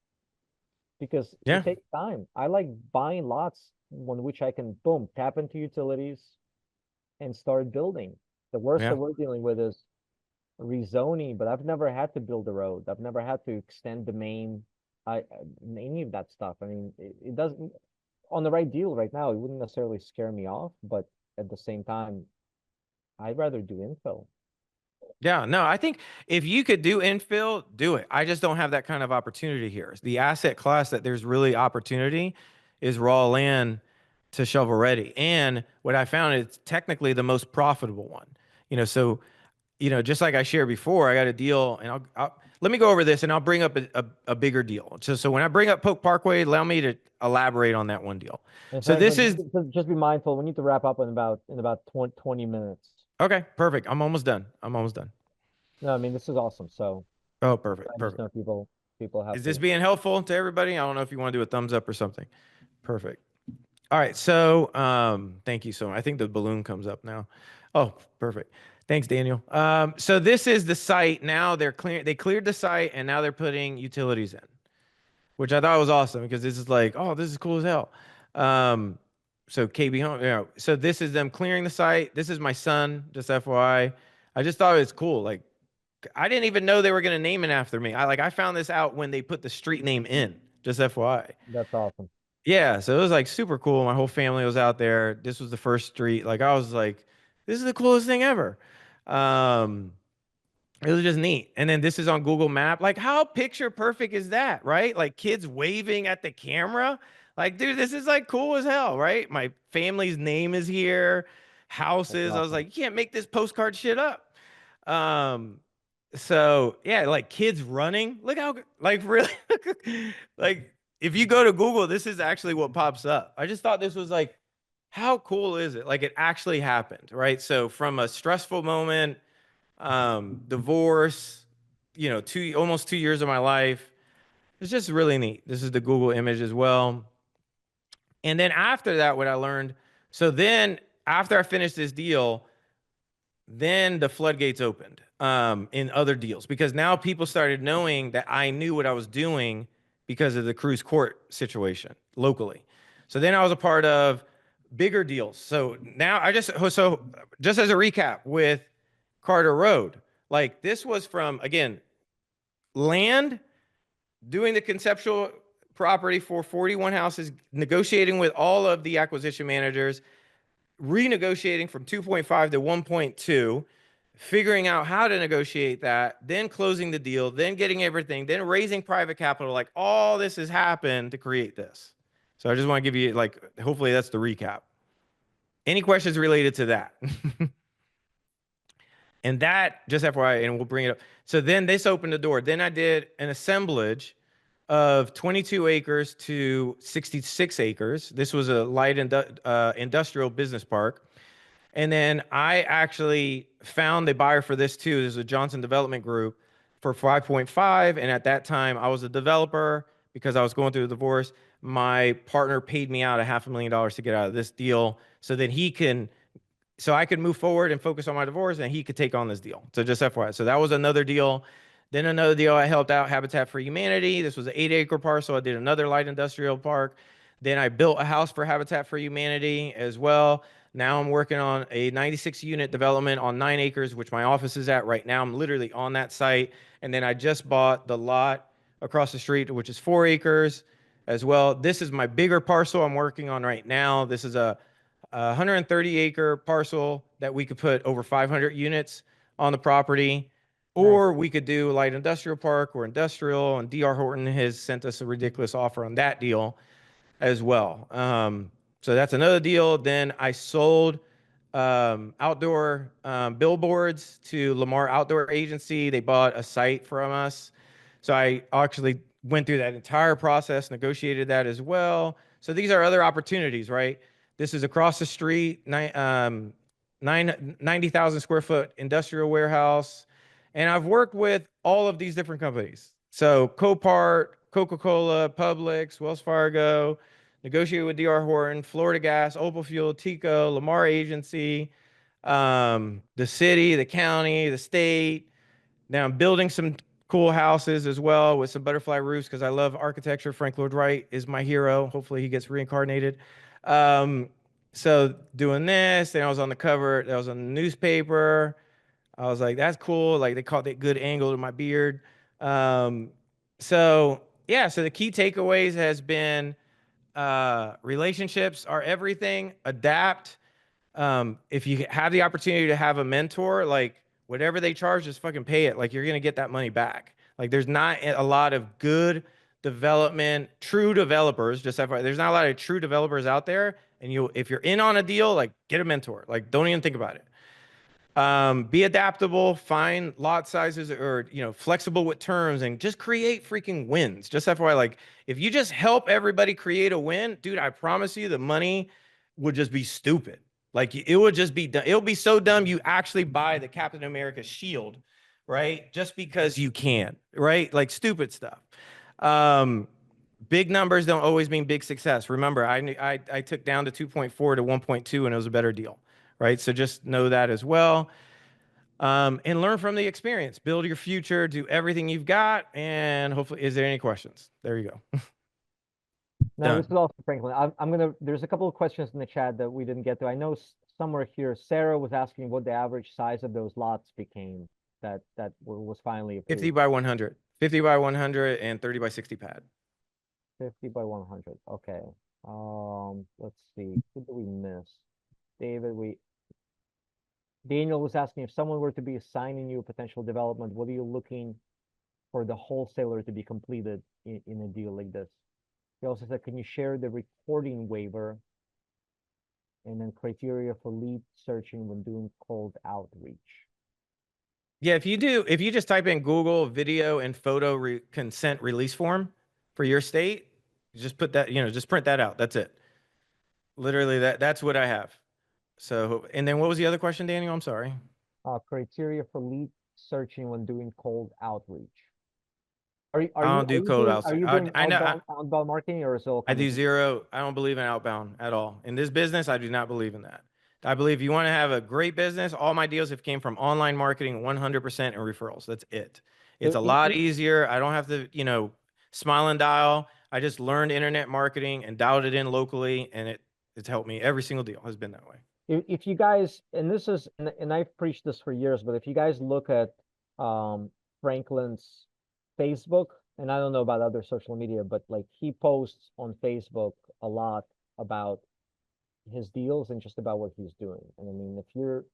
because Yeah. it takes time. I like buying lots on which I can, boom, tap into utilities and start building. The worst Yeah. that we're dealing with is rezoning, but I've never had to build a road. I've never had to extend the main, any of that stuff. I mean, it doesn't, on the right deal right now, it wouldn't necessarily scare me off, but at the same time, I'd rather do infill. Yeah, no, I think if you could do infill, do it. I just don't have that kind of opportunity here. The asset class that there's really opportunity is raw land to shovel ready. And what I found is technically the most profitable one. So just like I shared before, I got a deal, and I'll let me go over this, and I'll bring up a bigger deal. So when I bring up Polk Parkway, allow me to elaborate on that one deal. And So this is just be mindful. We need to wrap up in about 20 minutes. okay. Perfect. I'm almost done. No, I mean, this is awesome. So Oh, perfect. I just Perfect. know people have Is this to. being helpful to everybody? I don't know if you want to do a thumbs up or something. Perfect. All right. So thank you so much. I think the balloon comes up now. Oh, perfect. Thanks, Daniel. So this is the site. Now they cleared the site, and now they're putting utilities in, which I thought was awesome because this is like, oh, this is cool as hell. So KB Home, so this is them clearing the site. This is my son, just FYI. I just thought it was cool. Like, I didn't even know they were going to name it after me. I found this out when they put the street name in, just FYI. That's awesome. Yeah, so it was like super cool. My whole family was out there. This was the first street. Like I was like, this is the coolest thing ever. It was just neat. And then this is on Google Map. Like how picture perfect is that, right? Like kids waving at the camera. Like, dude, this is like cool as hell, right? My family's name is here, houses. I was awesome. like, you can't make this postcard shit up. So yeah, like kids running. Look how like really like if you go to Google, this is actually what pops up. I just thought this was like, how cool is it? Like it actually happened, right? So from a stressful moment, divorce, you know, almost 2 years of my life. It's just really neat. This is the Google image as well. And then after that, what I learned, so then after I finished this deal, then the floodgates opened in other deals because now people started knowing that I knew what I was doing because of the cruise court situation locally. So then I was a part of bigger deals. So now so just as a recap with Carter Road, like this was from, again, land, doing the conceptual property for 41 houses, negotiating with all of the acquisition managers, renegotiating from 2.5 to 1.2, figuring out how to negotiate that, then closing the deal, then getting everything, then raising private capital. Like all this has happened to create this. So I just want to give you, like, hopefully that's the recap. Any questions related to that? And that, just FYI, and we'll bring it up. So then this opened the door. Then I did an assemblage of 22 acres to 66 acres. This was a light industrial business park. And then I actually found the buyer for this too. This is a Johnson Development Group for 5.5. And at that time, I was a developer because I was going through a divorce. My partner paid me out $500,000 to get out of this deal so that so I could move forward and focus on my divorce and he could take on this deal. So just FYI. So that was another deal. Then another deal, I helped out Habitat for Humanity. This was an 8-acre parcel. I did another light industrial park. Then I built a house for Habitat for Humanity as well. Now I'm working on a 96-unit development on 9 acres, which my office is at right now. I'm literally on that site. And then I just bought the lot across the street, which is 4 acres as well. This is my bigger parcel I'm working on right now. This is a 130-acre parcel that we could put over 500 units on the property. Or we could do a light industrial park or industrial, and DR Horton has sent us a ridiculous offer on that deal as well. So that's another deal. Then I sold outdoor billboards to Lamar Outdoor Agency. They bought a site from us. So I actually went through that entire process, negotiated that as well. So these are other opportunities, right? This is across the street, 90,000 square foot industrial warehouse. And I've worked with all of these different companies. So Copart, Coca-Cola, Publix, Wells Fargo, negotiated with DR Horton, Florida Gas, Opal Fuel, Tico, Lamar Agency, the city, the county, the state. Now I'm building some cool houses as well with some butterfly roofs because I love architecture. Frank Lloyd Wright is my hero. Hopefully he gets reincarnated. So doing this, then I was on the cover, that was on the newspaper. I was like, that's cool. Like they caught that good angle to my beard. So yeah, so the key takeaways has been relationships are everything. Adapt. If you have the opportunity to have a mentor, like whatever they charge, just fucking pay it. Like you're gonna get that money back. Like there's not a lot of good development, true developers. Just FYI, there's not a lot of true developers out there. And if you're in on a deal, like get a mentor. Like don't even think about it. Be adaptable, find lot sizes or, flexible with terms and just create freaking wins. Just FYI, like if you just help everybody create a win, dude, I promise you the money would just be stupid. Like it would just be, it'll be so dumb. You actually buy the Captain America shield, right? Just because you can, right? Like stupid stuff. Big numbers don't always mean big success. Remember, I took down to 2.4 to 1.2 and it was a better deal, right? So just know that as well. And learn from the experience. Build your future, do everything you've got, and hopefully, is there any questions? There you go. No, this Done. is also Franklin. There's a couple of questions in the chat that we didn't get to. I know somewhere here, Sarah was asking what the average size of those lots became that was finally 50 approved. by 100. 50 by 100 and 30 by 60 pad. 50 by 100. Okay. Let's see. Who did we miss? Daniel was asking if someone were to be assigning you a potential development, what are you looking for the wholesaler to be completed in a deal like this? He also said, can you share the recording waiver and then criteria for lead searching when doing cold outreach? Yeah, if you just type in Google video and photo consent release form for your state, just put that, just print that out. That's it. Literally that's what I have. So, and then what was the other question, Daniel? I'm sorry. Criteria for lead searching when doing cold outreach. I don't do code Are outside. you doing I know outbound marketing, or is it all I coming do from- zero. I don't believe in outbound at all. In this business, I do not believe in that. I believe you want to have a great business. All my deals have came from online marketing, 100% and referrals. That's it. It's So a lot easier. I don't have to, smile and dial. I just learned internet marketing and dialed it in locally, and it's helped me. Every single deal has been that way. if you guys, and this is, and I've preached this for years, but if you guys look at Franklin's Facebook, and I don't know about other social media, but like he posts on Facebook a lot about his deals and just about what he's doing. And I mean, if you're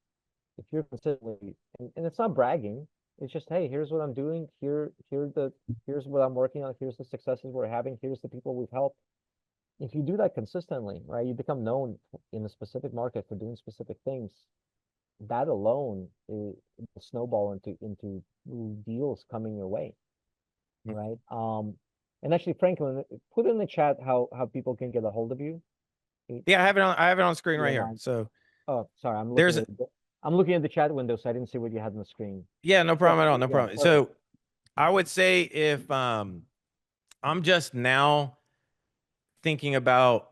consistently, and it's not bragging, it's just, hey, here's what I'm doing, here's what I'm working on, here's the successes we're having, here's the people we've helped. If you do that consistently, right, you become known in a specific market for doing specific things. That alone will snowball into deals coming your way, right? And actually, Franklin, put in the chat how people can get a hold of you. Yeah, I have it on screen right here. Online. So Oh, sorry, there's, I'm looking at the chat window, so I didn't see what you had on the screen. yeah, no problem at all. No Yeah, problem. perfect. So I would say if I'm just now thinking about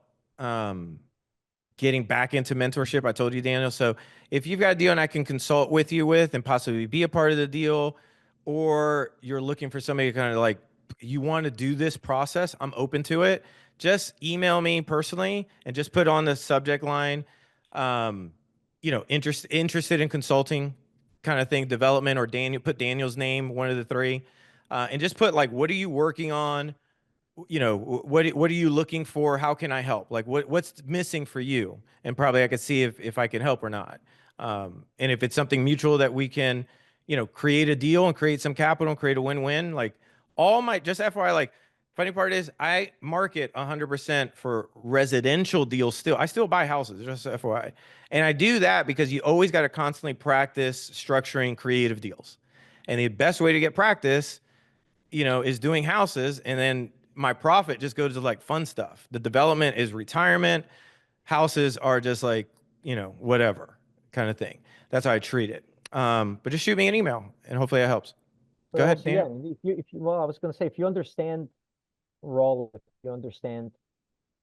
getting back into mentorship. I told you, Daniel. So if you've got a deal and I can consult with you with and possibly be a part of the deal, or you're looking for somebody kind of like you want to do this process, I'm open to it. Just email me personally and just put on the subject line, interested in consulting kind of thing, development, or Daniel, put Daniel's name, one of the three, and just put like, what are you working on? What are you looking for? How can I help? Like what's missing for you? And probably I could see if I can help or not. And if it's something mutual that we can, create a deal and create some capital and create a win-win, like just FYI, like funny part is I market 100% for residential deals still. I still buy houses, just FYI. And I do that because you always got to constantly practice structuring creative deals. And the best way to get practice, is doing houses, and then my profit just goes to like fun stuff. The development is retirement. Houses are just like, whatever kind of thing. That's how I treat it. But just shoot me an email and hopefully that helps. But Go ahead, also, yeah, Dan. well, I was going to say, if you understand role, if you understand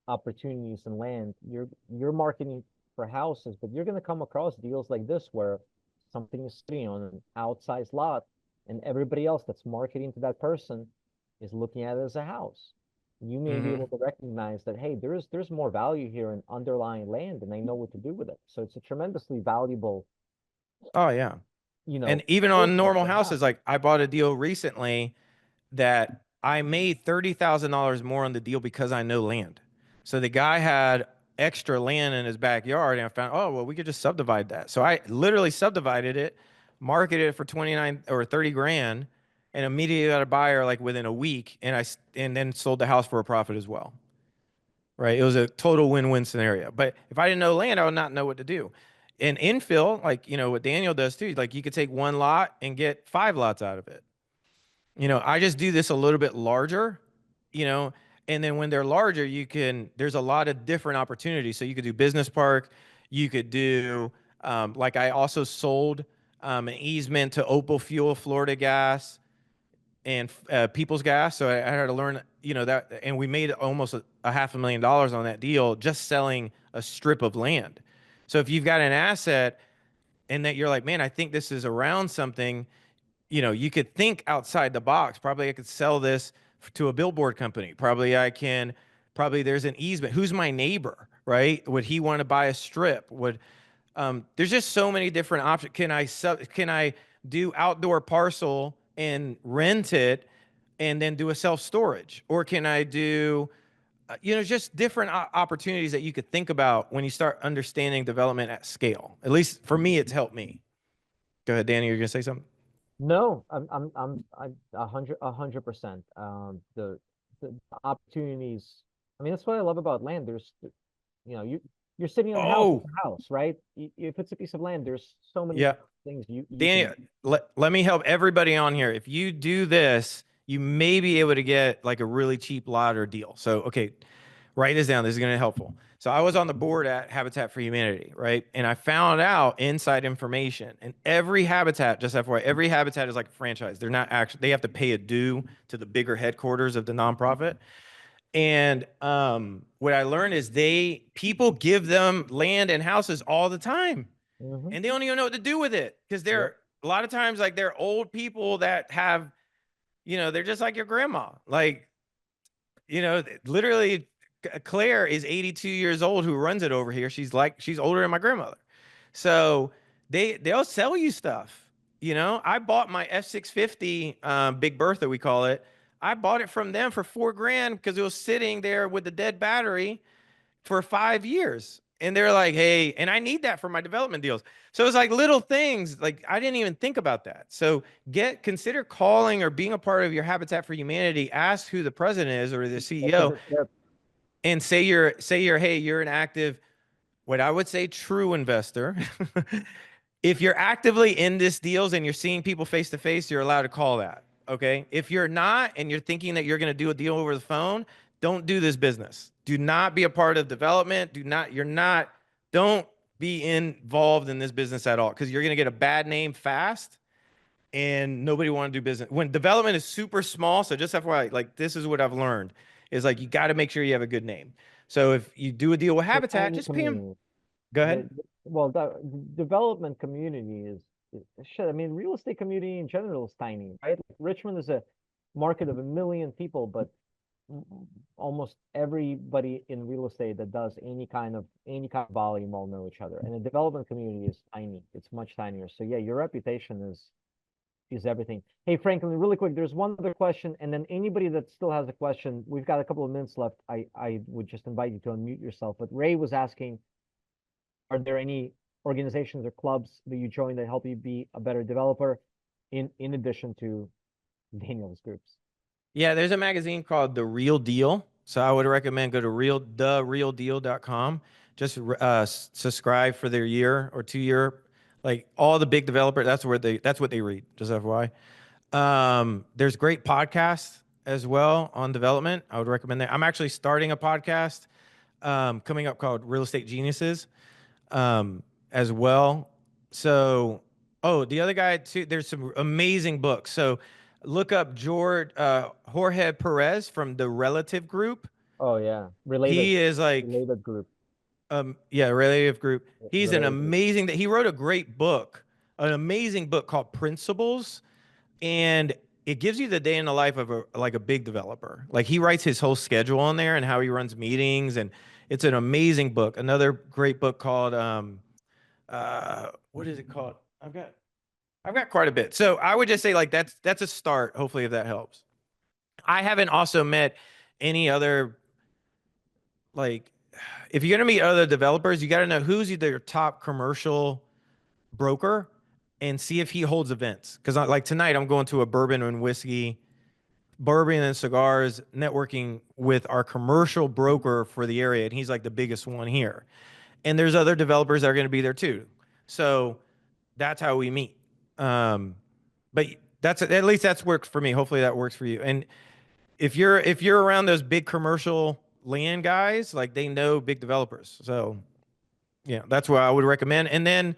opportunities in land, you're marketing for houses, but you're going to come across deals like this where something is sitting on an outsized lot, and everybody else that's marketing to that person is looking at it as a house. You may be able to recognize that, hey, there's more value here in underlying land, and I know what to do with it. So it's a tremendously valuable, Oh yeah. And even skill on set normal to have. houses, like I bought a deal recently that I made $30,000 more on the deal because I know land. So the guy had extra land in his backyard, and I found, oh, well, we could just subdivide that. So I literally subdivided it, marketed it for 29 or 30 grand, and immediately got a buyer like within a week, and then sold the house for a profit as well. Right? It was a total win-win scenario. But if I didn't know land, I would not know what to do. And infill, like, what Daniel does too, like you could take one lot and get 5 lots out of it. I just do this a little bit larger, and then when they're larger, there's a lot of different opportunities. So you could do business park, you could do, like I also sold an easement to Opal Fuel, Florida Gas, and People's Gas. So I had to learn, that, and we made almost a $500,000 on that deal just selling a strip of land. So if you've got an asset and that you're like, man, I think this is around something, you could think outside the box. Probably I could sell this to a billboard company. Probably there's an easement. Who's my neighbor, right? Would he want to buy a strip? There's just so many different options. Can I do outdoor parcel and rent it and then do a self-storage? Or can I do, just different opportunities that you could think about when you start understanding development at scale. At least for me, it's helped me. Go ahead, Danny, you're gonna say something? No, I'm 100%. The opportunities. I mean, that's what I love about land. You're sitting on a house, Oh, it's a house, right? If it's a piece of land, there's so many yeah. things you Daniel, can. let me help everybody on here. If you do this, you may be able to get like a really cheap lot or deal. So, okay, write this down. This is going to be helpful. So I was on the board at Habitat for Humanity, right? And I found out inside information, and every habitat, just FYI, every habitat is like a franchise. They're not actually, they have to pay a due to the bigger headquarters of the nonprofit. And what I learned is people give them land and houses all the time, Mhm. and they don't even know what to do with it because they're a lot of times like they're old people that have, they're just like your grandma. Like, literally, Claire is 82 years old who runs it over here. She's older than my grandmother, so they'll sell you stuff. I bought my F650 Big Bertha, we call it. I bought it from them for $4,000 because it was sitting there with the dead battery for 5 years. And they're like, hey, and I need that for my development deals. So it's like little things, like I didn't even think about that. So consider calling or being a part of your Habitat for Humanity. Ask who the president is or the CEO, Yep. and say hey, you're an active, what I would say, true investor. If you're actively in this deals and you're seeing people face to face, you're allowed to call that. Okay. If you're not and you're thinking that you're going to do a deal over the phone, don't do this business. Do not be a part of development. Don't be involved in this business at all because you're going to get a bad name fast and nobody want to do business. When development is super small, so just FYI, like this is what I've learned is like you got to make sure you have a good name. So if you do a deal with Habitat, just pay them. Go ahead. Well, the development community shit. I mean, real estate community in general is tiny, right? Richmond is a market of 1 million people, but almost everybody in real estate that does any kind of volume all know each other. And the development community is tiny. It's much tinier. So yeah, your reputation is everything. Hey, Franklin, really quick, there's one other question, and then anybody that still has a question, we've got a couple of minutes left. I would just invite you to unmute yourself. But Ray was asking, are there any organizations or clubs that you join that help you be a better developer in addition to Daniel's groups? Yeah, there's a magazine called The Real Deal. So I would recommend go to therealdeal.com. Just subscribe for their year or 2 year. Like all the big developers, that's what they read. Just FYI. There's great podcasts as well on development. I would recommend that. I'm actually starting a podcast coming up called Real Estate Geniuses as well. So, the other guy too, there's some amazing books. So look up Jorge Perez from the Relative Group. Oh yeah, He is like related group. Relative Group. He's an Related group. amazing he wrote a great book, an amazing book called Principles, and it gives you the day in the life of a big developer. Like he writes his whole schedule on there and how he runs meetings, and it's an amazing book. Another great book called what is it called? I've got quite a bit. So I would just say like that's a start, hopefully, if that helps. I haven't also met any other, like, if you're gonna meet other developers, you gotta know who's your top commercial broker and see if he holds events. Because like tonight, I'm going to a bourbon and cigars networking with our commercial broker for the area, and he's like the biggest one here. And there's other developers that are going to be there too. So that's how we meet. But at least that's worked for me. Hopefully that works for you. And if you're around those big commercial land guys, like they know big developers. So yeah, that's what I would recommend. And then,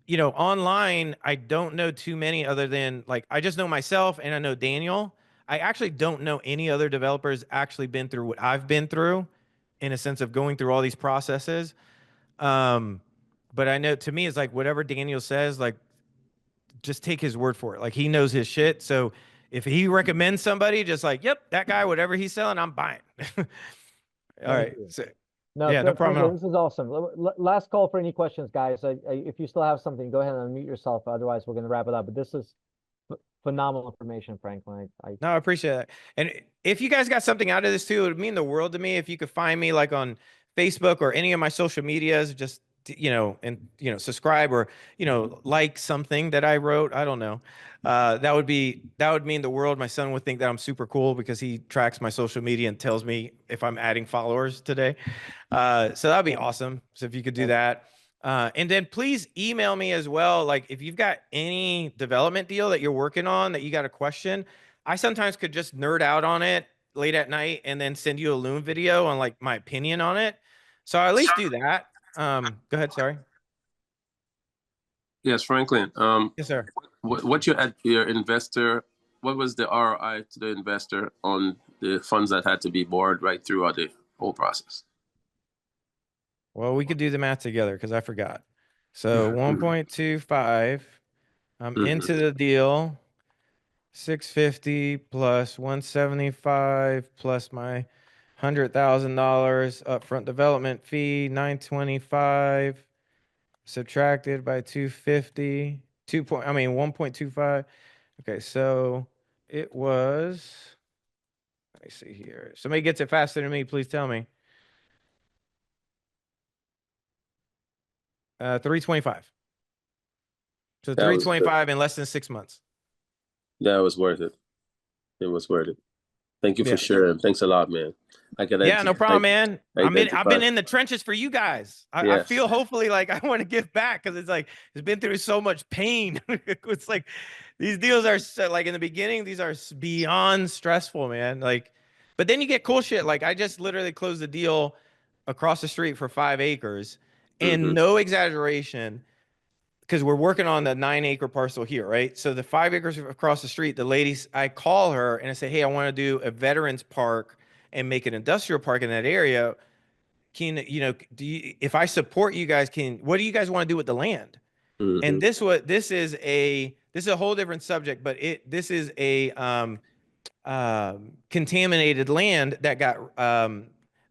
online, I don't know too many other than like, I just know myself and I know Daniel. I actually don't know any other developers actually been through what I've been through in a sense of going through all these processes. But I know to me, it's like whatever Daniel says, like just take his word for it. Like he knows his shit. So if he recommends somebody, just like, yep, that guy, whatever he's selling, I'm buying. All right. So, No, yeah, no problem at all. This is awesome. Last call for any questions, guys. If you still have something, go ahead and unmute yourself. Otherwise, we're going to wrap it up. But this is phenomenal information, Franklin. No, I appreciate that. And if you guys got something out of this too, it would mean the world to me if you could find me like on Facebook or any of my social medias, just subscribe or like something that I wrote. I don't know. That would mean the world. My son would think that I'm super cool because he tracks my social media and tells me if I'm adding followers today. So that'd be awesome. So if you could do that. And then please email me as well. Like if you've got any development deal that you're working on that you got a question, I sometimes could just nerd out on it late at night and then send you a Loom video on like my opinion on it. So I at least do that. Go ahead. Sorry. Yes, Franklin. Yes, sir. What your investor? What was the ROI to the investor on the funds that had to be borrowed right throughout the whole process? Well, we could do the math together because I forgot. So 1.25, I'm into the deal. 650 plus 175 plus my $100,000 upfront development fee, 925 subtracted by 250, 1.25. Okay, so it was, let me see here. Somebody gets it faster than me, please tell me. 325. So That was 325 in less than 6 months. that was worth it. It was worth it. Thank you for Yeah. sharing. Thanks a lot, man. I can Yeah, no problem, man. I've identify. been in the trenches for you guys. I Yes. feel hopefully like I want to give back because it's like it's been through so much pain. It's like these deals are so, like in the beginning, these are beyond stressful, man. Like, but then you get cool shit. Like I just literally closed the deal across the street for 5 acres, and no exaggeration, because we're working on the 9-acre parcel here, right? So the 5 acres across the street, the ladies, I call her and I say, hey, I want to do a veterans park and make an industrial park in that area. Can if I support you guys, what do you guys want to do with the land? And this is a whole different subject, but this is a contaminated land that got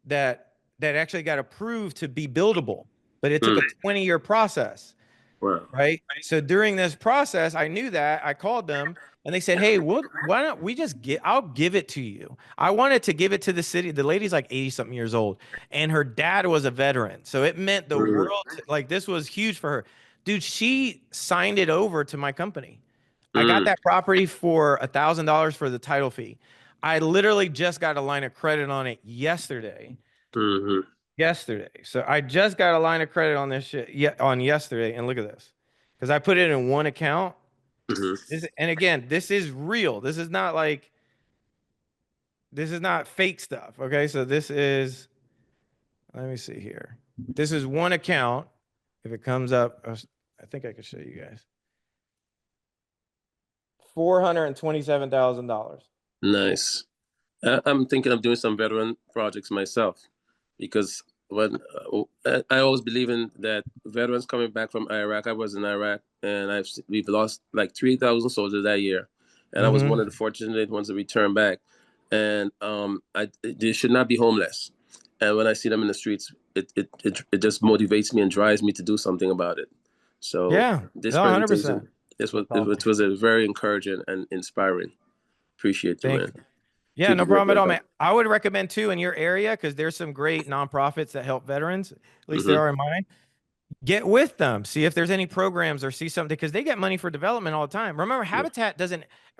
that actually got approved to be buildable, but it took a 20-year process. Wow. Right. So during this process, I knew that. I called them and they said, hey, why don't we just I'll give it to you. I wanted to give it to the city. The lady's like 80 something years old and her dad was a veteran. So it meant the world. Like this was huge for her. Dude, she signed it over to my company. I got that property for $1,000 for the title fee. I literally just got a line of credit on it yesterday. Yesterday. So I just got a line of credit on this shit on yesterday. And look at this. Because I put it in one account. And again, this is real. This is not fake stuff. Okay. So this is, let me see here. This is one account. If it comes up, I think I could show you guys. $427,000. Nice. I'm thinking of doing some veteran projects myself because when I always believe in that veterans coming back from Iraq. I was in Iraq and we've lost like 3,000 soldiers that year, and I was one of the fortunate ones to return back. And they should not be homeless. And when I see them in the streets, it just motivates me and drives me to do something about it. So yeah, this 100%. It was a very encouraging and inspiring. Appreciate you, man. Yeah, no problem at all, man. I would recommend too in your area, because there's some great nonprofits that help veterans. At least there are in mine. Get with them, see if there's any programs or see something, because they get money for development all the time. Remember,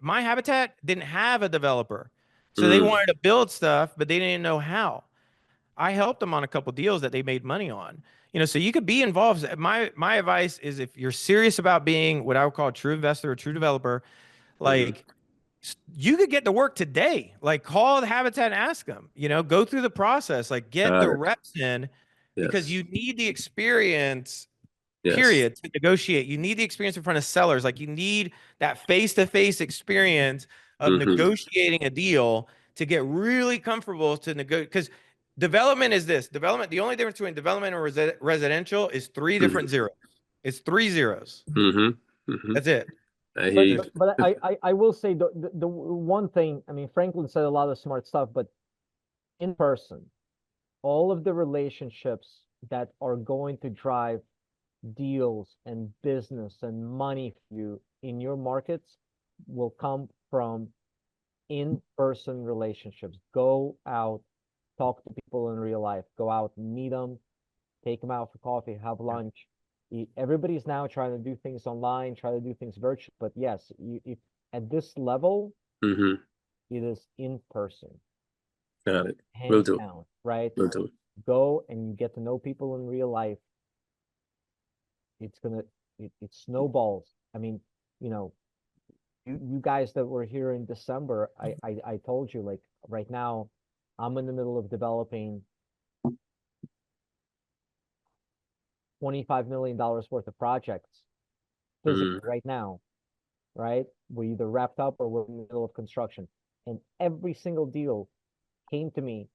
my Habitat didn't have a developer. So they wanted to build stuff, but they didn't know how. I helped them on a couple deals that they made money on. So you could be involved. My advice is, if you're serious about being what I would call a true investor or true developer, like you could get to work today. Like call the Habitat and ask them, go through the process, like get the reps in, because you need the experience, period, to negotiate. You need the experience in front of sellers. Like you need that face-to-face experience of negotiating a deal to get really comfortable to negotiate. Because development is this. Development, the only difference between development and residential is 3 different zeros. It's 3 zeros. That's it. I hear you. But I will say the one thing, I mean, Franklin said a lot of smart stuff, but in person, all of the relationships that are going to drive deals and business and money for you in your markets will come from in-person relationships. Go out, talk to people in real life, go out, meet them, take them out for coffee, have lunch. Everybody's now trying to do things online, try to do things virtual, but yes, if at this level, it is in person. Got it. Hands down, right? Will do. Go and you get to know people in real life. it's gonna it snowballs. I mean, you know, you guys that were here in December, I told you, like, right now, I'm in the middle of developing $25 million worth of projects physically right now, right? We're either wrapped up or we're in the middle of construction. And every single deal came to me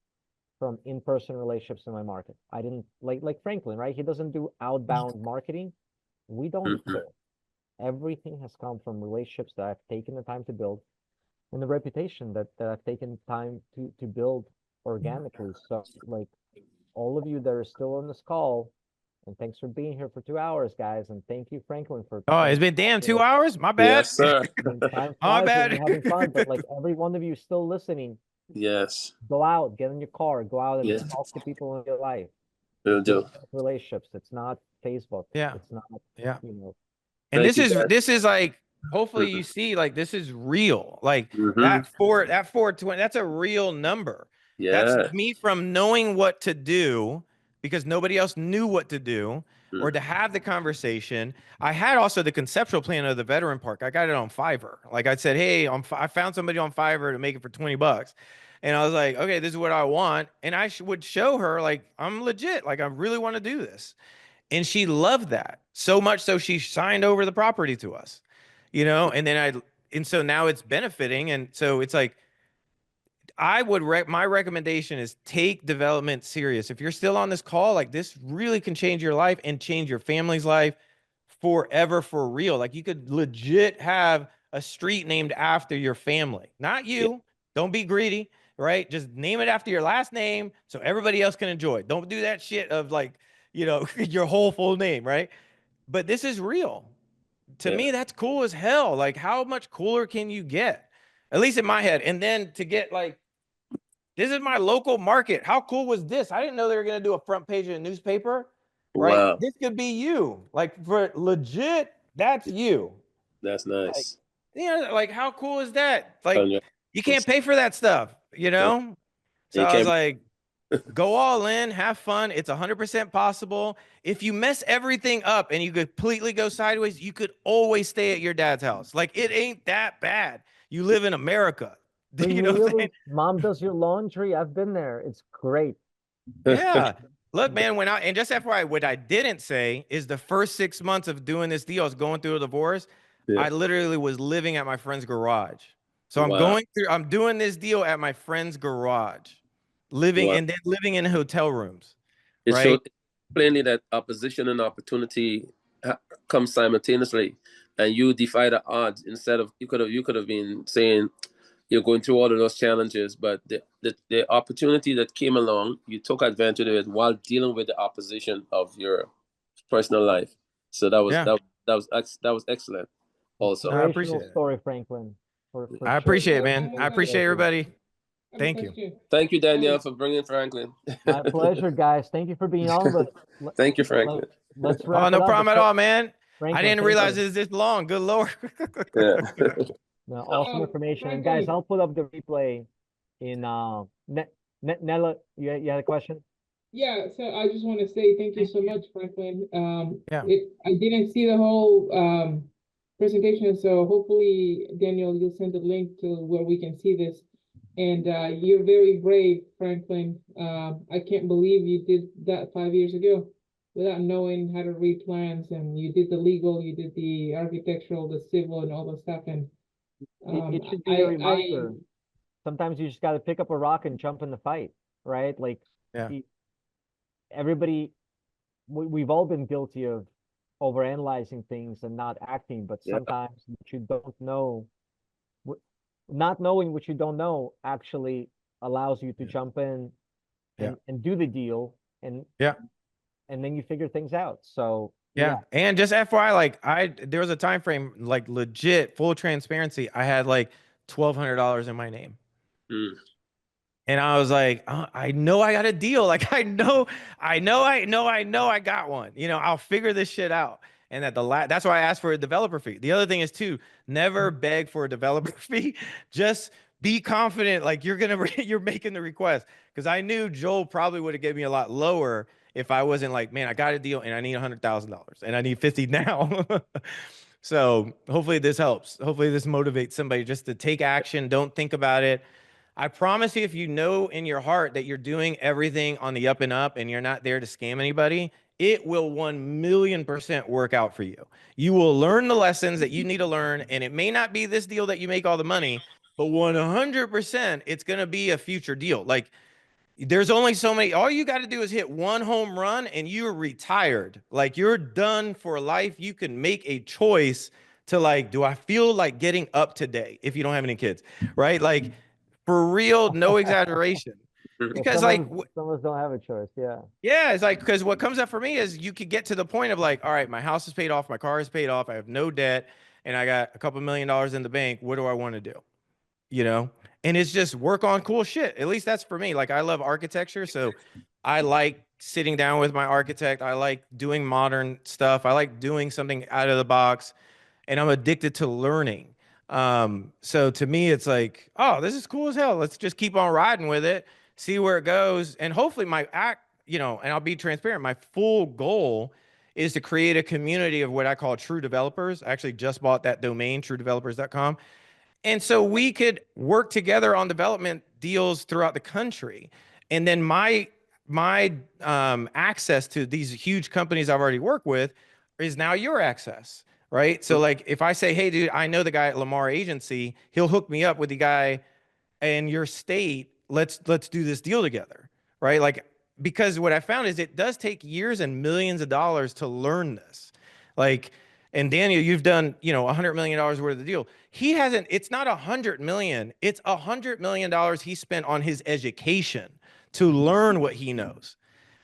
from in-person relationships in my market. I didn't like Franklin, right? He doesn't do outbound marketing. We don't either. Everything has come from relationships that I've taken the time to build and the reputation that I've taken time to build organically. So like all of you that are still on this call, and thanks for being here for 2 hours, guys. And thank you, Franklin, for Oh, it's been damn 2 hours. My bad. Yes, sir. I mean, time My flies when bad. you're having fun, but like every one of you still listening, Yes. go out, get in your car, go out and Yes. talk to people in your life. Will do. Build relationships. It's not Facebook. Yeah. It's not, Yeah. you know, And Thank you, guys. this is like, hopefully you see, like, this is real. Like Mhm. that 420, that's a real number. Yeah. That's me from knowing what to do because nobody else knew what to do or to have the conversation. I had also the conceptual plan of the veteran park. I got it on Fiverr. Like I said, hey, I found somebody on Fiverr to make it for 20 bucks. And I was like, okay, this is what I want. And I would show her, like, I'm legit. Like, I really want to do this. And she loved that so much. So she signed over the property to us, you know, and then and so now it's benefiting. And so it's like, I would my recommendation is take development serious. If you're still on this call, like this really can change your life and change your family's life forever for real. Like you could legit have a street named after your family, not you. Yeah. Don't be greedy, right? Just name it after your last name so everybody else can enjoy it. Don't do that shit of like, you know, your whole full name, right? But this is real. To Yeah. me, that's cool as hell. Like, how much cooler can you get? At least in my head. And then to get like, this is my local market. How cool was this? I didn't know they were going to do a front page of a newspaper, right? Wow. This could be you. Like, for legit, that's you. That's nice. Yeah, like, how cool is that? Like, Yeah. you can't pay for that stuff, you know? So You I was can't- like, go all in, have fun. It's 100% possible. If you mess everything up and you completely go sideways, you could always stay at your dad's house. Like, it ain't that bad. You live in America. You know what I'm really, saying? mom does your laundry. I've been there. It's great. Yeah. Look, man, and just FYI, what I didn't say is the first 6 months of doing this deal, I was going through a divorce. Yeah. I literally was living at my friend's garage. So Wow. I'm doing this deal at my friend's garage, living Wow. and then living in hotel rooms. It Right? shows plainly that opposition and opportunity come simultaneously, and you defy the odds. Instead of you could have been saying you're going through all of those challenges, but the opportunity that came along, you took advantage of it while dealing with the opposition of your personal life. So that was Yeah. that was excellent. Also, I appreciate Inspirational it. story, Franklin. For I sure. appreciate it, man. I appreciate everybody. Thank you. thank you, Danielle, for bringing Franklin. My pleasure, guys. Thank you for being on. Thank you, Franklin. Let's wrap Oh, it no up. problem at all, man. Franklin, I didn't thank realize you. it was this long. Good Lord. Yeah. No, awesome information. And guys, I'll put up the replay in Nella, you had a question? Yeah, so I just want to say thank you so much, Franklin. Yeah. I didn't see the whole presentation, so hopefully, Daniel, you'll send a link to where we can see this. And you're very brave, Franklin. I can't believe you did that 5 years ago without knowing how to read plans, and you did the legal, you did the architectural, the civil, and all the stuff. And It should be a reminder. Sometimes you just got to pick up a rock and jump in the fight, right? Like, Yeah. everybody, we've all been guilty of overanalyzing things and not acting, but Yeah. sometimes what you don't know, not knowing what you don't know actually allows you to jump in and do the deal and then you figure things out. So Yeah. And just FYI, like there was a time frame, like legit full transparency. I had like $1,200 in my name. Mm. And I was like, I know I got a deal. Like, I know I got one. You know, I'll figure this shit out. And that's why I asked for a developer fee. The other thing is too, never beg for a developer fee. Just be confident, like you're making the request. Because I knew Joel probably would have given me a lot lower if I wasn't like, man, I got a deal and I need $100,000 and I need 50 now. So hopefully this helps. Hopefully this motivates somebody just to take action. Don't think about it. I promise you, if you know in your heart that you're doing everything on the up and up and you're not there to scam anybody, it will 1,000,000% work out for you. You will learn the lessons that you need to learn. And it may not be this deal that you make all the money, but 100% it's going to be a future deal. Like, there's only so many. All you got to do is hit one home run and you're retired. Like, you're done for life. You can make a choice to, like, do I feel like getting up today if you don't have any kids, right? Like, for real, no exaggeration. Because like, some of us don't have a choice. Yeah. yeah, it's like, because what comes up for me is you could get to the point of like, all right, my house is paid off, my car is paid off, I have no debt, and I got a couple $1,000,000 in the bank. What do I want to do? You know? And it's just work on cool shit. At least that's for me. Like, I love architecture, so I like sitting down with my architect. I like doing modern stuff. I like doing something out of the box, and I'm addicted to learning. So to me, it's like, oh, this is cool as hell. Let's just keep on riding with it, see where it goes, and hopefully my act, you know, and I'll be transparent. My full goal is to create a community of what I call true developers. I actually just bought that domain, truedevelopers.com. And so we could work together on development deals throughout the country. And then my access to these huge companies I've already worked with is now your access, right? So like, if I say, hey, dude, I know the guy at Lamar Agency, he'll hook me up with the guy in your state. Let's do this deal together, right? Like, because what I found is it does take years and millions of dollars to learn this. Like, and Daniel, you've done, you know, $100 million worth of the deal. He hasn't, it's not 100 million. It's $100 million he spent on his education to learn what he knows,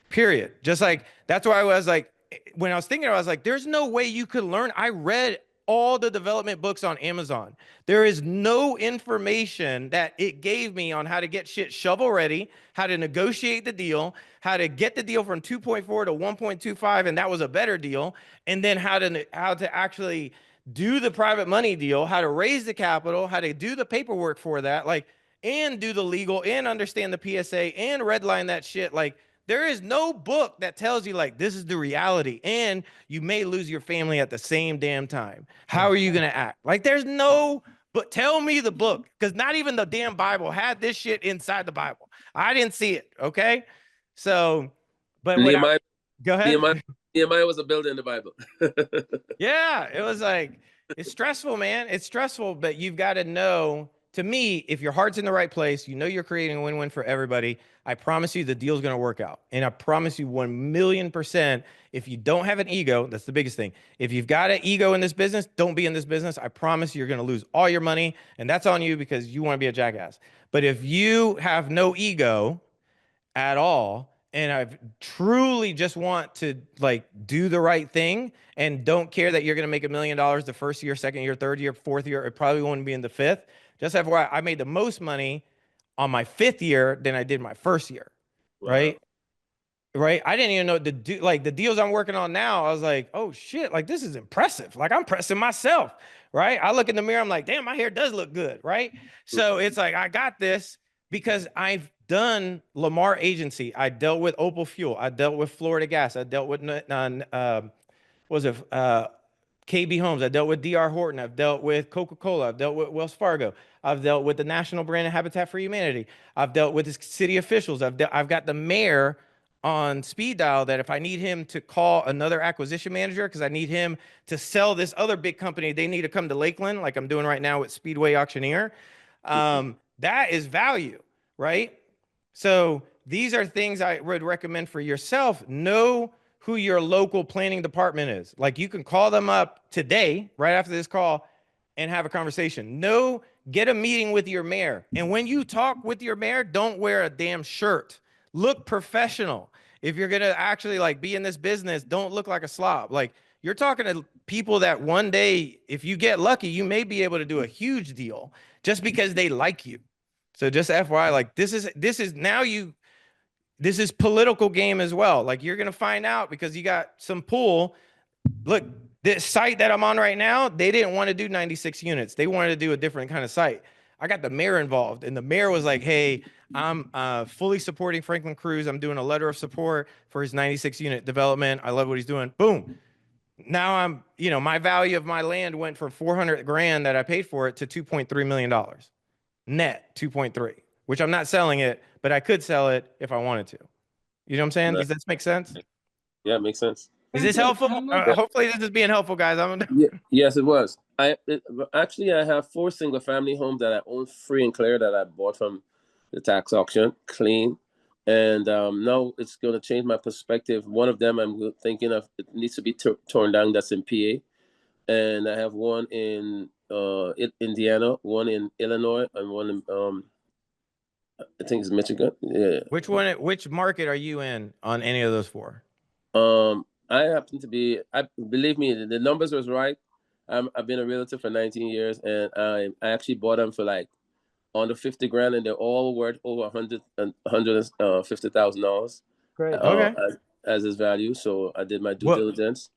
period. Just like, that's why I was like, when I was thinking, I was like, there's no way you could learn. I read all the development books on Amazon. There is no information that it gave me on how to get shit shovel ready, how to negotiate the deal, how to get the deal from 2.4 to 1.25, and that was a better deal, and then how to actually do the private money deal, how to raise the capital, how to do the paperwork for that, like, and do the legal and understand the PSA and redline that shit. Like, there is no book that tells you like, this is the reality and you may lose your family at the same damn time. How are you going to act? Like, there's no, but tell me the book, because not even the damn Bible had this shit inside the Bible. I didn't see it. Okay. So, but Nehemiah, go ahead. Nehemiah was a builder in the Bible. Yeah, it was like, it's stressful, man. It's stressful, but you've got to know, to me, if your heart's in the right place, you know you're creating a win-win for everybody. I promise you the deal's going to work out. And I promise you 1,000,000%, if you don't have an ego, that's the biggest thing. If you've got an ego in this business, don't be in this business. I promise you're going to lose all your money. And that's on you because you want to be a jackass. But if you have no ego at all, and I truly just want to like do the right thing and don't care that you're going to make $1 million the first year, second year, third year, fourth year, it probably won't be in the fifth. Just FYI, I made the most money on my fifth year than I did my first year. Wow. Right. I didn't even know the deals I'm working on now. I was like, oh shit, like this is impressive. Like, I'm pressing myself. Right. I look in the mirror, I'm like, damn, my hair does look good. Right. So it's like, I got this because I've done Lamar Agency. I dealt with Opal Fuel. I dealt with Florida Gas. I dealt with KB Homes. I dealt with DR Horton. I've dealt with Coca-Cola. I've dealt with Wells Fargo. I've dealt with the National Brand of Habitat for Humanity. I've dealt with the city officials. I've got the mayor on speed dial that if I need him to call another acquisition manager because I need him to sell this other big company, they need to come to Lakeland, like I'm doing right now with Speedway Auctioneer. That is value, right? So these are things I would recommend for yourself. Know who your local planning department is. Like, you can call them up today, right after this call, and have a conversation. Get a meeting with your mayor. And when you talk with your mayor, don't wear a damn shirt. Look professional. If you're going to actually like be in this business, don't look like a slob. Like, you're talking to people that one day, if you get lucky, you may be able to do a huge deal just because they like you. So just FYI, like this is political game as well. Like, you're going to find out because you got some pool. Look, this site that I'm on right now, they didn't want to do 96 units. They wanted to do a different kind of site. I got the mayor involved, and the mayor was like, hey, I'm fully supporting Franklin Cruz. I'm doing a letter of support for his 96 unit development. I love what he's doing. Boom. Now I'm, you know, my value of my land went from 400 grand that I paid for it to $2.3 million net, 2.3, which I'm not selling it, but I could sell it if I wanted to. You know what I'm saying? Does this make sense? Yeah, it makes sense. Is this Franklin, helpful? how much? Hopefully this is being helpful, guys. Yeah, yes, it was. Actually, I have 4 single family homes that I own free and clear that I bought from the tax auction, clean. And now it's going to change my perspective. One of them I'm thinking of, it needs to be torn down. That's in PA. And I have one in Indiana, one in Illinois, and one in I think it's Michigan. Yeah. Which market are you in on any of those 4? I happen to be. I believe me, the numbers was right. I've been a realtor for 19 years, and I actually bought them for like under 50 grand, and they're all worth over $150,000. Great. Okay. As his value. So I did my due What- diligence.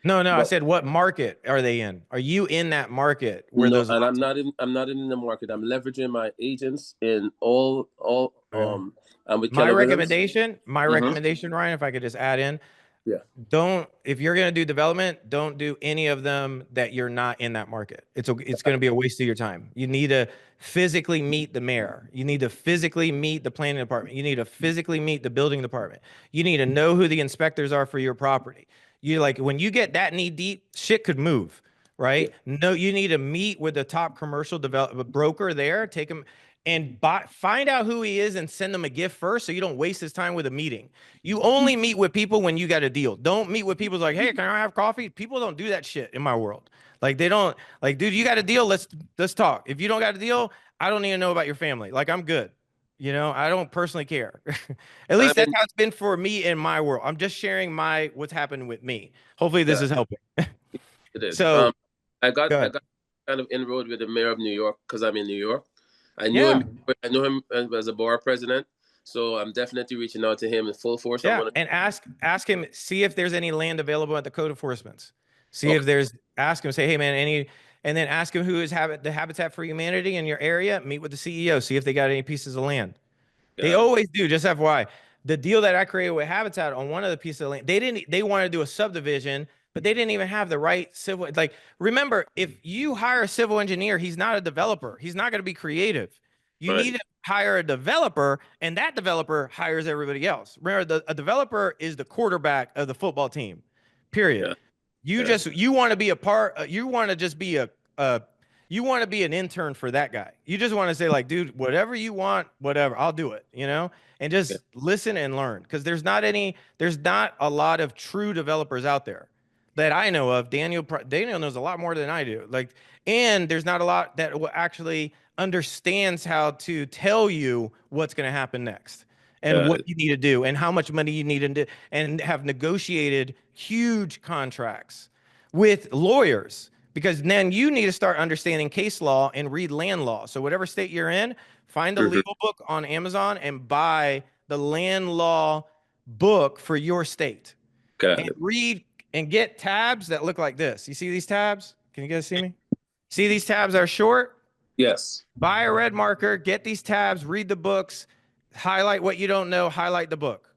No, I But- said what market are they in? Are you in that market where No, those and lots I'm not in the market. I'm leveraging my agents in all I'm with my Keller Williams. recommendation, Mhm. Ryan, if I could just add in, Yeah. if you're going to do development, don't do any of them that you're not in that market. It's going to be a waste of your time. You need to physically meet the mayor. You need to physically meet the planning department. You need to physically meet the building department. You need to know who the inspectors are for your property. You like when you get that knee deep, shit could move, right? No, you need to meet with the top commercial broker there, take him and find out who he is and send them a gift first so you don't waste his time with a meeting. You only meet with people when you got a deal. Don't meet with people like, hey, can I have coffee? People don't do that shit in my world. Like they don't like, dude, you got a deal? Let's talk. If you don't got a deal, I don't even know about your family. Like I'm good. You know, I don't personally care. At least that's how it's been for me in my world. I'm just sharing what's happened with me. Hopefully this is helping. It is. So I got go ahead. kind of inroad with the mayor of New York because I'm in New York. I knew Yeah. him as a bar president. So I'm definitely reaching out to him in full force. Yeah, and ask him, see if there's any land available at the code enforcements. See if ask him, say, hey man, and then ask him who is the Habitat for Humanity in your area. Meet with the CEO, see if they got any pieces of land. They always do. Just FYI, the deal that I created with Habitat on one of the pieces of land, they wanted to do a subdivision, but they didn't even have the right civil. Like, remember, if you hire a civil engineer, he's not a developer. He's not going to be creative. You need to hire a developer, and that developer hires everybody else. Remember, a developer is the quarterback of the football team. Period. Yeah. You want to be a part. You want to just be you want to be an intern for that guy. You just want to say like, dude, whatever you want, whatever, I'll do it. You know, and just listen and learn because there's not a lot of true developers out there that I know of. Daniel knows a lot more than I do. Like, and there's not a lot that will actually understands how to tell you what's going to happen next and what you need to do and how much money you need to and have negotiated huge contracts with lawyers because then you need to start understanding case law and read land law. So whatever state you're in, find a legal book on Amazon and buy the land law book for your state. And read and get tabs that look like this. You see these tabs? Can you guys see me? See these tabs are short? Yes. Buy a red marker, get these tabs, read the books, highlight what you don't know, highlight the book.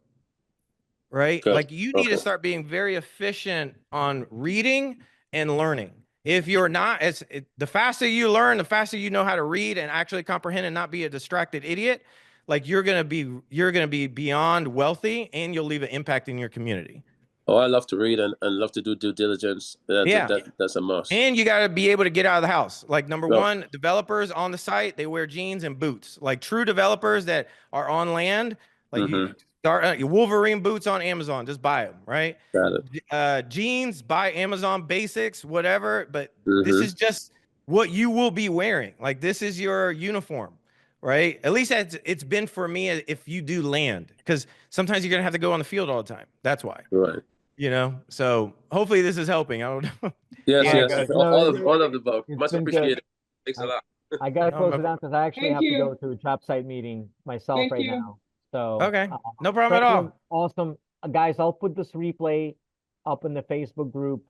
Right? Good. Like you need to start being very efficient on reading and learning. If you're not, the faster you learn, the faster you know how to read and actually comprehend and not be a distracted idiot, like you're gonna be beyond wealthy and you'll leave an impact in your community. Oh, I love to read and love to do due diligence. That's a must. And you got to be able to get out of the house. Like number one, developers on the site, they wear jeans and boots. Like true developers that are on land, like you start your Wolverine boots on Amazon, just buy them, right? Got it. Jeans, buy Amazon basics, whatever. But this is just what you will be wearing. Like this is your uniform, right? At least it's been for me if you do land, because sometimes you're going to have to go on the field all the time. That's why. Right. You know, so hopefully this is helping. I don't know. Yes. No, all of the above. it's Much been good. appreciated. Thanks a lot. I gotta No, close my- it down because I actually Thank have to you. go to a job site meeting myself Thank right you. now. So Okay, no problem at Franklin, all. awesome. Guys, I'll put this replay up in the Facebook group.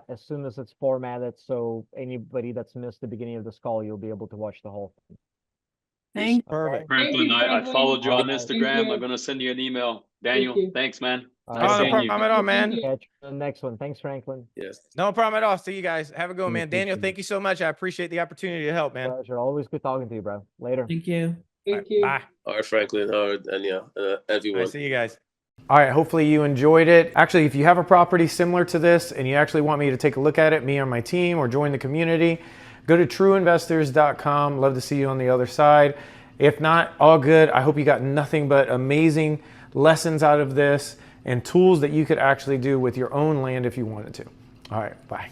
as soon as it's formatted, so anybody that's missed the beginning of this call, you'll be able to watch the whole thing. Thank Perfect. Franklin, Franklin, I followed you on Alright. Instagram. you. I'm gonna send you an email. Daniel, you. thanks, man. All Oh, Nice no seeing you. problem at all, man. Thank you. Catch you on the next one. Thanks, Franklin. Yes. No problem at all. See you guys. Have a good one, Yeah, man. Daniel, appreciate thank you so much. I appreciate the opportunity to help, man. Pleasure. Always good talking to you, bro. Later. Thank you. All Thank right, you. bye. All right, Franklin, Howard, and yeah, All everyone. right, see you guys. All right, hopefully you enjoyed it. Actually, if you have a property similar to this and you actually want me to take a look at it, me or my team, or join the community, go to trueinvestors.com. Love to see you on the other side. If not, all good. I hope you got nothing but amazing lessons out of this and tools that you could actually do with your own land if you wanted to. All right, bye.